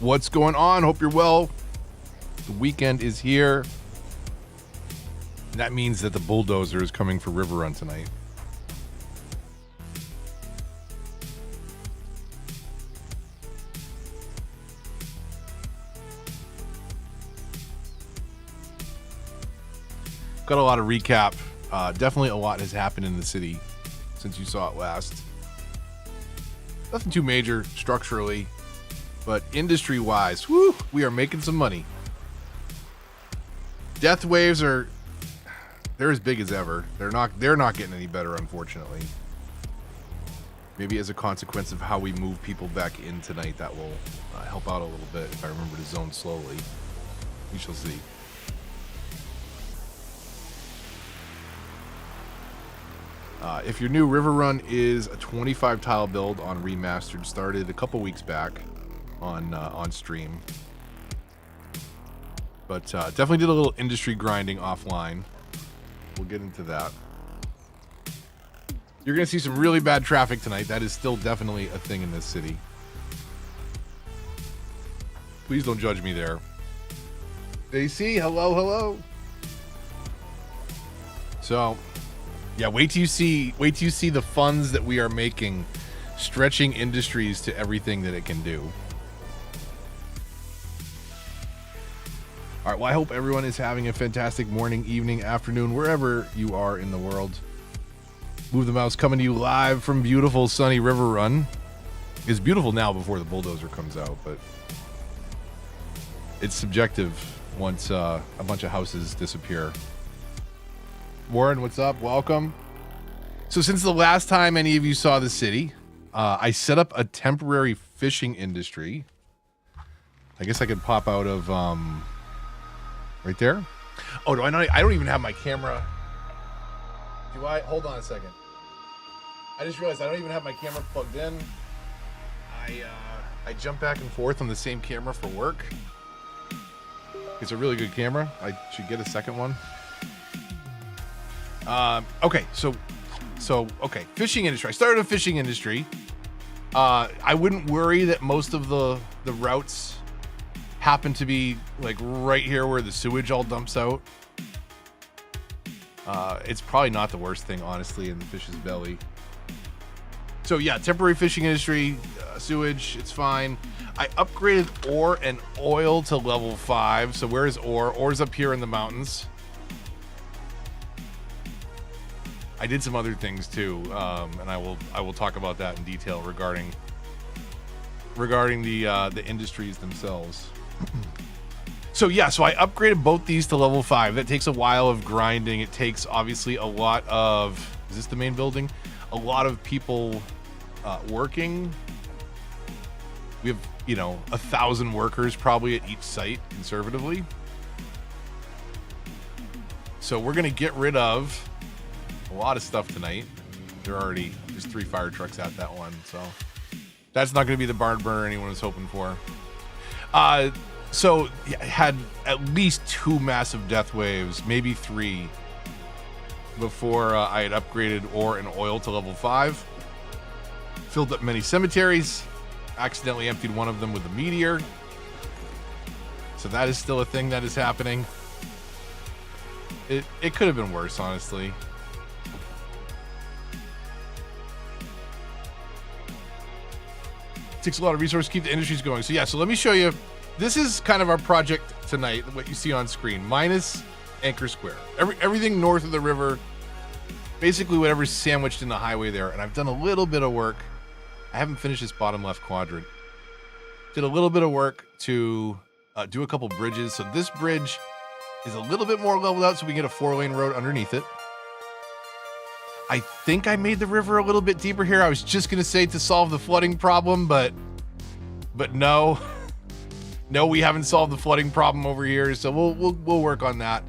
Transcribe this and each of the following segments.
What's going on? Hope you're well. The weekend is here. And that means that the bulldozer is coming for Riverrun tonight. Got a lot of recap. Definitely a lot has happened in the city since you saw it last. Nothing too major structurally, but industry-wise, whoo, we are making some money. Death waves they're as big as ever. They're not getting any better, unfortunately. Maybe as a consequence of how we move people back in tonight, that will help out a little bit if I remember to zone slowly. We shall see. If you're new, Riverrun is a 25 tile build on Remastered. Started a couple weeks back on stream, but definitely did a little industry grinding offline. We'll get into that. You're gonna see some really bad traffic tonight. That is still definitely a thing in this city. Please don't judge me there. AC, hello. So. Yeah, wait till you see the funds that we are making, stretching industries to everything that it can do. All right, well, I hope everyone is having a fantastic morning, evening, afternoon, wherever you are in the world. Move the Mouse coming to you live from beautiful sunny Riverrun. It's beautiful now before the bulldozer comes out, but it's subjective once a bunch of houses disappear. Warren, what's up? Welcome. So since the last time any of you saw the city, I set up a temporary fishing industry. I guess I could pop out of right there. Oh, do I not? I don't even have my camera. Do I? Hold on a second. I just realized I don't even have my camera plugged in. I jump back and forth on the same camera for work. It's a really good camera. I should get a second one. Okay, so fishing industry. I started a fishing industry. I wouldn't worry that most of the routes happen to be like right here where the sewage all dumps out. It's probably not the worst thing, honestly, in the fish's belly. So yeah, temporary fishing industry, sewage, it's fine. I upgraded ore and oil to level 5. So where is ore? Ore's up here in the mountains. I did some other things too, and I will talk about that in detail regarding the industries themselves. So yeah, so I upgraded both these to level 5. That takes a while of grinding. It takes obviously a lot of, is this the main building? A lot of people working. We have 1,000 workers probably at each site conservatively. So we're gonna get rid of a lot of stuff tonight. There's 3 fire trucks at that one, so that's not going to be the barn burner anyone was hoping for. So yeah, I had at least 2 massive death waves, maybe 3, before I had upgraded ore and oil to level 5. Filled up many cemeteries, accidentally emptied one of them with a meteor. So that is still a thing that is happening. It could have been worse, honestly. Takes a lot of resources to keep the industries going. So yeah, so let me show you. This is kind of our project tonight, what you see on screen, minus Anchor Square. Everything north of the river, basically whatever's sandwiched in the highway there. And I've done a little bit of work. I haven't finished this bottom left quadrant. Did a little bit of work to do a couple bridges. So this bridge is a little bit more leveled out so we can get a 4-lane road underneath it. I think I made the river a little bit deeper here. I was just going to say to solve the flooding problem, but no. No, we haven't solved the flooding problem over here, so we'll work on that.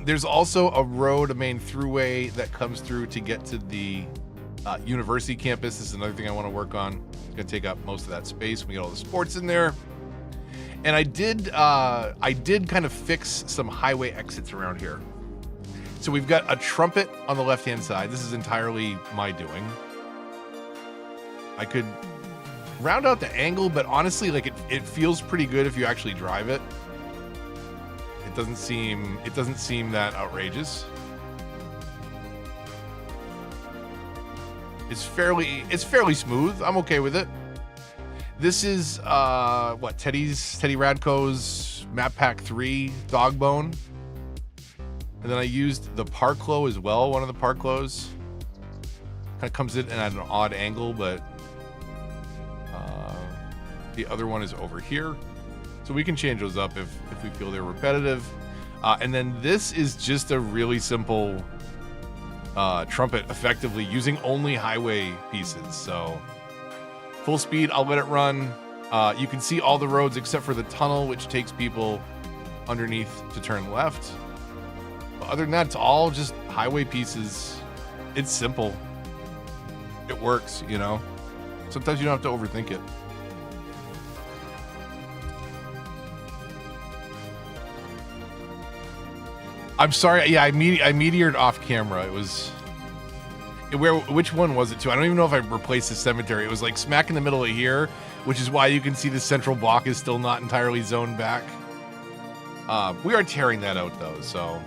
There's also a road, a main throughway that comes through to get to the university campus. This is another thing I want to work on. It's going to take up most of that space. We get all the sports in there. And I did kind of fix some highway exits around here. So we've got a trumpet on the left-hand side. This is entirely my doing. I could round out the angle, but honestly, like it feels pretty good if you actually drive it. It doesn't seem that outrageous. It's fairly smooth. I'm okay with it. This is what Teddy Radco's Map Pack 3 dog bone. And then I used the Parklow as well, one of the Parklows. Kind of comes in at an odd angle, but the other one is over here. So we can change those up if we feel they're repetitive. And then this is just a really simple trumpet, effectively using only highway pieces. So full speed, I'll let it run. You can see all the roads except for the tunnel, which takes people underneath to turn left. But other than that, it's all just highway pieces. It's simple. It works, you know. Sometimes you don't have to overthink it. I'm sorry. Yeah, I meteored off camera. Which one was it too? I don't even know if I replaced the cemetery. It was like smack in the middle of here, which is why you can see the central block is still not entirely zoned back. We are tearing that out though, so.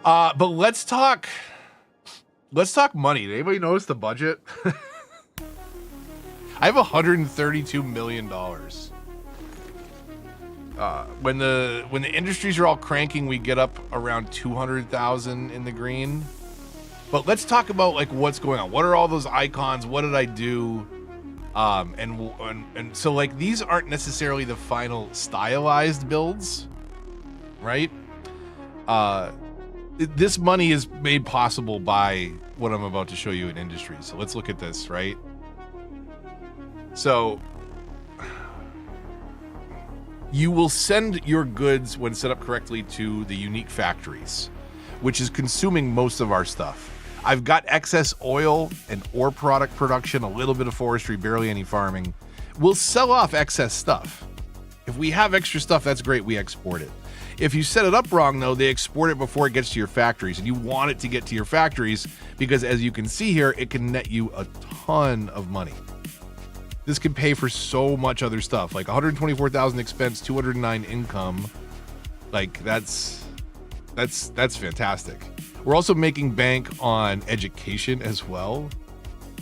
But let's talk money. Did anybody notice the budget? I have $132 million. When the industries are all cranking, we get up around 200,000 in the green. But let's talk about like what's going on. What are all those icons? What did I do? And so like these aren't necessarily the final stylized builds, right? This money is made possible by what I'm about to show you in industry. So let's look at this, right? So you will send your goods when set up correctly to the unique factories, which is consuming most of our stuff. I've got excess oil and ore product production, a little bit of forestry, barely any farming. We'll sell off excess stuff. If we have extra stuff, that's great. We export it. If you set it up wrong, though, they export it before it gets to your factories, and you want it to get to your factories because, as you can see here, it can net you a ton of money. This can pay for so much other stuff, like 124,000 expense, 209 income. Like that's fantastic. We're also making bank on education as well,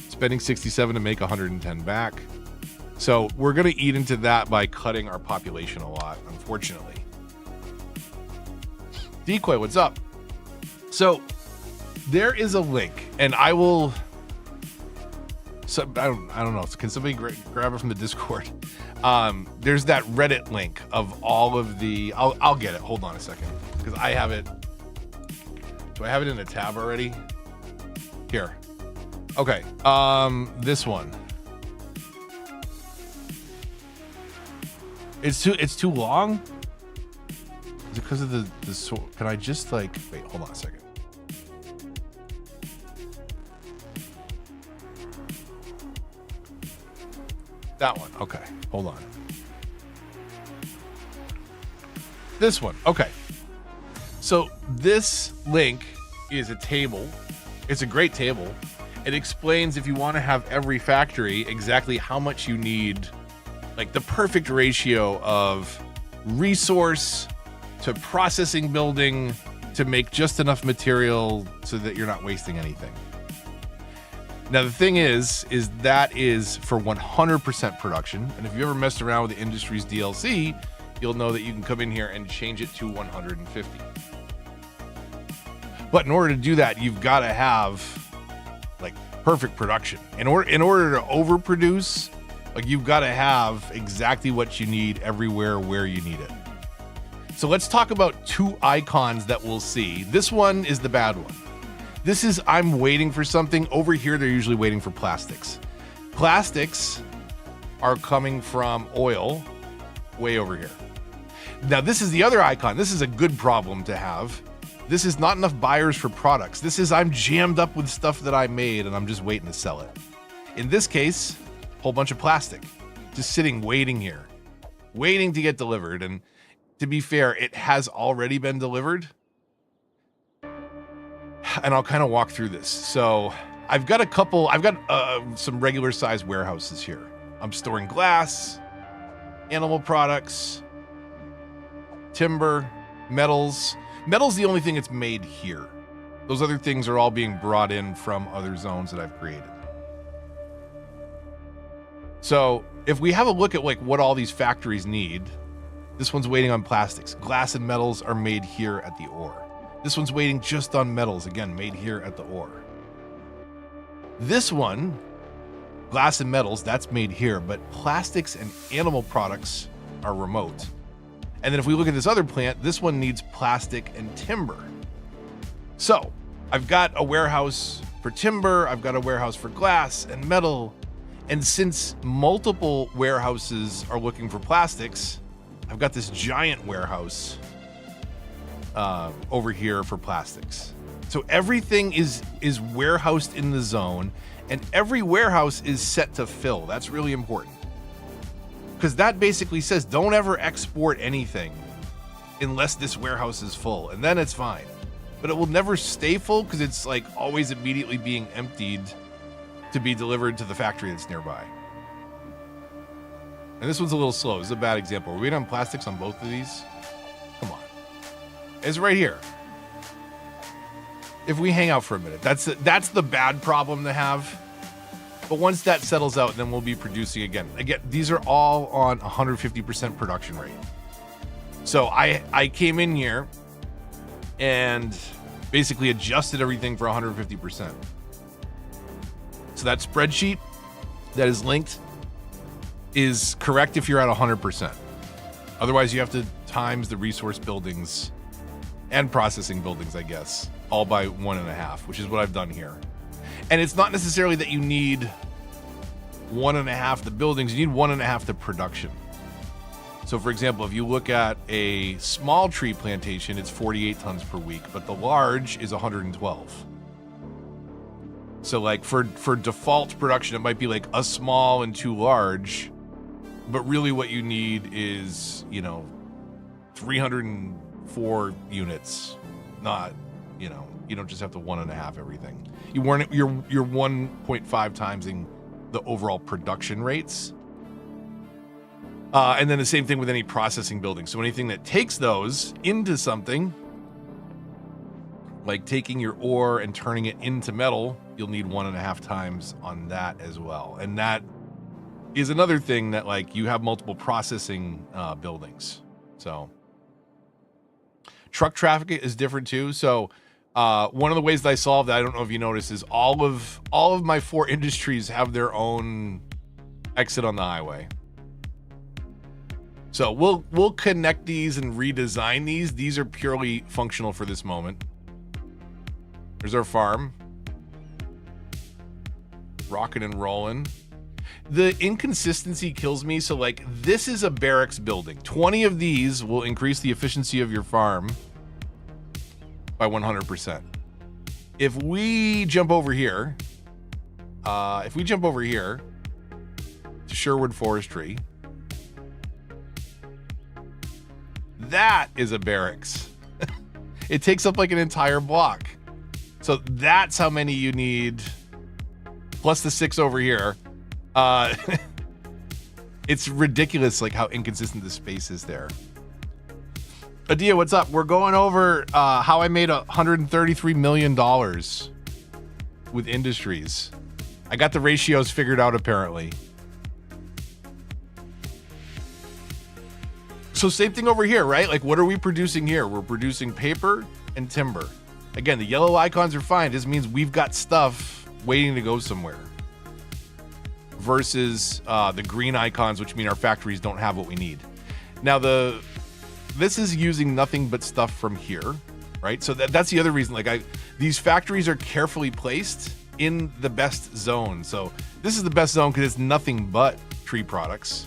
spending 67 to make 110 back. So we're going to eat into that by cutting our population a lot, unfortunately. Decoy, what's up? So there is a link, and I will. So I don't know. Can somebody grab it from the Discord? There's that Reddit link of all of the. I'll get it. Hold on a second, because I have it. Do I have it in a tab already? Here. Okay. This one. It's too long. Is it because of the can I just like wait? Hold on a second. That one. Okay. Hold on. This one. Okay. So this link is a table. It's a great table. It explains if you want to have every factory exactly how much you need, like the perfect ratio of resource to processing building to make just enough material so that you're not wasting anything. Now, the thing is that is for 100% production. And if you ever messed around with the industry's DLC, you'll know that you can come in here and change it to 150. But in order to do that, you've got to have like perfect production. In order to overproduce, like you've got to have exactly what you need everywhere where you need it. So let's talk about two icons that we'll see. This one is the bad one. This is I'm waiting for something. Over here, they're usually waiting for plastics. Plastics are coming from oil way over here. Now, this is the other icon. This is a good problem to have. This is not enough buyers for products. This is I'm jammed up with stuff that I made and I'm just waiting to sell it. In this case, a whole bunch of plastic just sitting, waiting here, waiting to get delivered. And to be fair, it has already been delivered. And I'll kind of walk through this. So I've got some regular size warehouses here. I'm storing glass, animal products, timber, metals. Metal's the only thing that's made here. Those other things are all being brought in from other zones that I've created. So if we have a look at like what all these factories need, this one's waiting on plastics. Glass and metals are made here at the ore. This one's waiting just on metals, again, made here at the ore. This one, glass and metals, that's made here, but plastics and animal products are remote. And then if we look at this other plant, this one needs plastic and timber. So I've got a warehouse for timber, I've got a warehouse for glass and metal. And since multiple warehouses are looking for plastics, I've got this giant warehouse over here for plastics. So everything is warehoused in the zone, and every warehouse is set to fill. That's really important. Because that basically says don't ever export anything unless this warehouse is full, and then it's fine. But it will never stay full because it's like always immediately being emptied to be delivered to the factory that's nearby. And this one's a little slow. This is a bad example. Are we on plastics on both of these? Come on. It's right here. If we hang out for a minute, that's the bad problem to have. But once that settles out, then we'll be producing again. Again, these are all on 150% production rate. So I came in here and basically adjusted everything for 150%. So that spreadsheet that is linked is correct if you're at 100%. Otherwise, you have to times the resource buildings and processing buildings, I guess, all by 1.5, which is what I've done here. And it's not necessarily that you need 1.5 the buildings, you need 1.5 the production. So for example, if you look at a small tree plantation, it's 48 tons per week, but the large is 112. So like for default production, it might be like a small and 2 large, but really what you need is, 304 units, not, you don't just have to 1.5 everything. You're 1.5 timesing the overall production rates. And then the same thing with any processing building. So anything that takes those into something, like taking your ore and turning it into metal, you'll need 1.5 times on that as well. And that is another thing that like you have multiple processing buildings. So truck traffic is different too. So one of the ways that I solved that, I don't know if you noticed, is all of my 4 industries have their own exit on the highway. So we'll connect these and redesign these. These are purely functional for this moment. There's our farm. Rocking and rolling. The inconsistency kills me. So like this is a barracks building. 20 of these will increase the efficiency of your farm by 100%. If we jump over here, to Sherwood Forestry, that is a barracks. It takes up like an entire block. So that's how many you need, plus the 6 over here. It's ridiculous like how inconsistent the space is there. Adia, what's up? We're going over how I made $133 million with industries. I got the ratios figured out apparently. So same thing over here, right? Like what are we producing here? We're producing paper and timber. Again, the yellow icons are fine. This means we've got stuff waiting to go somewhere. Versus the green icons, which mean our factories don't have what we need. Now this is using nothing but stuff from here, right? So that's the other reason. Like these factories are carefully placed in the best zone. So this is the best zone because it's nothing but tree products.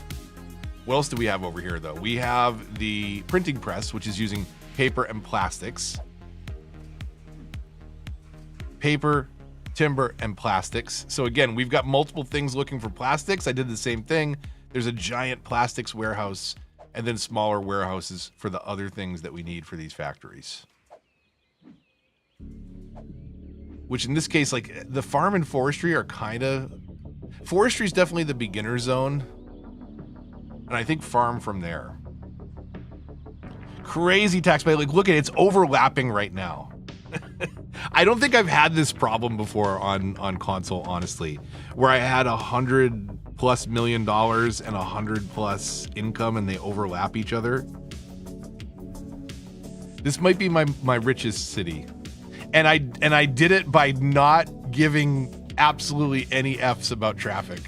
What else do we have over here though? We have the printing press, which is using paper and plastics. Paper, timber, and plastics. So again, we've got multiple things looking for plastics. I did the same thing. There's a giant plastics warehouse and then smaller warehouses for the other things that we need for these factories. which in this case, like the farm and forestry are kind of, forestry is definitely the beginner zone. And I think farm from there. Crazy tax pay. Like, look at it, it's overlapping right now. I don't think I've had this problem before on console, honestly, where I had $100+ million and 100+ income and they overlap each other. This might be my richest city. And I did it by not giving absolutely any F's about traffic.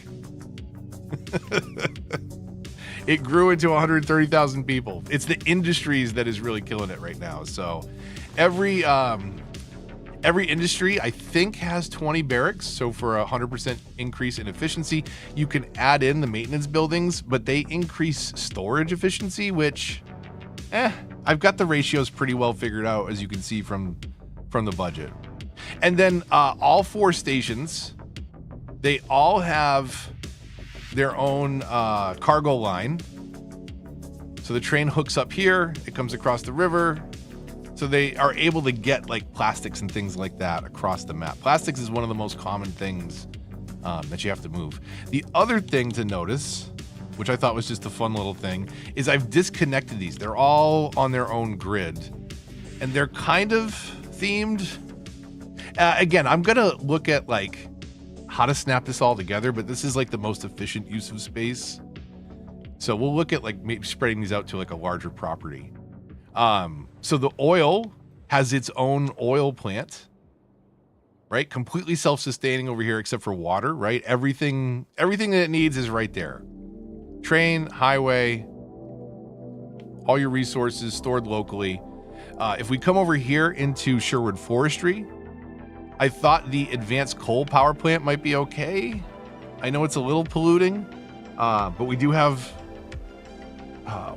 It grew into 130,000 people. It's the industries that is really killing it right now. So every industry, I think, has 20 barracks. So for a 100% increase in efficiency, you can add in the maintenance buildings, but they increase storage efficiency, which, I've got the ratios pretty well figured out, as you can see from the budget. And then all 4 stations, they all have their own cargo line. So the train hooks up here, it comes across the river. So they are able to get like plastics and things like that across the map. Plastics is one of the most common things that you have to move. The other thing to notice, which I thought was just a fun little thing, is I've disconnected these. They're all on their own grid and they're kind of themed. Again, I'm gonna look at like how to snap this all together, but this is like the most efficient use of space. So we'll look at like maybe spreading these out to like a larger property. So the oil has its own oil plant, right? Completely self-sustaining over here, except for water, right? Everything that it needs is right there. Train, highway, all your resources stored locally. If we come over here into Sherwood Forestry, I thought the advanced coal power plant might be okay. I know it's a little polluting, but we do have,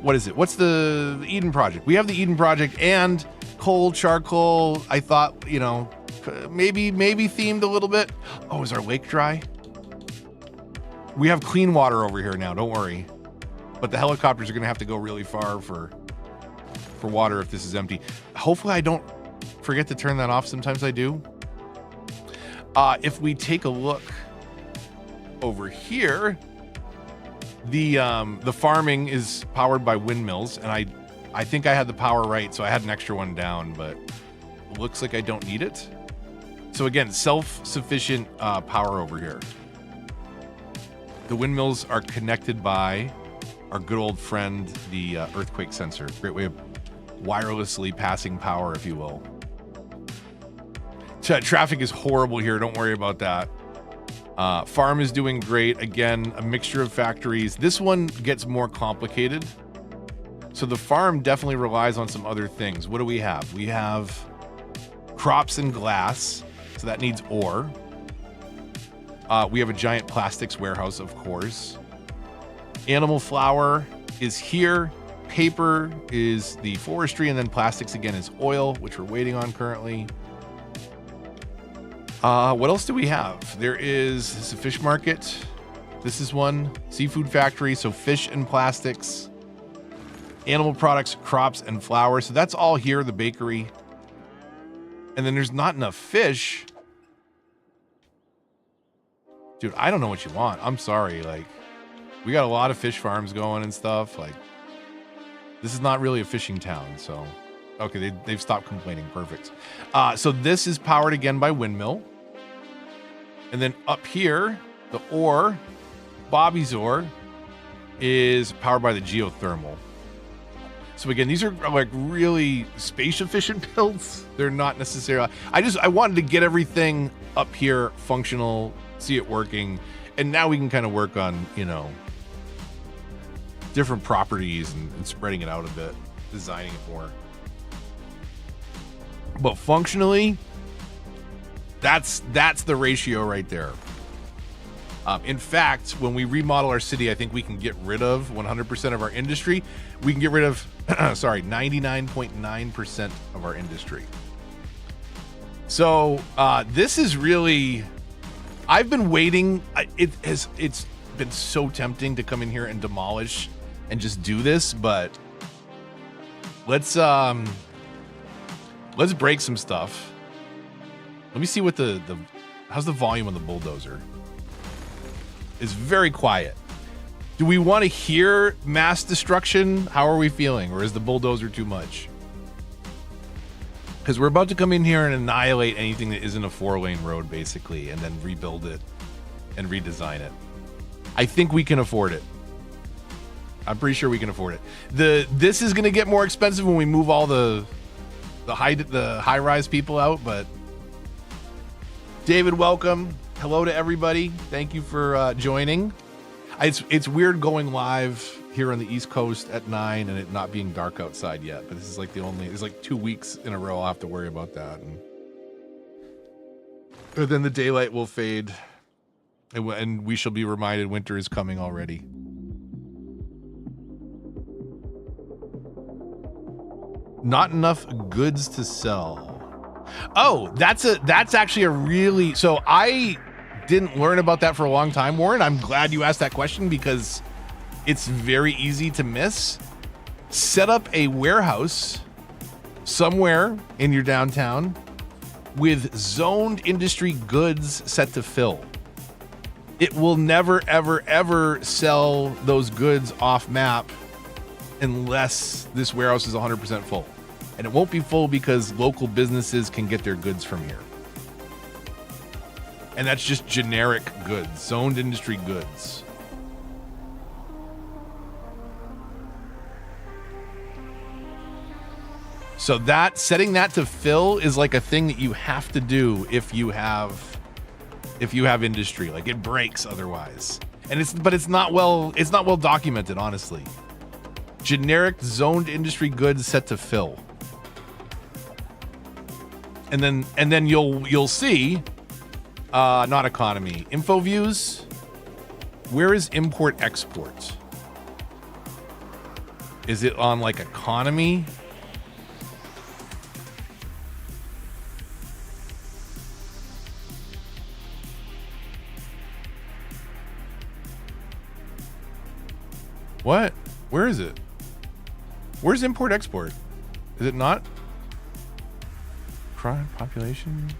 what is it? What's the Eden Project? We have the Eden Project and coal, charcoal. I thought, you know, maybe themed a little bit. Oh, is our lake dry? We have clean water over here now, don't worry. But the helicopters are gonna have to go really far for water if this is empty. Hopefully I don't forget to turn that off. Sometimes I do. If we take a look over here, the farming is powered by windmills, and I think I had the power right, so I had an extra one down, but it looks like I don't need it. So again, self-sufficient power over here. The windmills are connected by our good old friend, the earthquake sensor. Great way of wirelessly passing power, if you will. Traffic is horrible here. Don't worry about that. Farm is doing great. Again, a mixture of factories. This one gets more complicated. So the farm definitely relies on some other things. What do we have? We have crops and glass. So that needs ore. We have a giant plastics warehouse, of course. Animal flour is here. Paper is the forestry, and then plastics again is oil, which we're waiting on currently. What else do we have? There is a fish market. This is one. Seafood factory, so fish and plastics. Animal products, crops, and flowers. So that's all here, the bakery. And then there's not enough fish. Dude, I don't know what you want. I'm sorry. Like, we got a lot of fish farms going and stuff. Like, this is not really a fishing town, so... Okay, they've stopped complaining. Perfect. So this is powered again by windmill. And then up here, the ore, Bobby's ore, is powered by the geothermal. So again, these are like really space efficient builds. They're not necessarily... I wanted to get everything up here functional, see it working, and now we can kind of work on, you know, different properties and spreading it out a bit, designing it more. But functionally, that's the ratio right there. In fact, when we remodel our city, I think we can get rid of 100% of our industry. We can get rid of, 99.9% of our industry. So this is really, I've been waiting. It's been so tempting to come in here and demolish and just do this, but let's break some stuff. Let me see what how's the volume on the bulldozer? It's very quiet. Do we want to hear mass destruction? How are we feeling? Or is the bulldozer too much? Because we're about to come in here and annihilate anything that isn't a 4-lane road, basically, and then rebuild it and redesign it. I think we can afford it. I'm pretty sure we can afford it. This is going to get more expensive when we move all the high-rise people out, but David, welcome. Hello to everybody. Thank you for joining. It's weird going live here on the East Coast at 9 and it not being dark outside yet, but this is like it's like 2 weeks in a row I'll have to worry about that. But then the daylight will fade and we shall be reminded winter is coming already. Not enough goods to sell. Oh, that's actually a really, so I didn't learn about that for a long time, Warren. I'm glad you asked that question because it's very easy to miss. Set up a warehouse somewhere in your downtown with zoned industry goods set to fill. It will never, ever, ever sell those goods off map unless this warehouse is 100% full. And it won't be full because local businesses can get their goods from here. And that's just generic goods, zoned industry goods. So setting that to fill is like a thing that you have to do if you have industry. Like it breaks otherwise. And it's not well documented, honestly. Generic zoned industry goods set to fill. And then you'll see not economy. Info views. Where is import export? Is it on like economy? What? Where is it? Where's import export? Is it not? Crime population?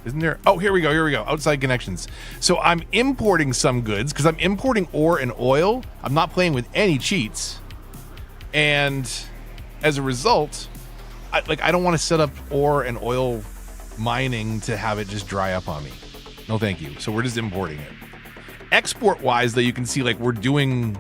Isn't there? Oh, here we go. Outside connections. So I'm importing some goods because I'm importing ore and oil. I'm not playing with any cheats. And as a result, I don't want to set up ore and oil mining to have it just dry up on me. No, thank you. So we're just importing it. Export wise, though, you can see like we're doing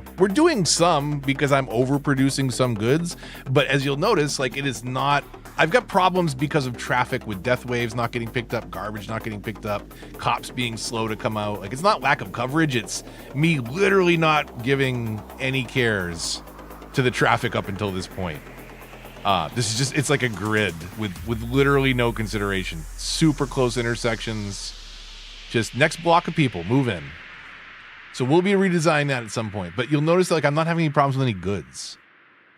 some because I'm overproducing some goods. But as you'll notice, like it is not. I've got problems because of traffic with death waves not getting picked up, garbage not getting picked up, cops being slow to come out. Like it's not lack of coverage. It's me literally not giving any cares to the traffic up until this point. This is just, it's like a grid with literally no consideration. Super close intersections. Just next block of people, move in. So we'll be redesigning that at some point. But you'll notice like I'm not having any problems with any goods.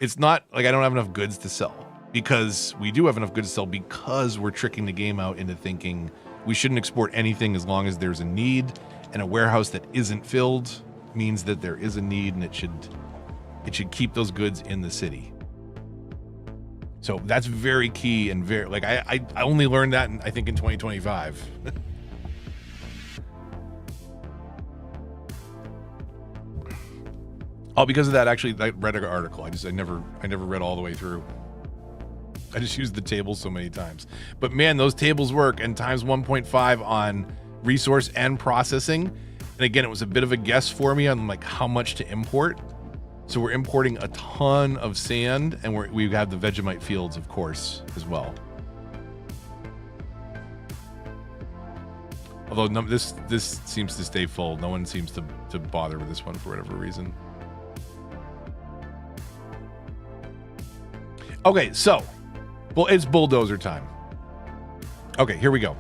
It's not like I don't have enough goods to sell. Because we do have enough goods to sell because we're tricking the game out into thinking we shouldn't export anything as long as there's a need. And a warehouse that isn't filled means that there is a need and it should keep those goods in the city. So that's very key and very, like I only learned that I think in 2025. Oh, because of that, actually, I read an article. I never read all the way through. I just used the tables so many times. But man, those tables work, and times 1.5 on resource and processing. And again, it was a bit of a guess for me on like how much to import. So we're importing a ton of sand, and we have the Vegemite fields, of course, as well. Although this seems to stay full. No one seems to bother with this one for whatever reason. Okay, so, well, it's bulldozer time. Okay, here we go.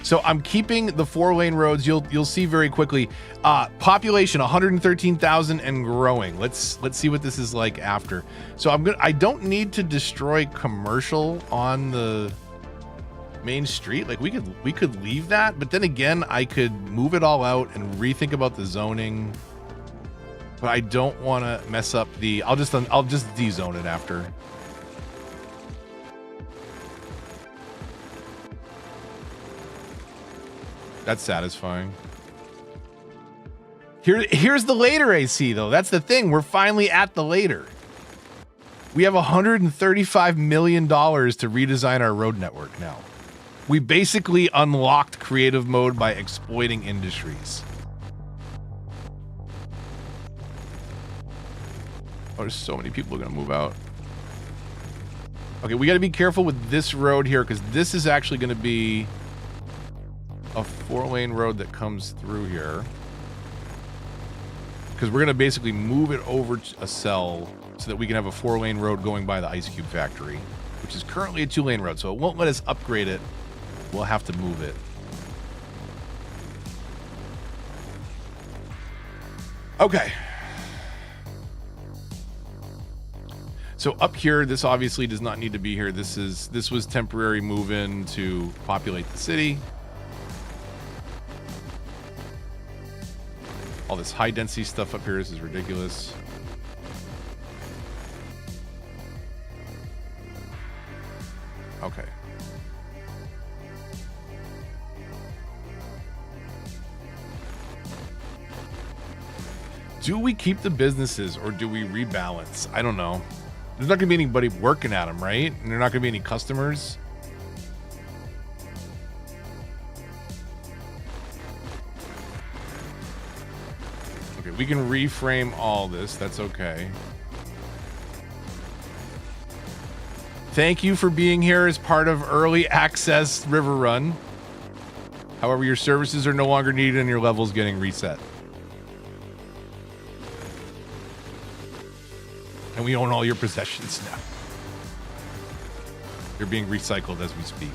So I'm keeping the 4-lane roads. You'll see very quickly. Population 113,000 and growing. Let's see what this is like after. So I don't need to destroy commercial on the main street. Like we could leave that, but then again, I could move it all out and rethink about the zoning. But I don't want to mess up the. I'll just de-zone it after. That's satisfying. Here's the later AC, though. That's the thing. We're finally at the later. We have $135 million to redesign our road network now. We basically unlocked creative mode by exploiting industries. Oh, there's so many people going to move out. Okay, we got to be careful with this road here because this is actually going to be a 4-lane road that comes through here. Because we're going to basically move it over to a cell so that we can have a 4-lane road going by the ice cube factory, which is currently a 2-lane road. So it won't let us upgrade it. We'll have to move it. Okay. So up here, this obviously does not need to be here. This was temporary move-in to populate the city. All this high density stuff up here, this is ridiculous. Okay. Do we keep the businesses or do we rebalance? I don't know. There's not going to be anybody working at them, right? And there are not going to be any customers. Okay, we can reframe all this. That's okay. Thank you for being here as part of early access Riverrun. However, your services are no longer needed and your level's getting reset. And we own all your possessions now. They're being recycled as we speak.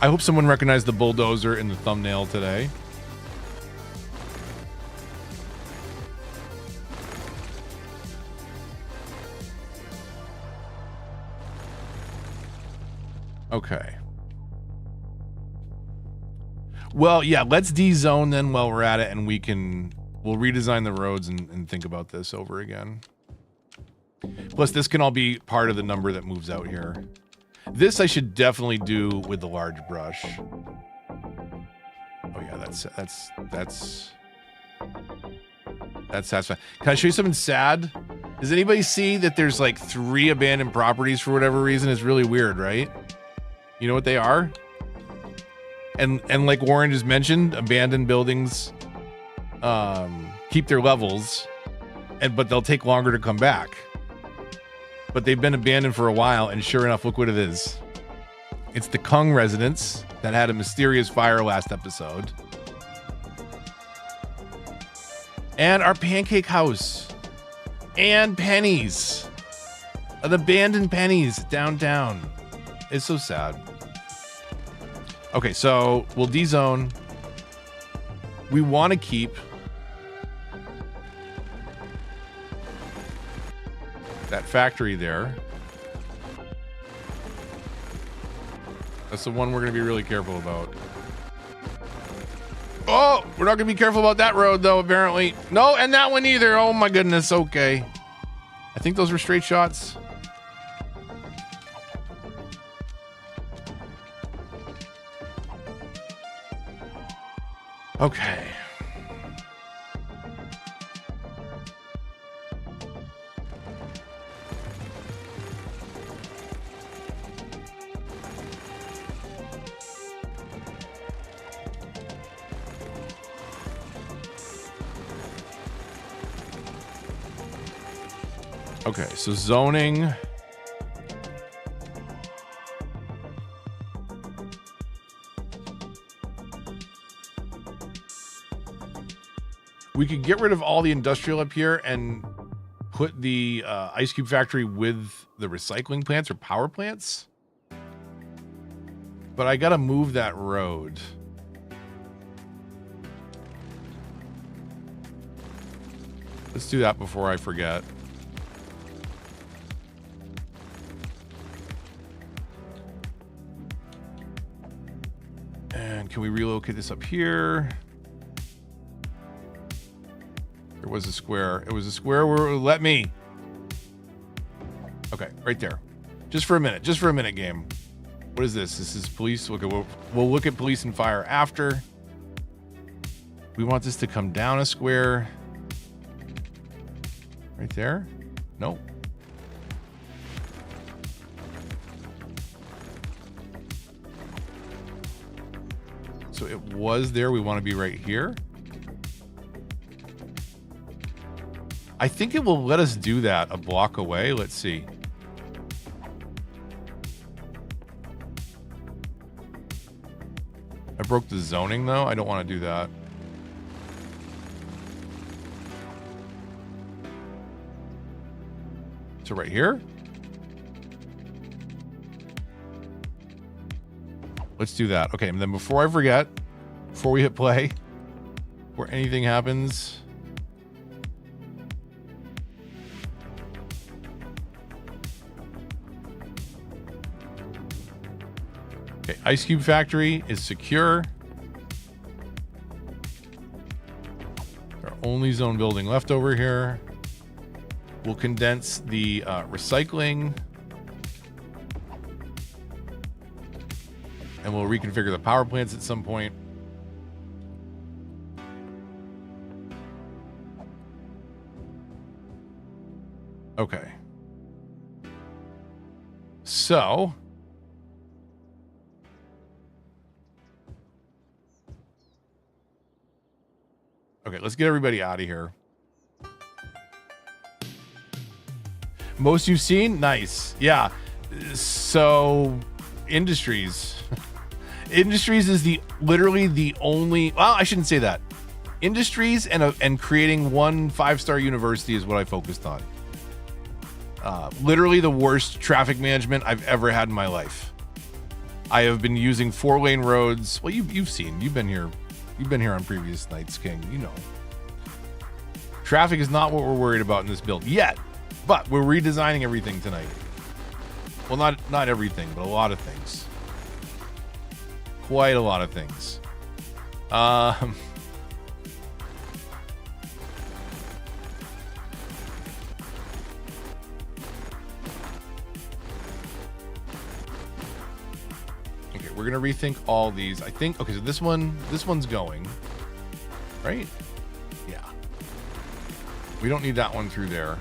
I hope someone recognized the bulldozer in the thumbnail today. Okay. Well, yeah, let's de-zone then while we're at it, and we'll redesign the roads and think about this over again. Plus, this can all be part of the number that moves out here. This I should definitely do with the large brush. Oh yeah, that's satisfying. Can I show you something sad? Does anybody see that there's like 3 abandoned properties for whatever reason? It's really weird, right? You know what they are? And like Warren just mentioned, abandoned buildings keep their levels, but they'll take longer to come back. But they've been abandoned for a while, and sure enough, look what it is. It's the Kung residence that had a mysterious fire last episode. And our pancake house. And Pennies. The abandoned Pennies downtown. It's so sad. Okay, so we'll de-zone. We want to keep that factory there. That's the one we're going to be really careful about. Oh, we're not going to be careful about that road, though, apparently. No, and that one either. Oh, my goodness. Okay. I think those were straight shots. Okay. Okay, so zoning. We could get rid of all the industrial up here and put the ice cube factory with the recycling plants or power plants. But I gotta move that road. Let's do that before I forget. And can we relocate this up here? There was a square. It was a square where it would let me. Okay. Right there. Just for a minute, game. What is this? This is police. Okay, we'll look at police and fire after. We want this to come down a square. Right there? Nope. So it was there. We want to be right here. I think it will let us do that a block away. Let's see. I broke the zoning though. I don't want to do that. So right here. Let's do that. Okay, and then before I forget, before we hit play, before anything happens. Okay, Ice Cube Factory is secure. Our only zone building left over here. We'll condense the recycling. And we'll reconfigure the power plants at some point. Okay. So. Okay, let's get everybody out of here. Most you've seen? Nice. Yeah. So, Industries. Industries is literally the only... Well, I shouldn't say that. Industries and creating one 5-star university is what I focused on. Literally the worst traffic management I've ever had in my life. I have been using 4-lane roads. Well, you've seen. You've been here. You've been here on previous nights, King. You know. Traffic is not what we're worried about in this build yet. But we're redesigning everything tonight. Well, not everything, but a lot of things. Quite a lot of things. Okay, we're gonna rethink all these. I think. Okay, so this one's going, right? Yeah. We don't need that one through there.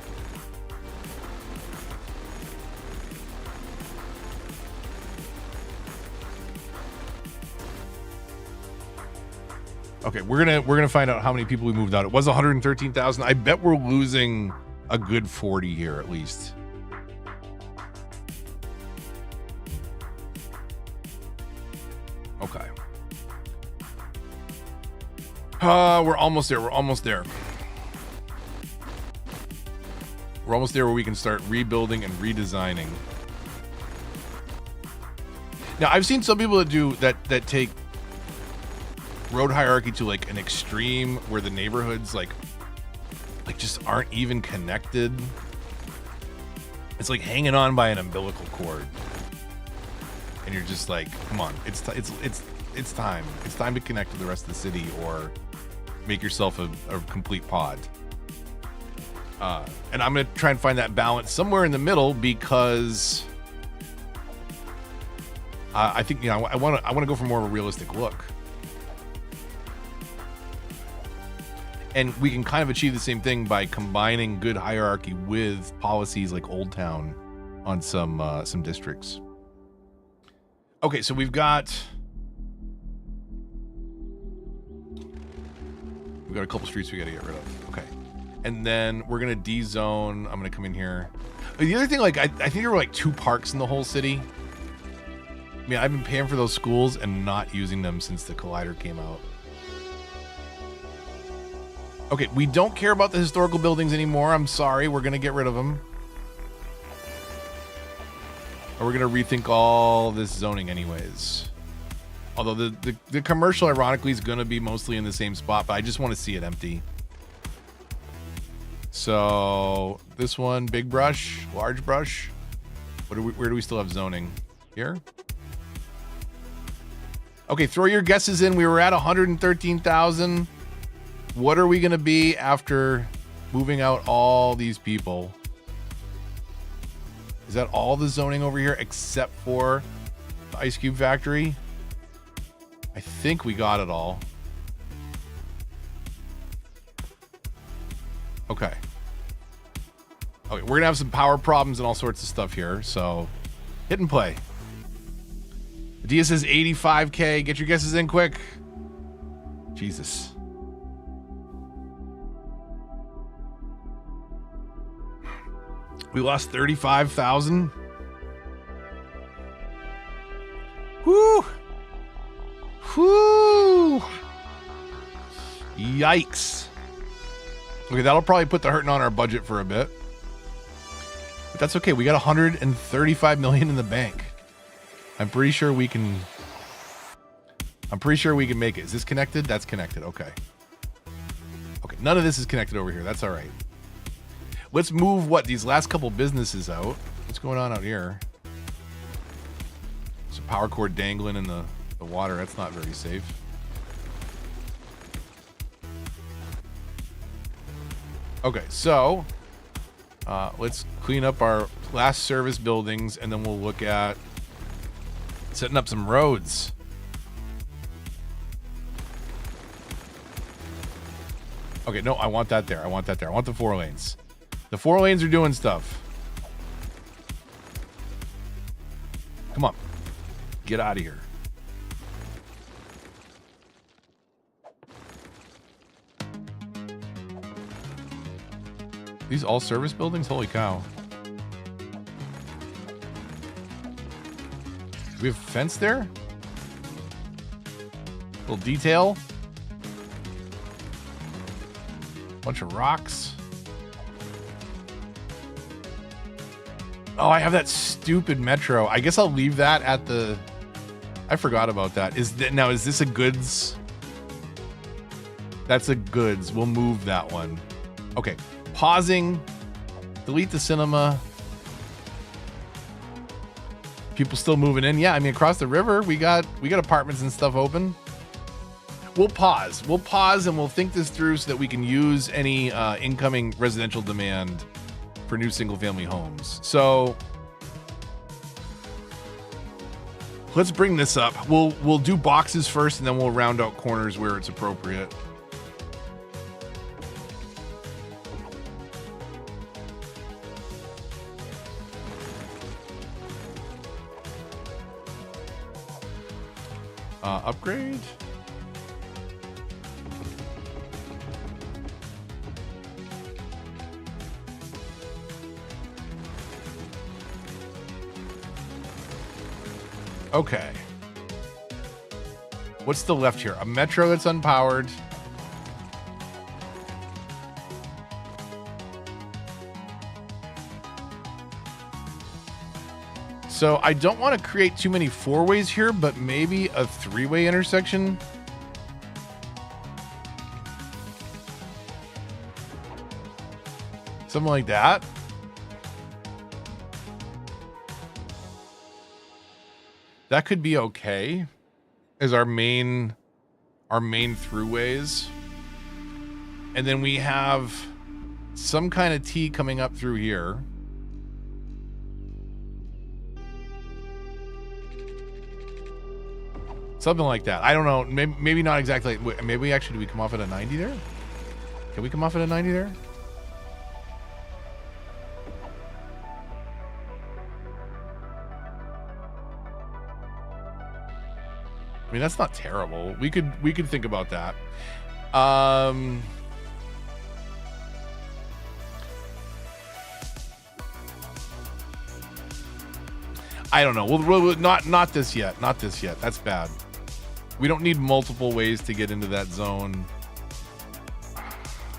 Okay, we're gonna find out how many people we moved out. It was 113,000. I bet we're losing a good 40 here at least. Okay. We're almost there. We're almost there. We're almost there where we can start rebuilding and redesigning. Now, I've seen some people that do that take road hierarchy to like an extreme where the neighborhoods like just aren't even connected. It's like hanging on by an umbilical cord, and you're just like, come on, it's time. It's time to connect to the rest of the city or make yourself a complete pod. And I'm gonna try and find that balance somewhere in the middle because I think, you know, I want to go for more of a realistic look. And we can kind of achieve the same thing by combining good hierarchy with policies like Old Town on some districts. Okay, so we've got a couple streets we got to get rid of. Okay, and then we're gonna D-zone. I'm gonna come in here. The other thing, like I think there were like 2 parks in the whole city. I mean, I've been paying for those schools and not using them since the Collider came out. Okay, we don't care about the historical buildings anymore. I'm sorry. We're going to get rid of them. Or we're going to rethink all this zoning anyways. Although the commercial, ironically, is going to be mostly in the same spot, but I just want to see it empty. So this one, big brush, large brush. Where do we still have zoning? Here? Okay, throw your guesses in. We were at 113,000. What are we going to be after moving out all these people? Is that all the zoning over here except for the Ice Cube Factory? I think we got it all. Okay. Okay, we're going to have some power problems and all sorts of stuff here, so hit and play. Dia says 85K. Get your guesses in quick. Jesus. We lost 35,000. Whoo! Whoo! Yikes. Okay, that'll probably put the hurting on our budget for a bit. But that's okay. We got 135 million in the bank. I'm pretty sure we can make it. Is this connected? That's connected. Okay. Okay, none of this is connected over here. That's all right. Let's move these last couple businesses out. What's going on out here? There's a power cord dangling in the water. That's not very safe. Okay, so let's clean up our last service buildings, and then we'll look at setting up some roads. Okay, no, I want that there. I want that there. I want the 4 lanes. The 4 lanes are doing stuff. Come on. Get out of here. These all service buildings? Holy cow. Do we have a fence there? Little detail. Bunch of rocks. Oh, I have that stupid metro. I guess I'll leave that at the... I forgot about that. Is this a goods? That's a goods. We'll move that one. Okay. Pausing. Delete the cinema. People still moving in. Yeah, I mean, across the river, we got apartments and stuff open. We'll pause. We'll pause and we'll think this through so that we can use any incoming residential demand for new single-family homes. So let's bring this up. We'll do boxes first, and then we'll round out corners where it's appropriate. Upgrade. Okay. What's the left here? A metro that's unpowered. So I don't want to create too many 4-ways here, but maybe a 3-way intersection. Something like that. That could be okay as our main throughways. And then we have some kind of T coming up through here. Something like that. I don't know. Maybe not exactly. Maybe actually, do we come off at a 90 there? Can we come off at a 90 there? I mean, that's not terrible. We could think about that. I don't know. We'll not this yet. Not this yet. That's bad. We don't need multiple ways to get into that zone.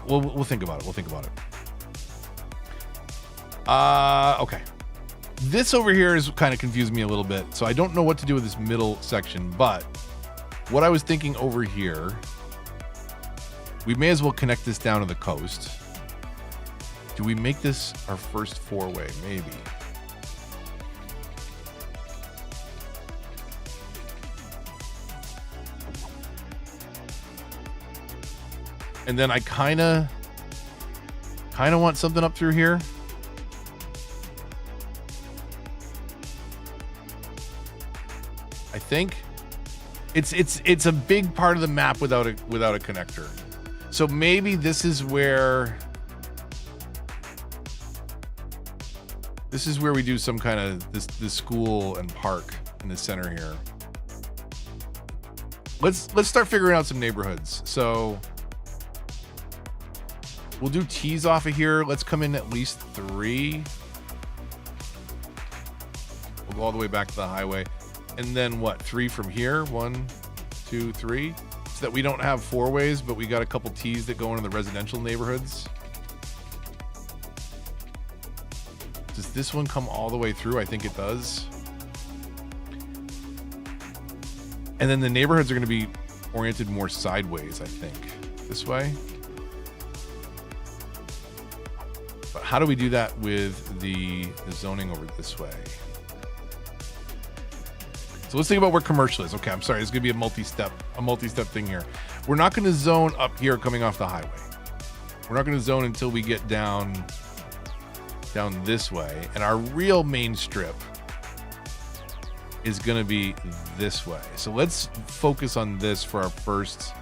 We'll think about it. We'll think about it. Okay. This over here is kind of confused me a little bit, so I don't know what to do with this middle section, but what I was thinking over here, we may as well connect this down to the coast. Do we make this our first 4-way? Maybe. And then I kind of want something up through here. think. It's a big part of the map without a connector. So maybe this is where we do some kind of this school and park in the center here. Let's start figuring out some neighborhoods. So we'll do T's off of here. Let's come in at least 3. We'll go all the way back to the highway. And then what? 3 from here? 1, 2, 3. So that we don't have 4 ways, but we got a couple T's that go into the residential neighborhoods. Does this one come all the way through? I think it does. And then the neighborhoods are going to be oriented more sideways, I think. This way. But how do we do that with the zoning over this way? So let's think about where commercial is. Okay, I'm sorry. It's going to be a multi-step thing here. We're not going to zone up here coming off the highway. We're not going to zone until we get down this way. And our real main strip is going to be this way. So let's focus on this for our first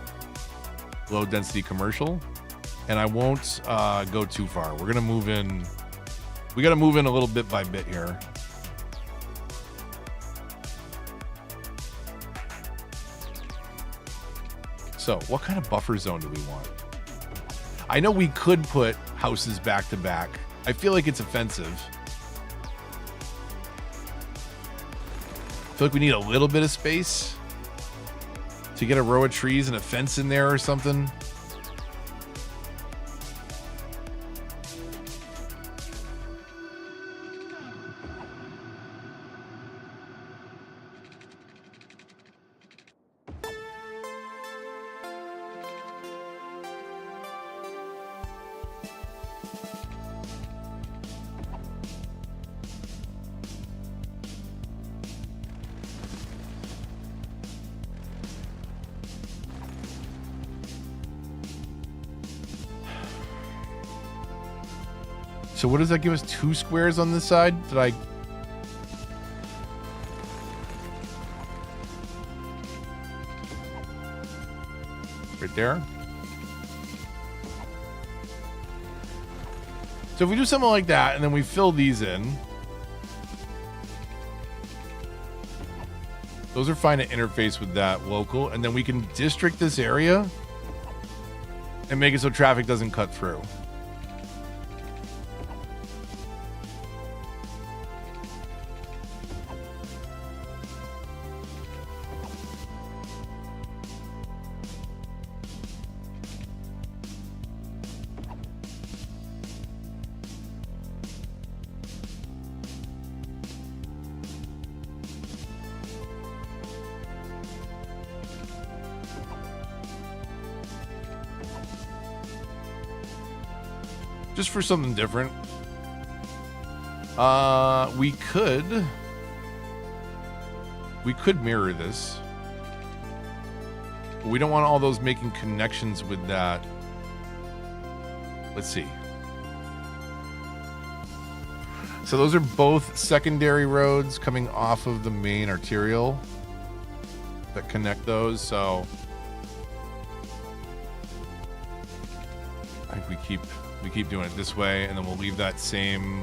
low density commercial. And I won't go too far. We're going to move in. We got to move in a little bit by bit here. So what kind of buffer zone do we want? I know we could put houses back to back. I feel like it's offensive. I feel like we need a little bit of space to get a row of trees and a fence in there or something. So what does that give us? 2 squares on this side? Did I... Right there? So if we do something like that, and then we fill these in, those are fine to interface with that local, and then we can district this area and make it so traffic doesn't cut through. Just for something different. We could mirror this. But we don't want all those making connections with that. Let's see. So those are both secondary roads coming off of the main arterial that connect those. So I think we keep doing it this way, and then we'll leave that same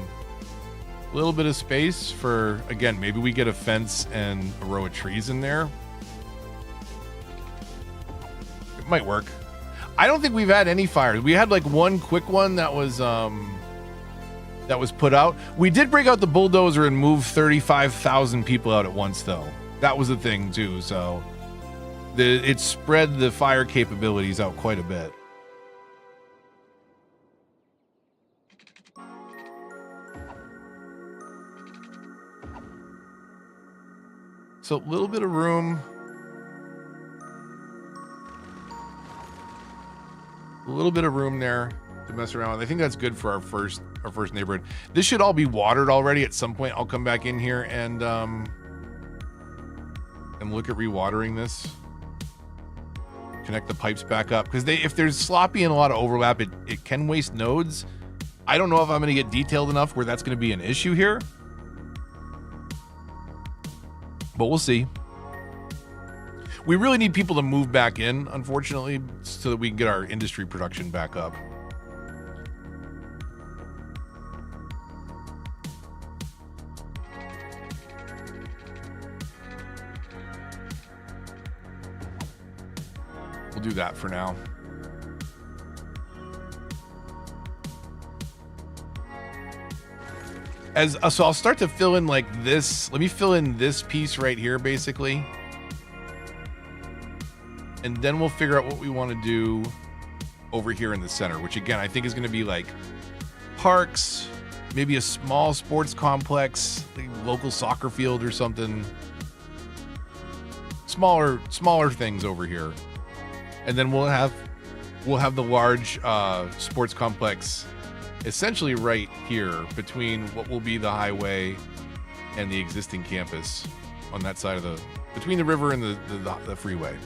little bit of space for, again, maybe we get a fence and a row of trees in there. It might work. I don't think we've had any fires. We had like one quick one that was put out. We did break out the bulldozer and move 35,000 people out at once, though. That was a thing too. So it spread the fire capabilities out quite a bit. So a little bit of room. A little bit of room there to mess around with. I think that's good for our first neighborhood. This should all be watered already. At some point, I'll come back in here and look at rewatering this. Connect the pipes back up, because if there's sloppy and a lot of overlap, it can waste nodes. I don't know if I'm going to get detailed enough where that's going to be an issue here. But we'll see. We really need people to move back in, unfortunately, so that we can get our industry production back up. We'll do that for now. So I'll start to fill in like this. Let me fill in this piece right here, basically. And then we'll figure out what we want to do over here in the center, which again, I think is going to be like parks, maybe a small sports complex, like local soccer field or something. Smaller things over here. And then we'll have the large sports complex essentially right here between what will be the highway and the existing campus on that side of between the river and the freeway.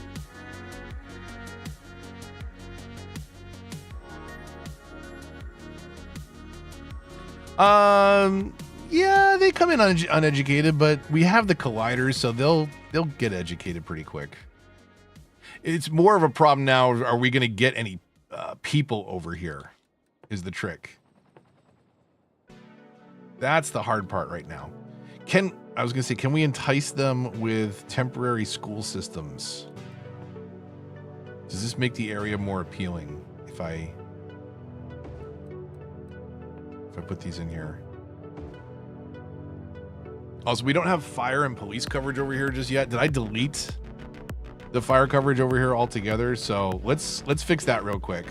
Yeah, they come in uneducated, but we have the colliders, so they'll get educated pretty quick. It's more of a problem now. Are we going to get any people over here? Is the trick. That's the hard part right now. Can we entice them with temporary school systems? Does this make the area more appealing if I put these in here? Also, we don't have fire and police coverage over here just yet. Did I delete the fire coverage over here altogether? So let's fix that real quick.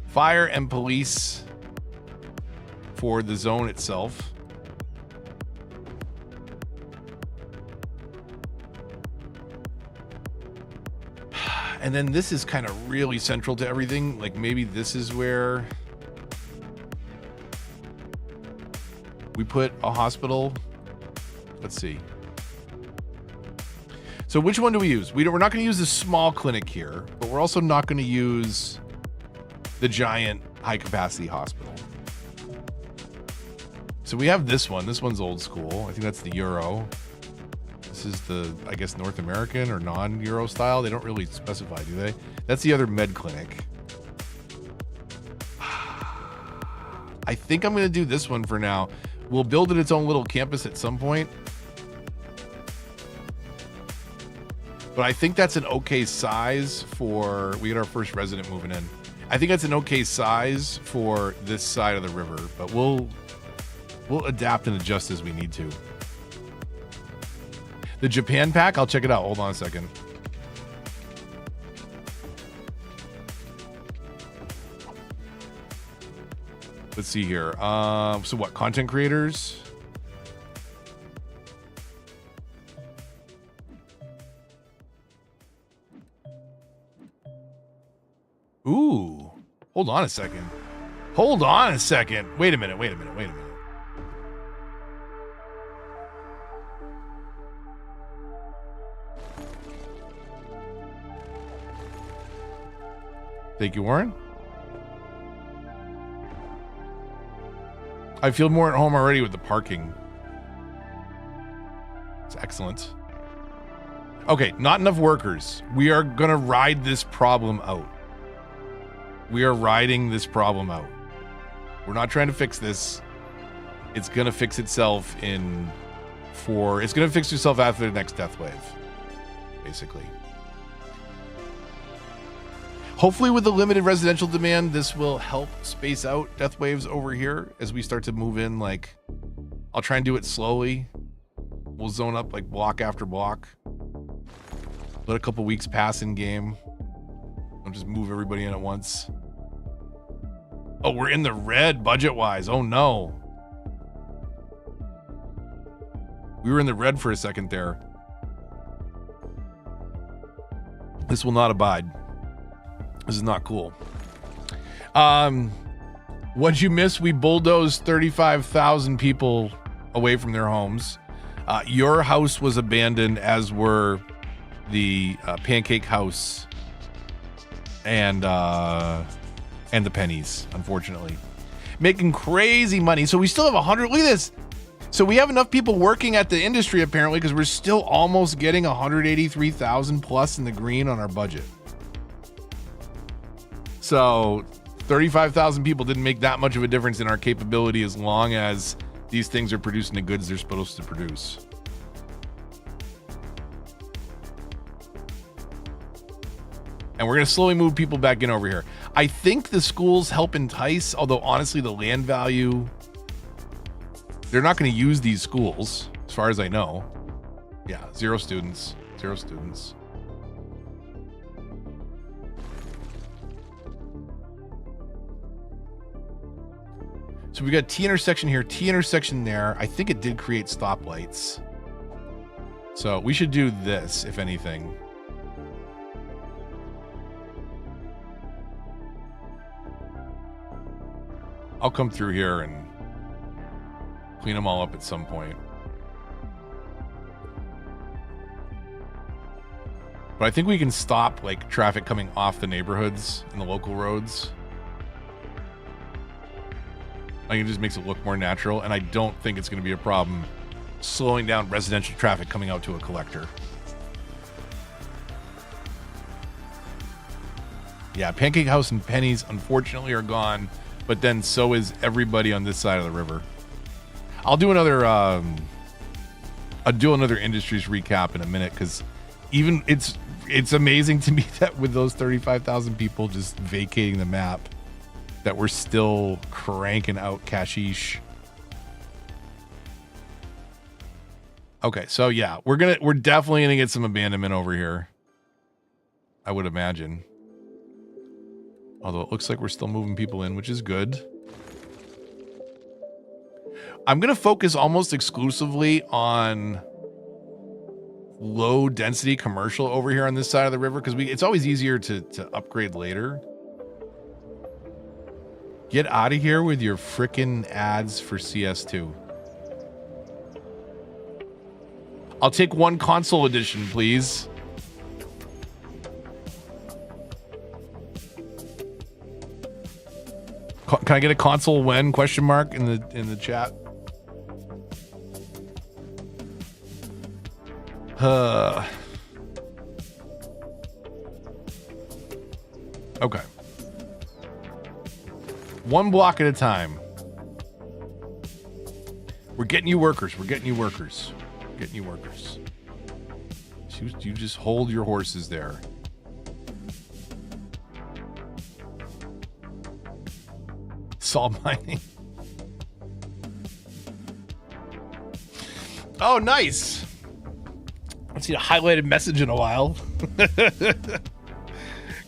Fire and police for the zone itself. And then this is kind of really central to everything. Like maybe this is where we put a hospital. Let's see. So which one do we use? We're not going to use the small clinic here, but we're also not going to use the giant high capacity hospital. So we have this one. This one's old school. I think that's the Euro. This is the, I guess, North American or non-Euro style. They don't really specify, do they? That's the other med clinic. I think I'm going to do this one for now. We'll build it its own little campus at some point. But I think that's an okay size for... We get our first resident moving in. I think that's an okay size for this side of the river. But we'll adapt and adjust as we need to. The Japan pack, I'll check it out. Hold on a second. Let's see here. So what, content creators? Ooh, hold on a second. Hold on a second. Wait a minute. Thank you, Warren. I feel more at home already with the parking. It's excellent. Okay, not enough workers. We are going to ride this problem out. We are riding this problem out. We're not trying to fix this. It's going to fix itself it's going to fix itself after the next death wave, basically. Hopefully with the limited residential demand, this will help space out death waves over here as we start to move in. Like, I'll try and do it slowly. We'll zone up like block after block. Let a couple weeks pass in game. I'll just move everybody in at once. Oh, we're in the red budget-wise. Oh, no. We were in the red for a second there. This will not abide. This is not cool. What'd you miss? We bulldozed 35,000 people away from their homes. Your house was abandoned, as were the Pancake House and the Pennies, unfortunately. Making crazy money. So we still have 100. Look at this. So we have enough people working at the industry apparently because we're still almost getting 183,000 plus in the green on our budget. So 35,000 people didn't make that much of a difference in our capability as long as these things are producing the goods they're supposed to produce. And we're going to slowly move people back in over here. I think the schools help entice, although honestly the land value, they're not going to use these schools as far as I know. Yeah, 0 students, 0 students. So we got T intersection here, T intersection there. I think it did create stoplights. So we should do this, if anything. I'll come through here and clean them all up at some point. But I think we can stop like traffic coming off the neighborhoods and the local roads. I think it just makes it look more natural, and I don't think it's going to be a problem slowing down residential traffic coming out to a collector. Yeah, Pancake House and Penny's unfortunately are gone, but then so is everybody on this side of the river. I'll do another industries recap in a minute, because even it's amazing to me that with those 35,000 people just vacating the map, that we're still cranking out cashish. Okay, so yeah, we're definitely gonna get some abandonment over here, I would imagine. Although it looks like we're still moving people in, which is good. I'm gonna focus almost exclusively on low density commercial over here on this side of the river, because it's always easier to upgrade later. Get out of here with your frickin' ads for CS2. I'll take one console edition, please. Can I get a console when? Question mark in the chat. Okay. One block at a time. We're getting you workers. We're getting you workers. We're getting you workers. You just hold your horses there. Salt mining. Oh, nice. I haven't seen a highlighted message in a while.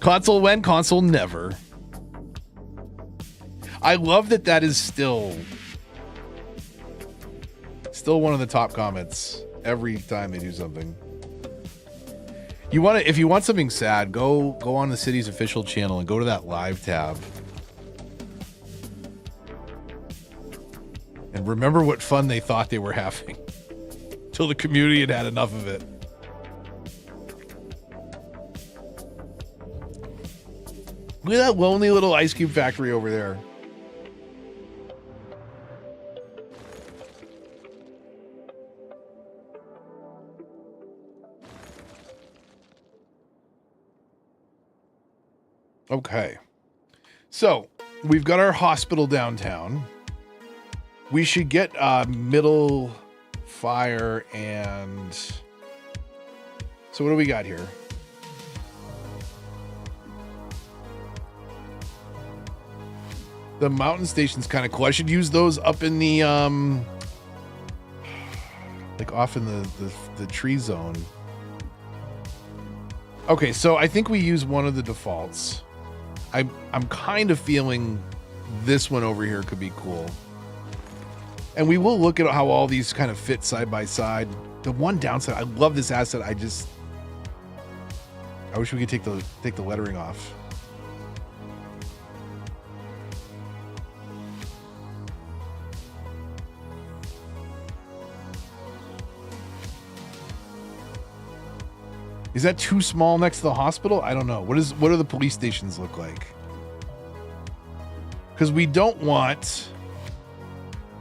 Console when? Console never. I love that is still one of the top comments every time they do something. If you want something sad, go on the city's official channel and go to that live tab. And remember what fun they thought they were having till the community had had enough of it. Look at that lonely little ice cube factory over there. Okay. So, we've got our hospital downtown. We should get middle fire and... So what do we got here? The mountain station's kind of cool. I should use those up in the like off in the tree zone. Okay, so I think we use one of the defaults. I'm kind of feeling this one over here could be cool. And we will look at how all these kind of fit side by side. The one downside, I love this asset. I wish we could take the lettering off. Is that too small next to the hospital? I don't know. What do the police stations look like? Because we don't want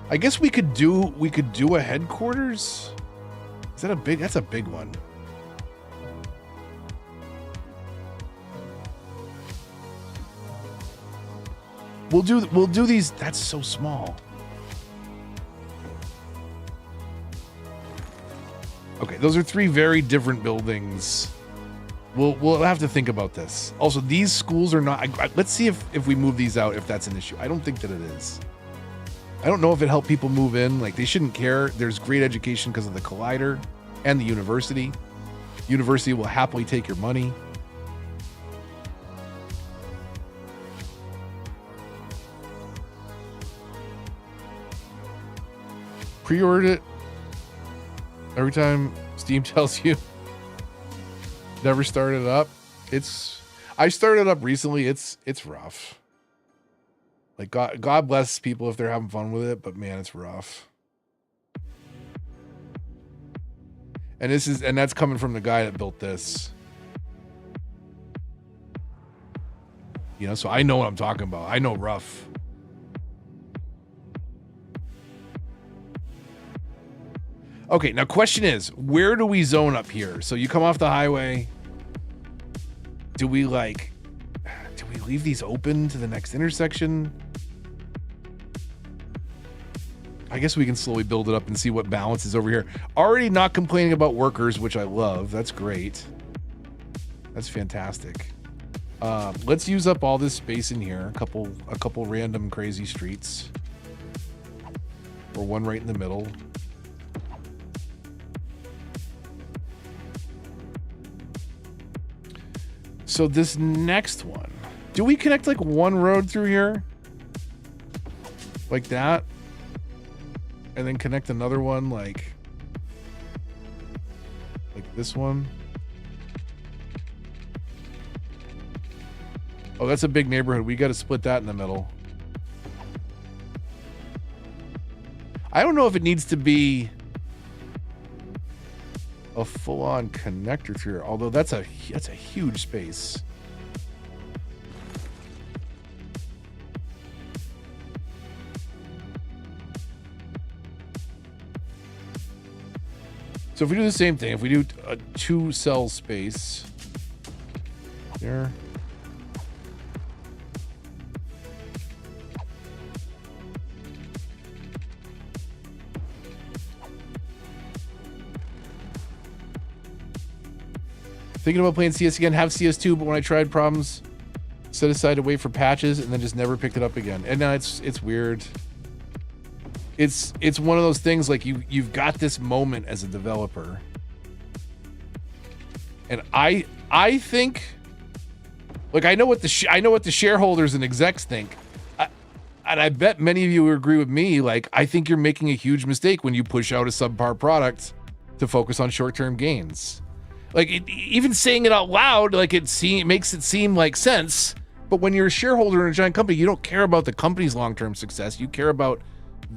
I guess we could do a headquarters. Is that a big? That's a big one. We'll do these. That's so small. Okay, those are 3 very different buildings. We'll have to think about this. Also, these schools are not. Let's see if we move these out, if that's an issue. I don't think that it is. I don't know if it helped people move in. Like, they shouldn't care. There's great education because of the Collider and the university. University will happily take your money. Pre-ordered it. Every time Steam tells you never started up. I started it up recently. It's rough. Like, God bless people if they're having fun with it, but man, it's rough. And that's coming from the guy that built this. You know, so I know what I'm talking about. I know rough. Okay, now question is, where do we zone up here? So you come off the highway. Do we leave these open to the next intersection? I guess we can slowly build it up and see what balance is over here. Already not complaining about workers, which I love. That's great. That's fantastic. Let's use up all this space in here. A couple random crazy streets. Or one right in the middle. So this next one, do we connect like one road through here? Like that? And then connect another one like this one? Oh, that's a big neighborhood. We got to split that in the middle. I don't know if it needs to be a full-on connector through here, although that's a huge space. So if we do the same thing, if we do a 2-cell space there. Thinking about playing CS again, have CS2, but when I tried problems, set aside to wait for patches and then just never picked it up again. And now it's weird. It's one of those things like you've got this moment as a developer. And I think, like, I know what the shareholders and execs think. And I bet many of you agree with me. Like, I think you're making a huge mistake when you push out a subpar product to focus on short-term gains. Like, even saying it out loud, like, makes it seem like sense. But when you're a shareholder in a giant company, you don't care about the company's long-term success. You care about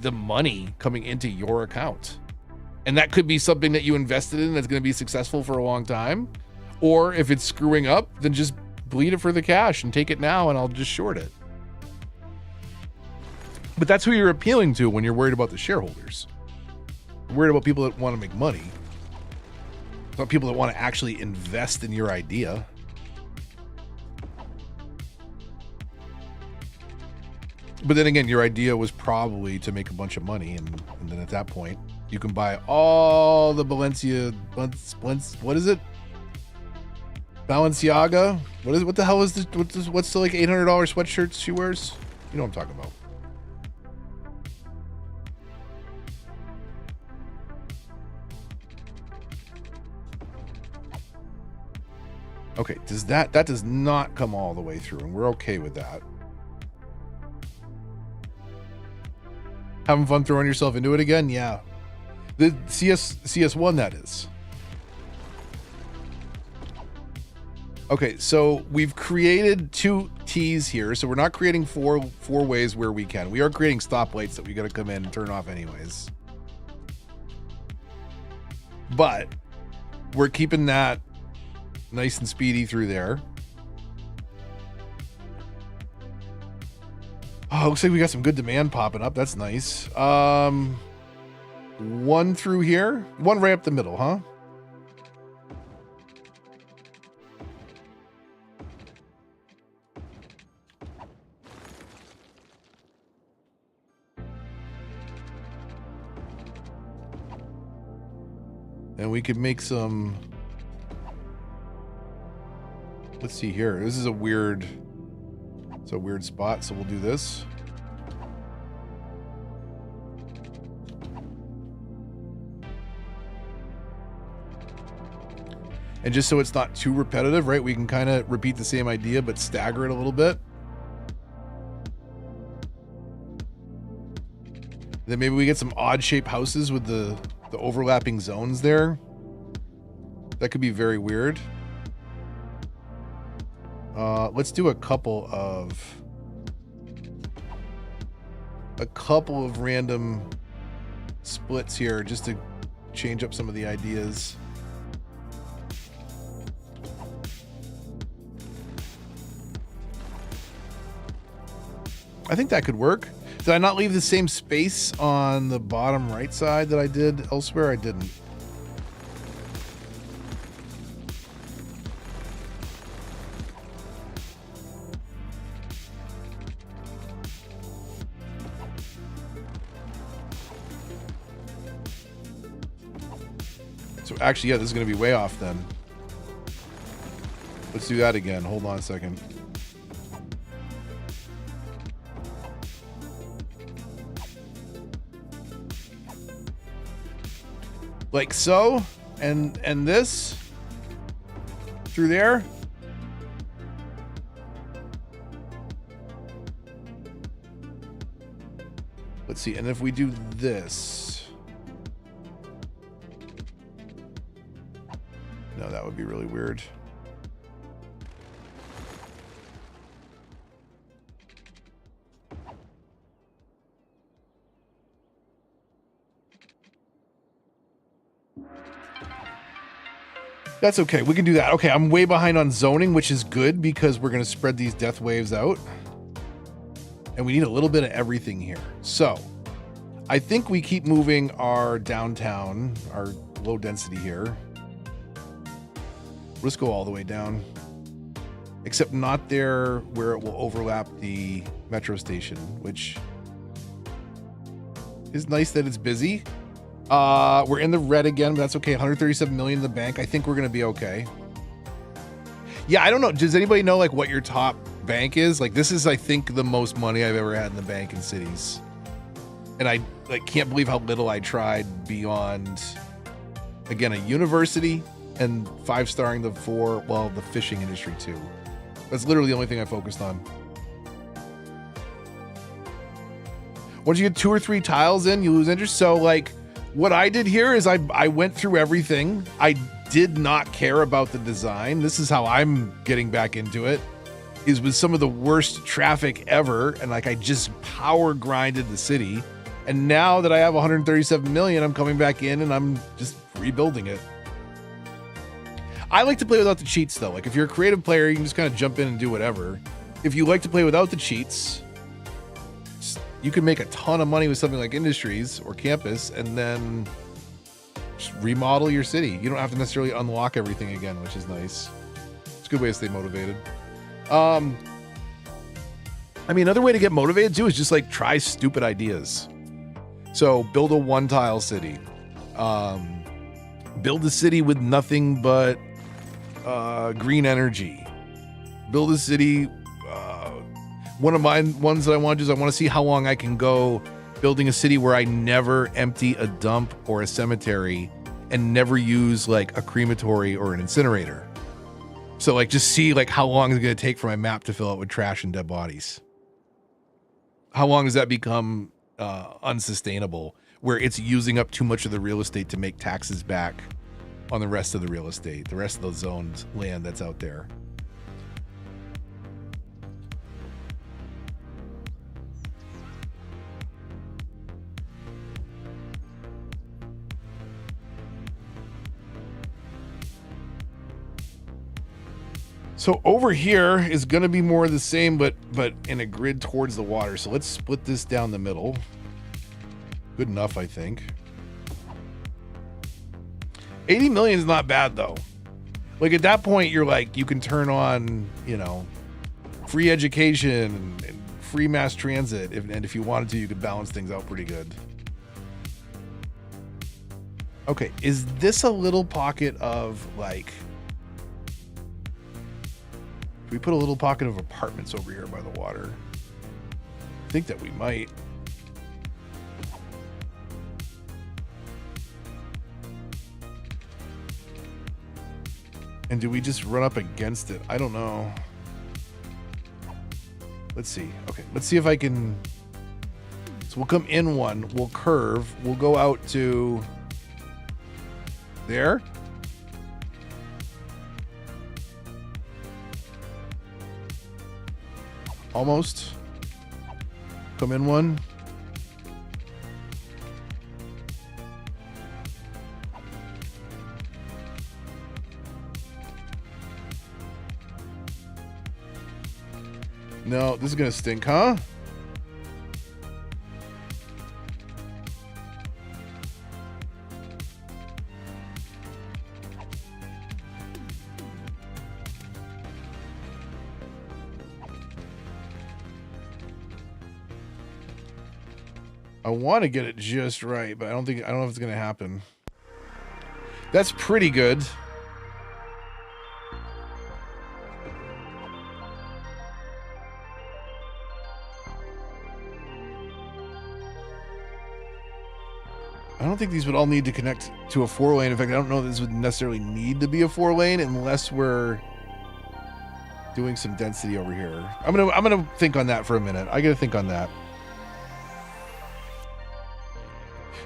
the money coming into your account. And that could be something that you invested in that's going to be successful for a long time. Or if it's screwing up, then just bleed it for the cash and take it now and I'll just short it. But that's who you're appealing to when you're worried about the shareholders. You're worried about people that want to make money. Not people that want to actually invest in your idea. But then again, your idea was probably to make a bunch of money, and then at that point, you can buy all the what is it? Balenciaga? What the hell is this? What's the like $800 sweatshirts she wears? You know what I'm talking about. Okay, that does not come all the way through, and we're okay with that. Having fun throwing yourself into it again? Yeah. The CS1, that is. Okay, so we've created 2 T's here, so we're not creating four ways where we can. We are creating stoplights that we got to come in and turn off anyways. But we're keeping that nice and speedy through there. Oh, looks like we got some good demand popping up. That's nice. One through here, one right up the middle, huh? And we could make some. Let's see here. This is a weird. It's a weird spot, so we'll do this. And just so it's not too repetitive, right? We can kind of repeat the same idea, but stagger it a little bit. Then maybe we get some odd shaped houses with the overlapping zones there. That could be very weird. Let's do a couple of random splits here just to change up some of the ideas. I think that could work. Did I not leave the same space on the bottom right side that I did elsewhere? I didn't. So actually, yeah, this is going to be way off then. Let's do that again. Hold on a second. Like so, and this through there. Let's see, and if we do this, no, that would be really weird. That's okay. We can do that. Okay, I'm way behind on zoning, which is good because we're going to spread these death waves out. And we need a little bit of everything here. So I think we keep moving our downtown, our low density here. Let's go all the way down. Except not there where it will overlap the metro station, which is nice that it's busy. We're in the red again, but that's okay. 137 million in the bank. I think we're gonna be okay. Yeah, I don't know. Does anybody know like what your top bank is? Like this is, I think, the most money I've ever had in the bank in Cities, and I like can't believe how little I tried beyond, again, a university and 5-starring the fishing industry too. That's literally the only thing I focused on. Once you get 2 or 3 tiles in, you lose interest. So like. What I did here is I went through everything. I did not care about the design. This is how I'm getting back into it, is with some of the worst traffic ever. And like, I just power grinded the city. And now that I have 137 million, I'm coming back in and I'm just rebuilding it. I like to play without the cheats though. Like if you're a creative player, you can just kind of jump in and do whatever. If you like to play without the cheats, you can make a ton of money with something like Industries or Campus and then just remodel your city. You don't have to necessarily unlock everything again, which is nice. It's a good way to stay motivated. I mean, another way to get motivated too is just like try stupid ideas. So build a 1-tile city. Build a city with nothing but green energy. Build a city. One of my ones that I want to do is I want to see how long I can go building a city where I never empty a dump or a cemetery and never use like a crematory or an incinerator. So like just see like how long is it going to take for my map to fill out with trash and dead bodies. How long does that become unsustainable where it's using up too much of the real estate to make taxes back on the rest of the real estate, the rest of the zoned land that's out there. So over here is going to be more of the same, but in a grid towards the water. So let's split this down the middle. Good enough, I think. 80 million is not bad, though. Like, at that point, you're like, you can turn on, you know, free education and free mass transit. And if you wanted to, you could balance things out pretty good. Okay, is this a little pocket of, like... We put a little pocket of apartments over here by the water. I think that we might. And do we just run up against it? I don't know. Let's see. Okay, let's see if I can... So we'll come in one. We'll curve. We'll go out to... There. Almost. Come in one. No, this is gonna stink, huh? I want to get it just right, but I don't know if it's going to happen. That's pretty good. I don't think these would all need to connect to a 4-lane. In fact, I don't know if this would necessarily need to be a 4-lane unless we're doing some density over here. I'm gonna think on that for a minute. I got to think on that.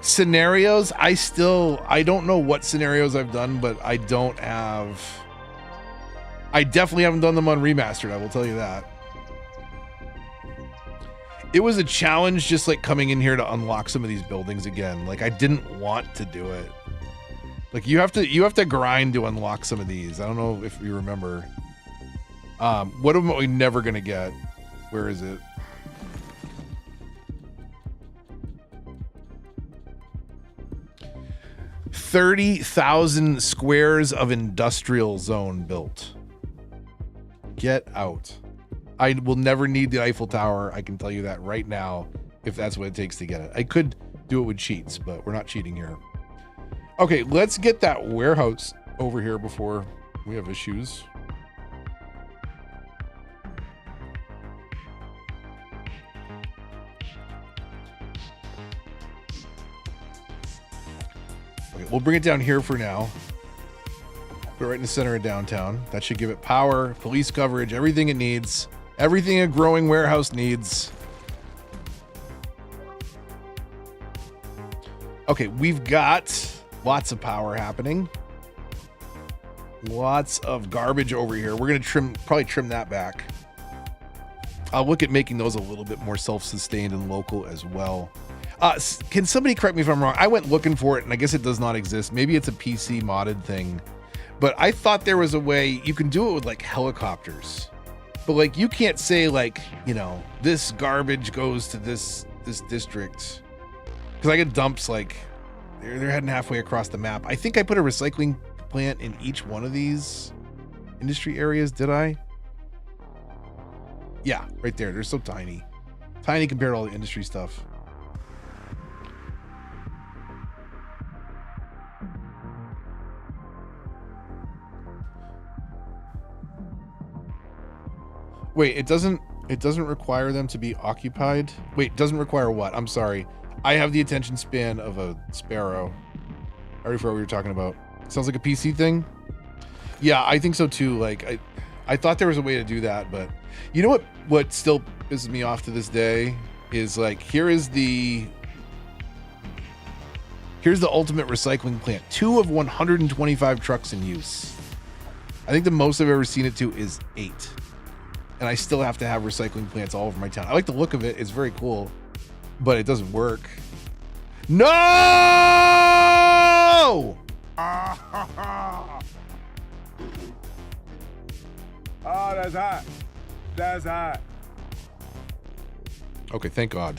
Scenarios, I don't know what scenarios I've done, but I definitely haven't done them on Remastered, I will tell you that. It was a challenge just like coming in here to unlock some of these buildings again. Like, I didn't want to do it. Like, you have to grind to unlock some of these. I don't know if you remember. What am we never gonna get? Where is it? $30,000 squares of industrial zone built. Get out. I will never need the Eiffel Tower. I can tell you that right now, if that's what it takes to get it. I could do it with cheats, but we're not cheating here. Okay, let's get that warehouse over here before we have issues. We'll bring it down here for now. Put it right in the center of downtown. That should give it power, police coverage, everything it needs. Everything a growing warehouse needs. Okay, we've got lots of power happening. Lots of garbage over here. We're gonna probably trim that back. I'll look at making those a little bit more self-sustained and local as well. Can somebody correct me if I'm wrong? I went looking for it, and I guess it does not exist. Maybe it's a PC modded thing. But I thought there was a way you can do it with, like, helicopters. But, like, you can't say, like, you know, this garbage goes to this district. Because I get dumps, like, they're heading halfway across the map. I think I put a recycling plant in each one of these industry areas, did I? Yeah, right there. They're so tiny. Tiny compared to all the industry stuff. Wait, it doesn't require them to be occupied? Wait, doesn't require what? I'm sorry. I have the attention span of a sparrow. I already forgot what we were talking about. Sounds like a PC thing? Yeah, I think so too. Like, I thought there was a way to do that, but you know what still pisses me off to this day is, like, here's the ultimate recycling plant. 2 of 125 trucks in use. I think the most I've ever seen it to is 8. And I still have to have recycling plants all over my town. I like the look of it. It's very cool. But it doesn't work. No! Oh, that's hot. That's hot. Okay, thank God.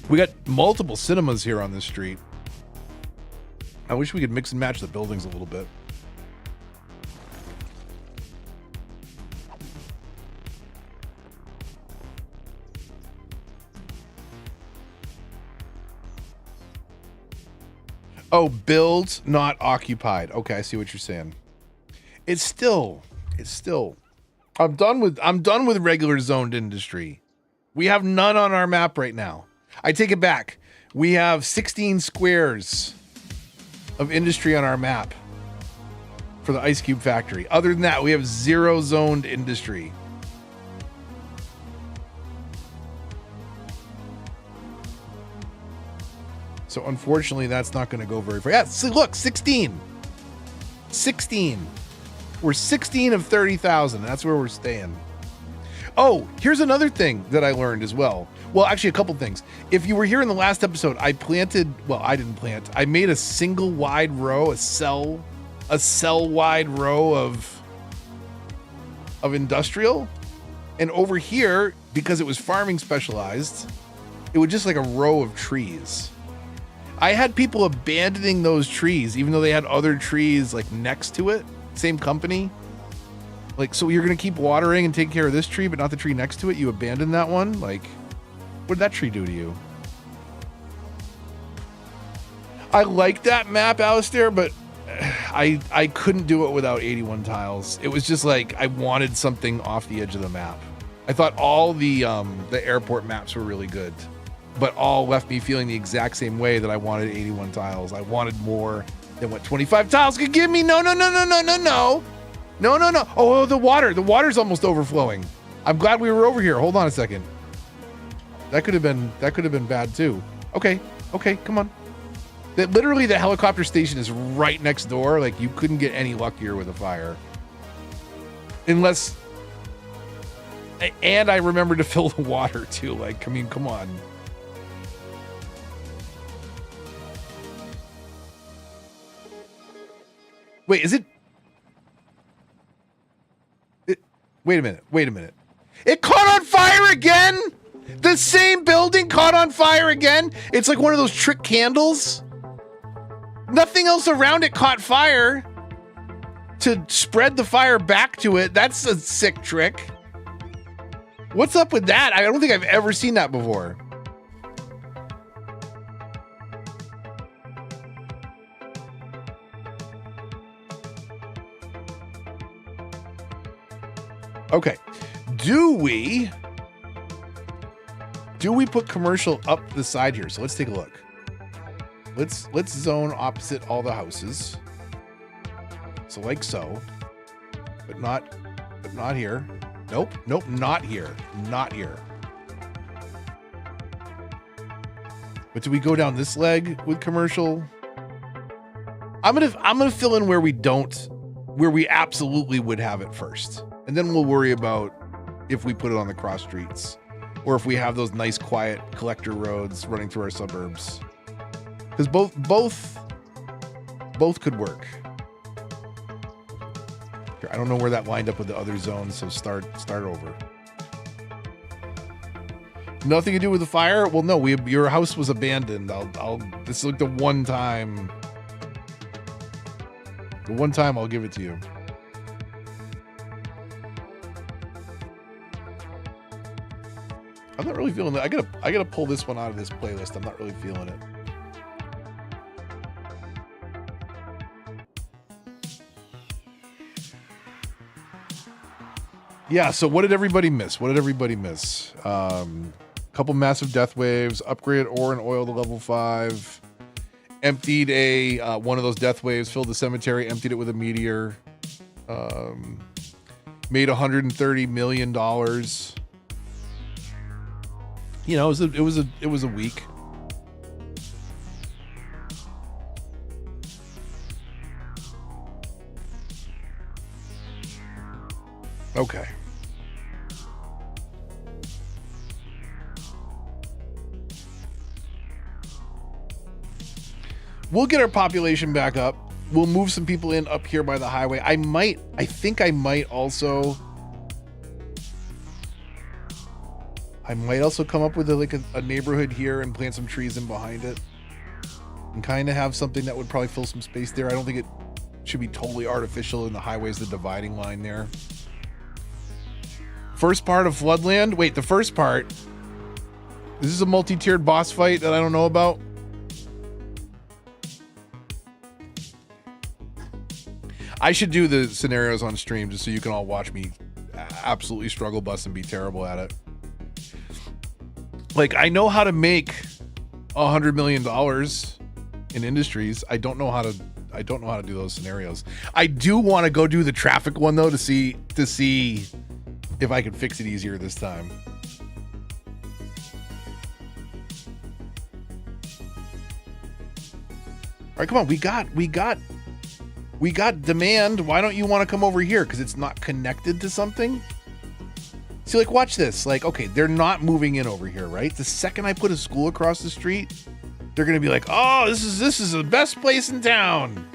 We got multiple cinemas here on this street. I wish we could mix and match the buildings a little bit. Oh, build, not occupied. Okay, I see what you're saying. It's still. I'm done with regular zoned industry. We have none on our map right now. I take it back. We have 16 squares of industry on our map for the Ice Cube factory. Other than that, we have 0 zoned industry. So unfortunately, that's not going to go very far. Yeah, see, look, 16. 16. We're 16 of 30,000. That's where we're staying. Oh, here's another thing that I learned as well. Well, actually, a couple things. If you were here in the last episode, I didn't plant. I made a single wide row, a cell wide row of industrial. And over here, because it was farming specialized, it was just like a row of trees. I had people abandoning those trees, even though they had other trees like next to it. Same company. Like, so you're going to keep watering and taking care of this tree, but not the tree next to it? You abandoned that one? Like, what did that tree do to you? I like that map, Alistair, but I couldn't do it without 81 tiles. It was just like, I wanted something off the edge of the map. I thought all the airport maps were really good, but all left me feeling the exact same way that I wanted 81 tiles. I wanted more than what 25 tiles could give me. No. Oh, the water's almost overflowing. I'm glad we were over here. Hold on a second. That could have been bad too. Okay, come on. Literally the helicopter station is right next door. Like, you couldn't get any luckier with a fire. Unless, and I remembered to fill the water too. Like, I mean, come on. Wait, is it? Wait a minute. It caught on fire again? The same building caught on fire again? It's like one of those trick candles. Nothing else around it caught fire to spread the fire back to it. That's a sick trick. What's up with that? I don't think I've ever seen that before. Okay. Do we put commercial up the side here? So let's take a look. Let's zone opposite all the houses. So like so. But not here. Nope, not here. Not here. But do we go down this leg with commercial? I'm gonna fill in where we absolutely would have it first. And then we'll worry about if we put it on the cross streets or if we have those nice quiet collector roads running through our suburbs. Because both could work. I don't know where that lined up with the other zones, so start over. Nothing to do with the fire? Well, no, your house was abandoned. This is like the one time I'll give it to you. I'm not really feeling that. I gotta pull this one out of this playlist. I'm not really feeling it. Yeah, so what did everybody miss? Couple massive death waves, upgraded ore and oil to level 5, emptied one of those death waves, filled the cemetery, emptied it with a meteor, made $130 million. You know, it was a week. Okay. We'll get our population back up. we'll move some people in up here by the highway. I think I might also come up with a neighborhood here and plant some trees in behind it and kind of have something that would probably fill some space there. I don't think it should be totally artificial, and the highway's the dividing line there. First part of Floodland. Wait, the first part. Is this a multi-tiered boss fight that I don't know about? I should do the scenarios on stream just so you can all watch me absolutely struggle bust and be terrible at it. Like, I know how to make $100 million in industries. I don't know how to do those scenarios. I do want to go do the traffic one though to see if I can fix it easier this time. All right, come on. We got demand. Why don't you want to come over here? Because it's not connected to something. See, like, watch this. Like, okay, they're not moving in over here, right? The second I put a school across the street, they're gonna be like, oh, this is the best place in town.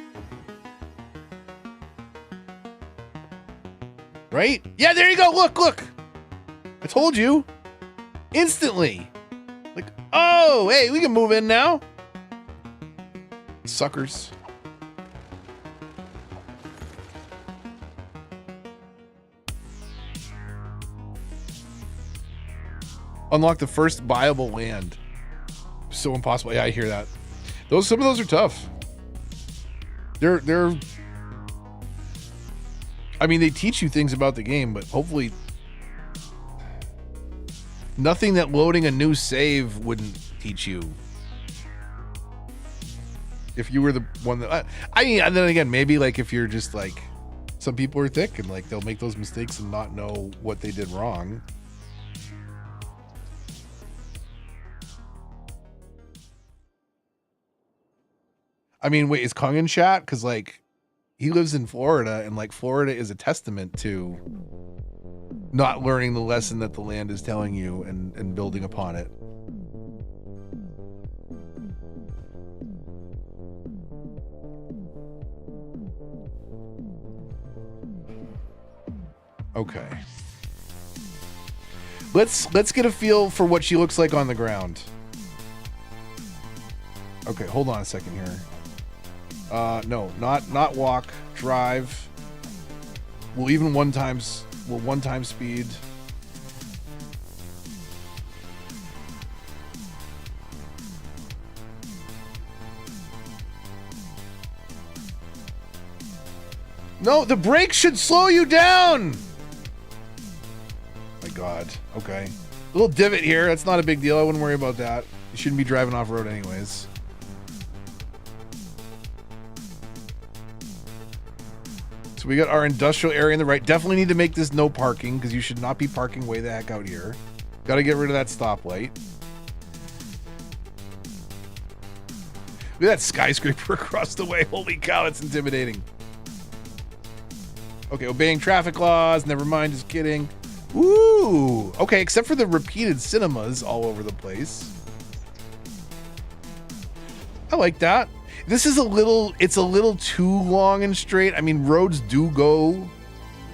Right? Yeah, there you go. Look. I told you. Instantly. Like, oh, hey, we can move in now. Suckers. Unlock the first viable land. So impossible. Yeah, I hear that. Some of those are tough. They're I mean, they teach you things about the game, but hopefully nothing that loading a new save wouldn't teach you. If you were the one that I mean, and then again, maybe like if you're just like, some people are thick and like they'll make those mistakes and not know what they did wrong. I mean, wait, is Kung in chat? Because like he lives in Florida, and like Florida is a testament to not learning the lesson that the land is telling you and building upon it. Okay. Let's get a feel for what she looks like on the ground. Okay, hold on a second here. No, not walk, drive. We'll even one time speed. No, the brakes should slow you down. My God. Okay. A little divot here. That's not a big deal. I wouldn't worry about that. You shouldn't be driving off road anyways. So we got our industrial area in the right. Definitely need to make this no parking because you should not be parking way the heck out here. Got to get rid of that stoplight. Look at that skyscraper across the way. Holy cow, it's intimidating. Okay, obeying traffic laws. Never mind, just kidding. Ooh. Okay, except for the repeated cinemas all over the place. I like that. This is it's a little too long and straight. I mean, roads do go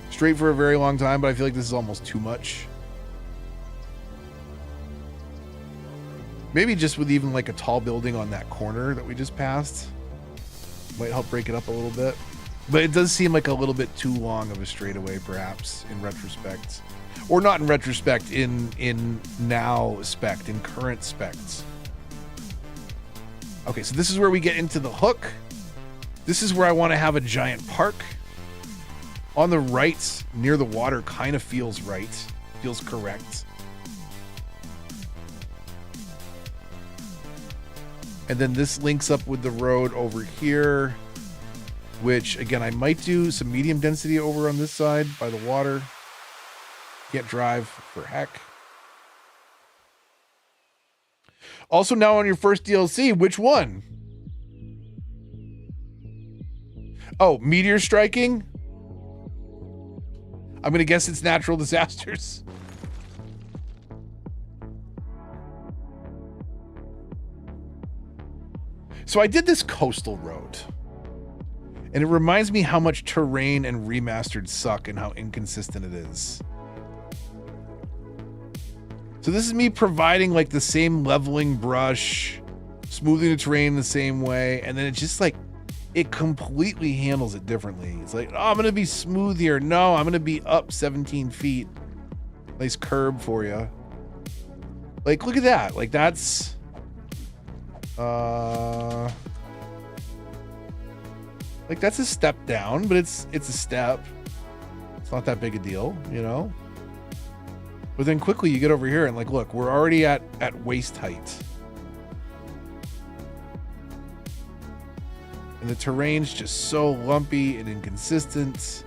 straight for a very long time, but I feel like this is almost too much. Maybe just with even like a tall building on that corner that we just passed might help break it up a little bit. But it does seem like a little bit too long of a straightaway, perhaps, in retrospect. Or not in retrospect, in now spect, in current specs. Okay, so this is where we get into the hook. This is where I want to have a giant park. On the right, near the water, kind of feels right. Feels correct. And then this links up with the road over here, which, again, I might do some medium density over on this side by the water. Can't drive for heck. Also, now on your first DLC, which one? Oh, meteor striking? I'm going to guess it's natural disasters. So I did this coastal road. And it reminds me how much Terrain and Remastered suck and how inconsistent it is. So this is me providing like the same leveling brush, smoothing the terrain the same way, and then it's just like, it completely handles it differently. It's like, oh, I'm going to be smooth here. No, I'm going to be up 17 feet. Nice curb for you. Like, look at that. Like, that's... like, that's a step down, but it's a step. It's not that big a deal, you know? But then quickly you get over here and like, look, we're already at waist height. And the terrain's just so lumpy and inconsistent.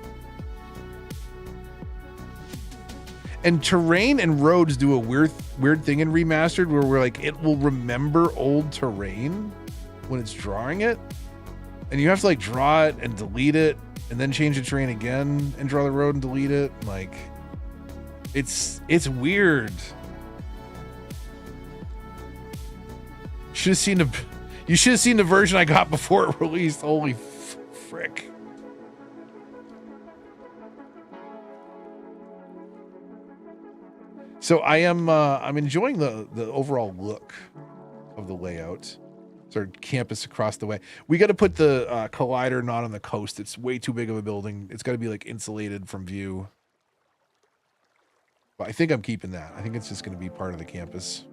And terrain and roads do a weird thing in Remastered where we're like, it will remember old terrain when it's drawing it. And you have to like draw it and delete it and then change the terrain again and draw the road and delete it. Like, it's weird. You should have seen the version I got before it released. Holy frick. So I'm enjoying the overall look of the layout. It's our campus across the way. We got to put the collider not on the coast. It's way too big of a building. It's got to be like insulated from view. But I think I'm keeping that. I think it's just going to be part of the campus.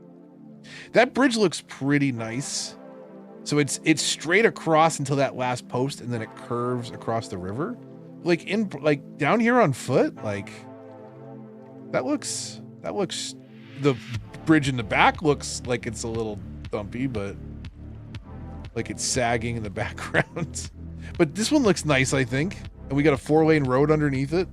That bridge looks pretty nice. So it's straight across until that last post, and then it curves across the river. Like down here on foot, like that looks the bridge in the back looks like it's a little bumpy, but like it's sagging in the background. But this one looks nice, I think. And we got a 4-lane road underneath it.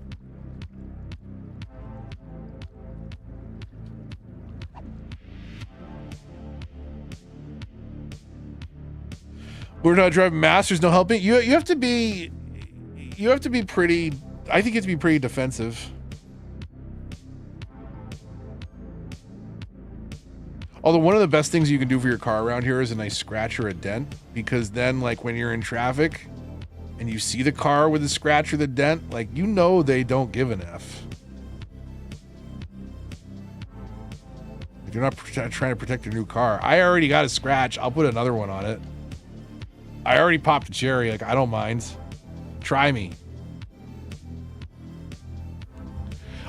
We're not driving masters, no helping. You have to be pretty, I think you have to be pretty defensive. Although one of the best things you can do for your car around here is a nice scratch or a dent, because then like when you're in traffic and you see the car with the scratch or the dent, like, you know, they don't give an F. If you're not trying to protect your new car. I already got a scratch. I'll put another one on it. I already popped a cherry. Like, I don't mind. Try me.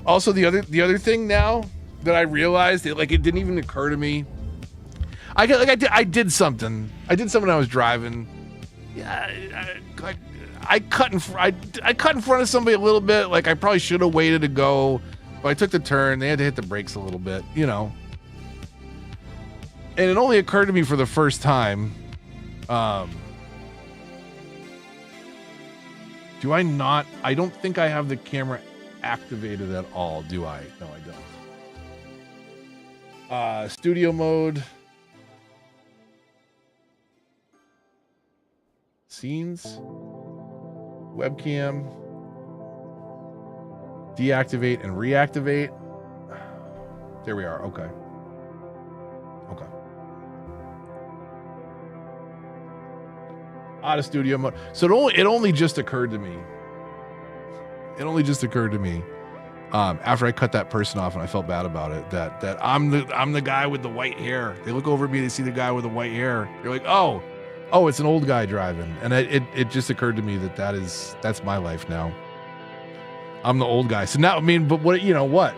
Also, the other thing now that I realized, it didn't even occur to me. I did something. I did something when I was driving. Yeah, I cut in front of somebody a little bit. Like, I probably should have waited to go, but I took the turn. They had to hit the brakes a little bit, you know. And it only occurred to me for the first time. Do I not? I don't think I have the camera activated at all, do I? No, I don't. Studio mode. Scenes. Webcam. Deactivate and reactivate. There we are. Okay. Okay. Out of studio mode. So it only just occurred to me. It only just occurred to me after I cut that person off, and I felt bad about it. That I'm the guy with the white hair. They look over at me, they see the guy with the white hair. You're like, oh, it's an old guy driving, and it just occurred to me that's my life now. I'm the old guy. So now, I mean, but what, you know what?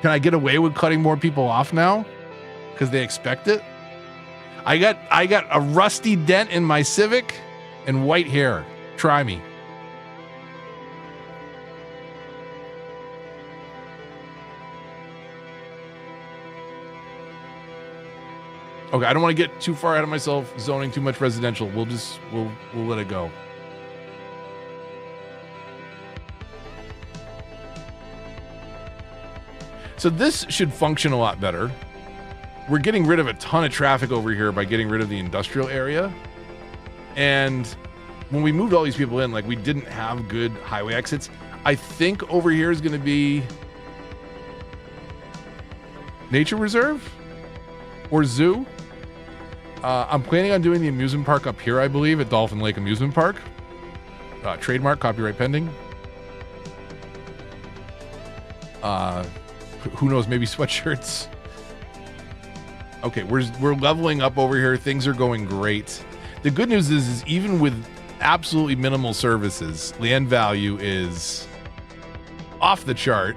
Can I get away with cutting more people off now because they expect it? I got a rusty dent in my Civic and white hair. Try me. Okay, I don't want to get too far ahead of myself, zoning too much residential. We'll let it go. So this should function a lot better. We're getting rid of a ton of traffic over here by getting rid of the industrial area. And when we moved all these people in, like, we didn't have good highway exits. I think over here is going to be nature reserve or zoo. I'm planning on doing the amusement park up here, I believe, at Dolphin Lake Amusement Park. Trademark, copyright pending. Who knows? Maybe sweatshirts. Okay, we're leveling up over here. Things are going great. The good news is even with absolutely minimal services, land value is off the chart.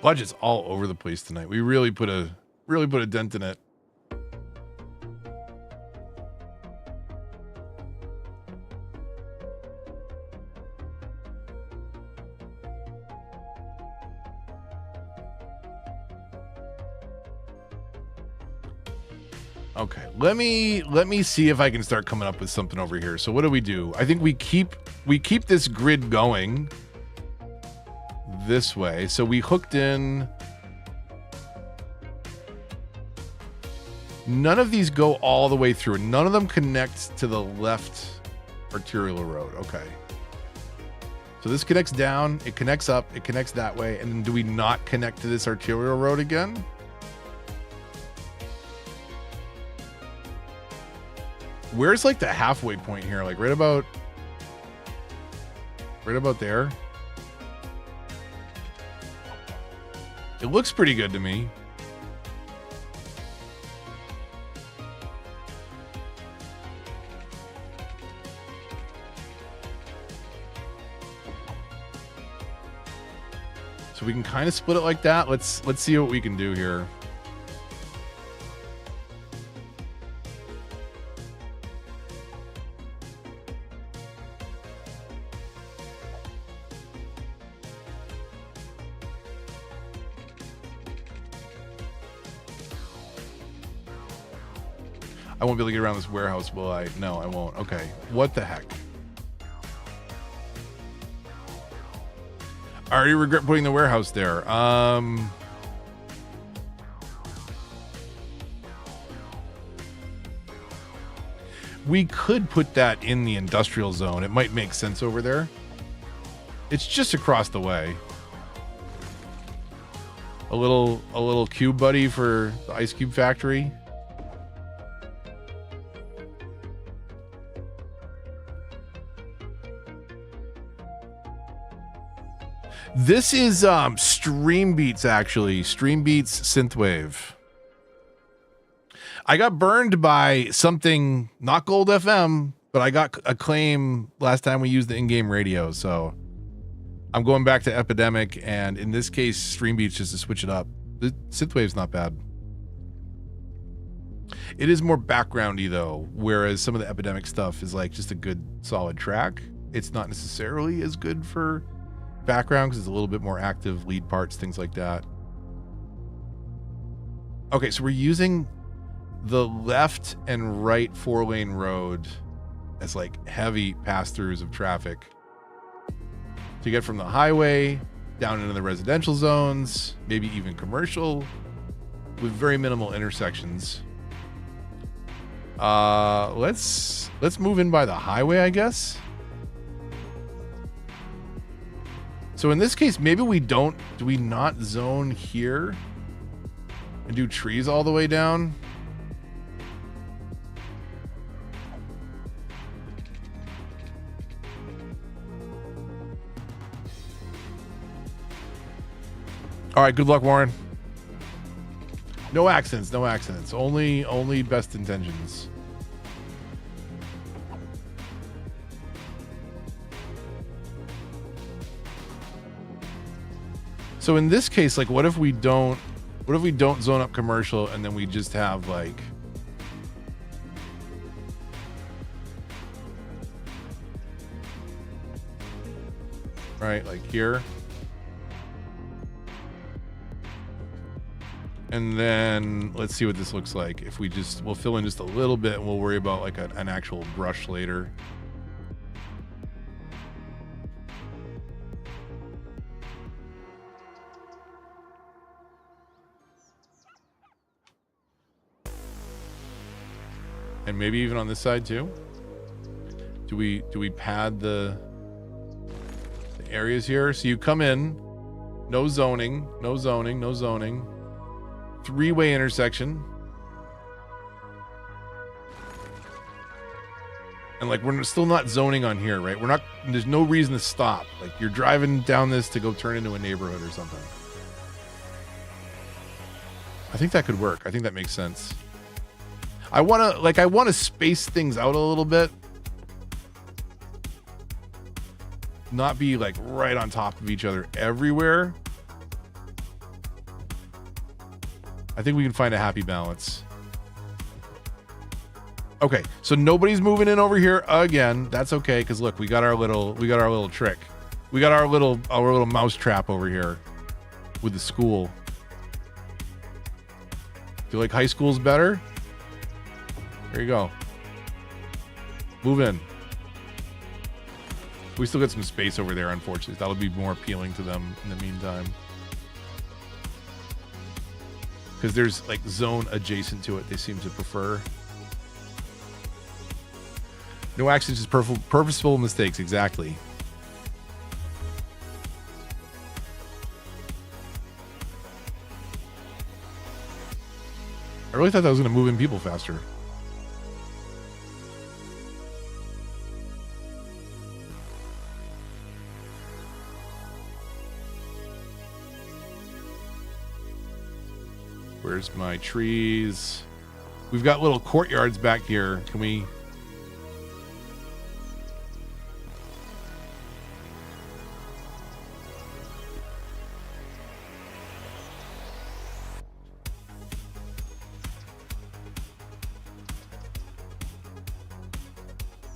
Budget's all over the place tonight. We really put a dent in it. Okay, let me see if I can start coming up with something over here. So what do? I think we keep this grid going this way. So we hooked in. None of these go all the way through. None of them connect to the left arterial road. Okay. So this connects down, it connects up, it connects that way. And then do we not connect to this arterial road again? Where's like the halfway point here? Like right about there. It looks pretty good to me. So we can kind of split it like that. Let's see what we can do here. I won't be able to get around this warehouse, will I? No, I won't. Okay. What the heck? I already regret putting the warehouse there. We could put that in the industrial zone. It might make sense over there. It's just across the way. A little cube buddy for the ice cube factory. This is Stream Beats, actually. Stream Beats Synthwave. I got burned by something, not Gold FM, but I got a claim last time we used the in-game radio, so I'm going back to Epidemic, and in this case, Stream Beats just to switch it up. The Synthwave's not bad. It is more backgroundy, though, whereas some of the Epidemic stuff is like just a good, solid track. It's not necessarily as good for background because it's a little bit more active, lead parts, things like that. Okay, so we're using the left and right 4-lane road as like heavy pass-throughs of traffic to get from the highway down into the residential zones, maybe even commercial, with very minimal intersections. Let's move in by the highway, I guess. So in this case, maybe do we not zone here and do trees all the way down? All right, good luck, Warren. No accidents, no accidents. Only best intentions. So in this case, like, what if we don't zone up commercial and then we just have like right, like here, and then let's see what this looks like. If we'll fill in just a little bit and we'll worry about like an actual brush later. And maybe even on this side too. Do we pad the areas here? So you come in, no zoning, no zoning, no zoning. 3-way intersection. And like we're still not zoning on here, right? We're not, there's no reason to stop. Like you're driving down this to go turn into a neighborhood or something. I think that could work. I think that makes sense. I want to space things out a little bit. Not be like right on top of each other everywhere. I think we can find a happy balance. Okay, so nobody's moving in over here again. That's okay, because look, we got our little trick. We got our little mouse trap over here with the school. Feel like high school's better? There you go. Move in. We still got some space over there, unfortunately. That'll be more appealing to them in the meantime. Because there's like zone adjacent to it they seem to prefer. No accidents, just purposeful mistakes. Exactly. I really thought that was going to move in people faster. Where's my trees? We've got little courtyards back here. Can we...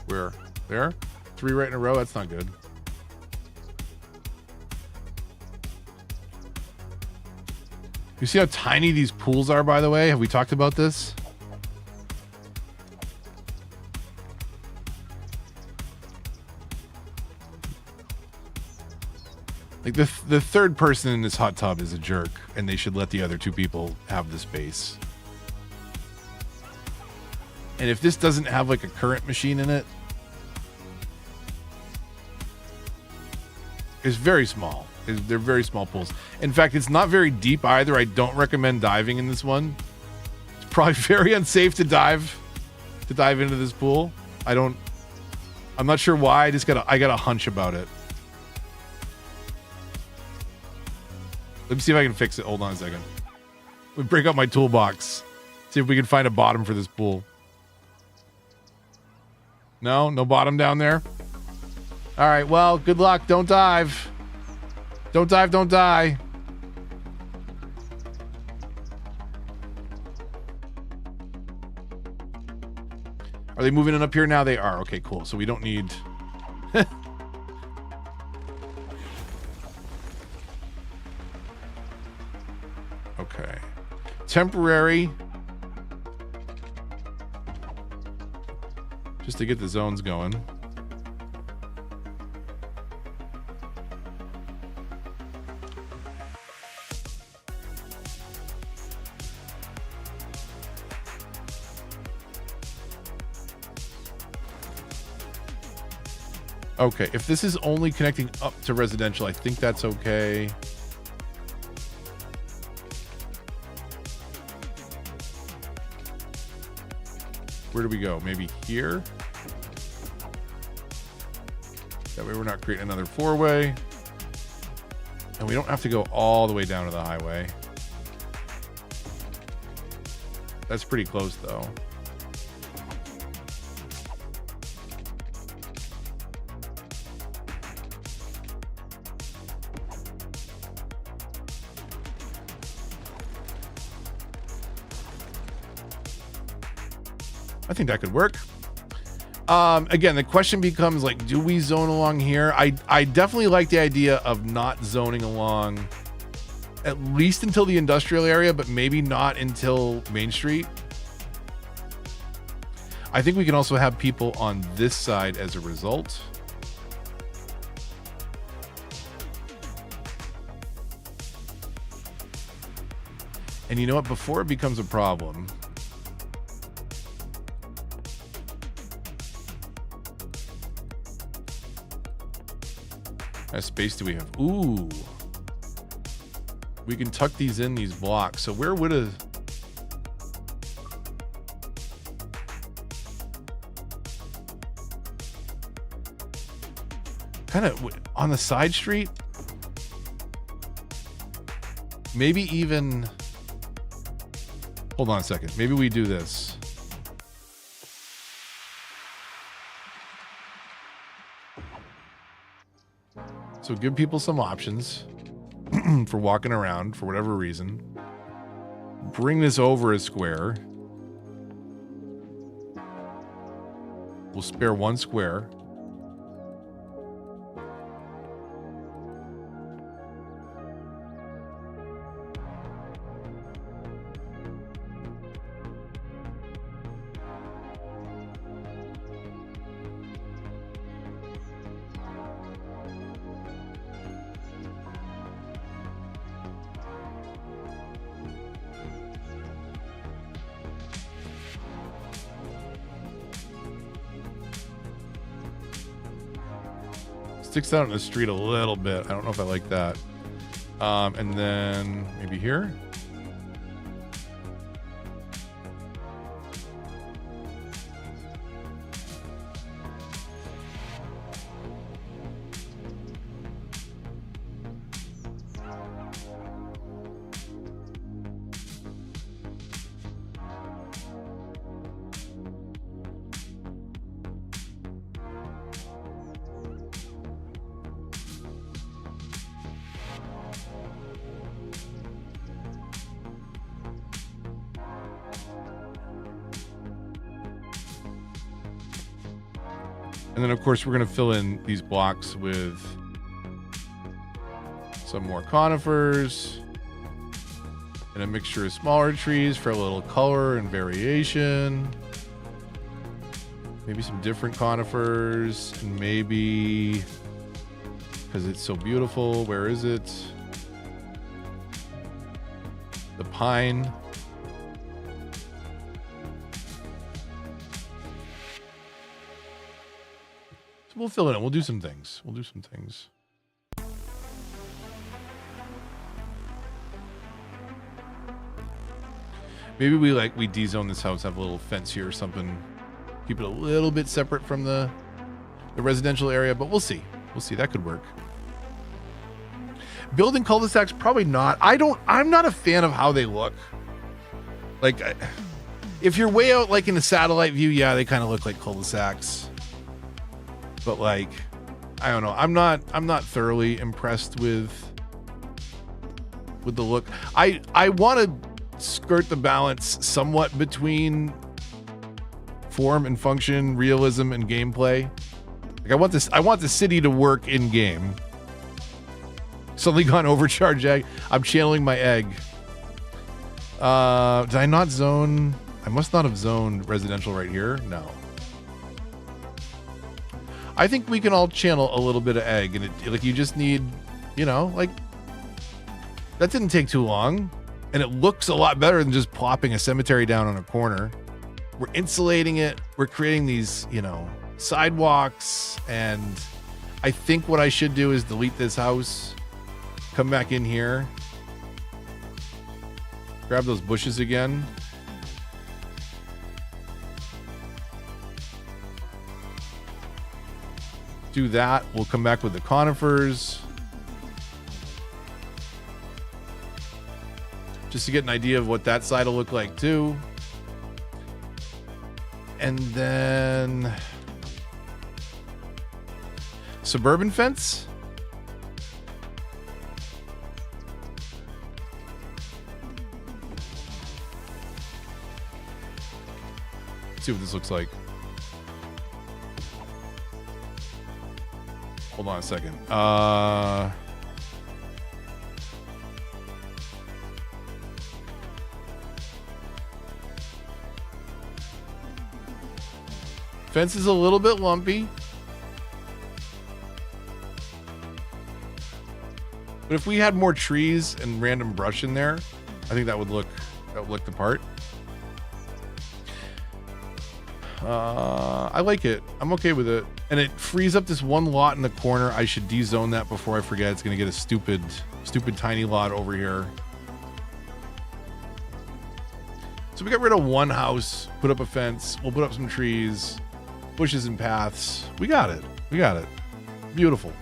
Where? There? 3 right in a row? That's not good. You see how tiny these pools are, by the way? Have we talked about this? Like the third person in this hot tub is a jerk, and they should let the other 2 people have the space. And if this doesn't have like a current machine in it, it's very small. They're very small pools. In fact, it's not very deep either. I don't recommend diving in this one. It's probably very unsafe to dive into this pool. I'm not sure why. I got a hunch about it. Let me see if I can fix it. Hold on a second. Let me break out my toolbox. See if we can find a bottom for this pool. No bottom down there. All right, well, good luck. Don't dive. Don't dive, don't die. Are they moving it up here now? They are. Okay, cool. So we don't need... Okay. Temporary. Just to get the zones going. Okay, if this is only connecting up to residential, I think that's okay. Where do we go? Maybe here? That way we're not creating another 4-way. And we don't have to go all the way down to the highway. That's pretty close, though. I think that could work. Again, the question becomes like, do we zone along here? I definitely like the idea of not zoning along at least until the industrial area, but maybe not until Main Street. I think we can also have people on this side as a result. And you know what? Before it becomes a problem, How much space do we have? Ooh. We can tuck these in these blocks. So where would a... kind of on the side street? Maybe even... hold on a second. Maybe we do this. So give people some options for walking around for whatever reason. Bring this over a square. We'll spare one square. Sticks out in the street a little bit. I don't know if I like that. And then maybe here. And then, of course, we're going to fill in these blocks with some more conifers and a mixture of smaller trees for a little color and variation. Maybe some different conifers, and maybe, because it's so beautiful, where is it? The pine. We'll fill it in. We'll do some things. Maybe we de-zone this house, have a little fence here or something. Keep it a little bit separate from the residential area, but we'll see. That could work. Building cul-de-sacs, probably not. I'm not a fan of how they look. Like, if you're way out like in a satellite view, yeah, they kind of look like cul-de-sacs. But like, I don't know. I'm not thoroughly impressed with the look. I want to skirt the balance somewhat between form and function, realism and gameplay. Like I want the city to work in game. Suddenly gone overcharge egg. I'm channeling my egg. Did I not zone? I must not have zoned residential right here. No. I think we can all channel a little bit of egg, and like you just need, like that didn't take too long, and it looks a lot better than just plopping a cemetery down on a corner. We're insulating it. We're creating these, sidewalks, and I think what I should do is delete this house, come back in here, grab those bushes again. Do that. We'll come back with the conifers. Just to get an idea of what that side will look like too. And then suburban fence. Let's see what this looks like. Hold on a second. Fence is a little bit lumpy. But if we had more trees and random brush in there, I think that would look the part. I like it. I'm okay with it. And it frees up this one lot in the corner. I should de-zone that before I forget. It's going to get a stupid tiny lot over here. So we got rid of one house, put up a fence. We'll put up some trees, bushes and paths. We got it. Beautiful.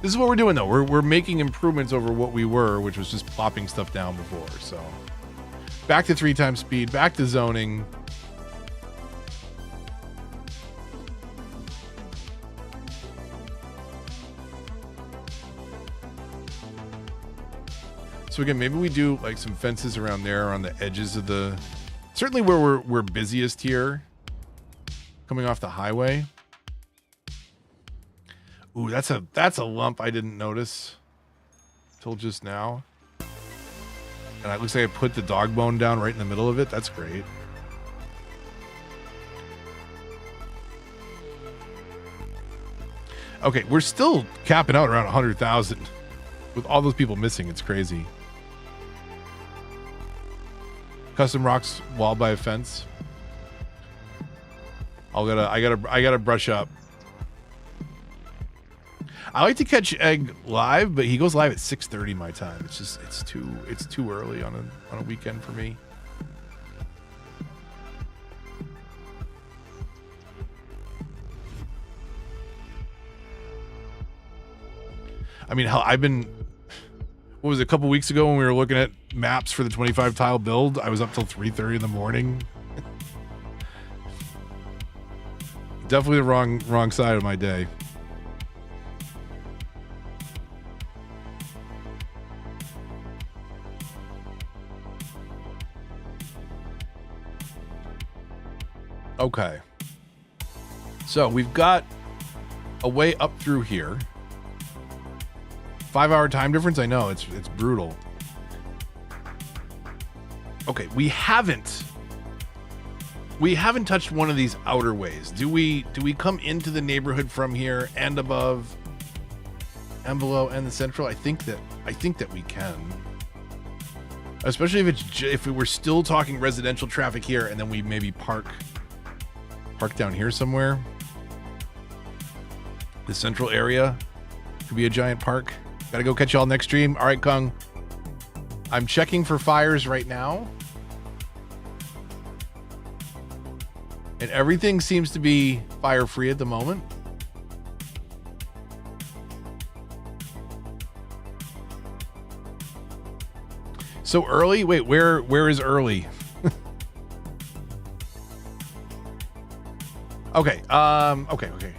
This is what we're doing, though. We're making improvements over what we were, which was just plopping stuff down before. So back to 3 times speed, back to zoning. So again, maybe we do like some fences around there on the edges of the, certainly where we're busiest here, coming off the highway. Ooh, that's a lump I didn't notice till just now. And it looks like I put the dog bone down right in the middle of it. That's great. Okay, we're still capping out around 100,000 with all those people missing. It's crazy. Custom rocks walled by a fence. I gotta brush up. I like to catch Egg live, but he goes live at 6:30 my time. It's too early on a weekend for me. I mean, hell, what was it, a couple weeks ago when we were looking at maps for the 25 tile build? I was up till 3:30 in the morning. Definitely the wrong side of my day. Okay. So we've got a way up through here. 5-hour time difference. I know it's brutal. Okay, we haven't touched one of these outer ways. Do we come into the neighborhood from here and above and below and the central? I think that we can. Especially if we were still talking residential traffic here and then we maybe park down here somewhere. The central area could be a giant park. Gotta go catch y'all next stream. All right, Kung. I'm checking for fires right now. And everything seems to be fire-free at the moment. So early? Wait, where is early? Okay. Okay.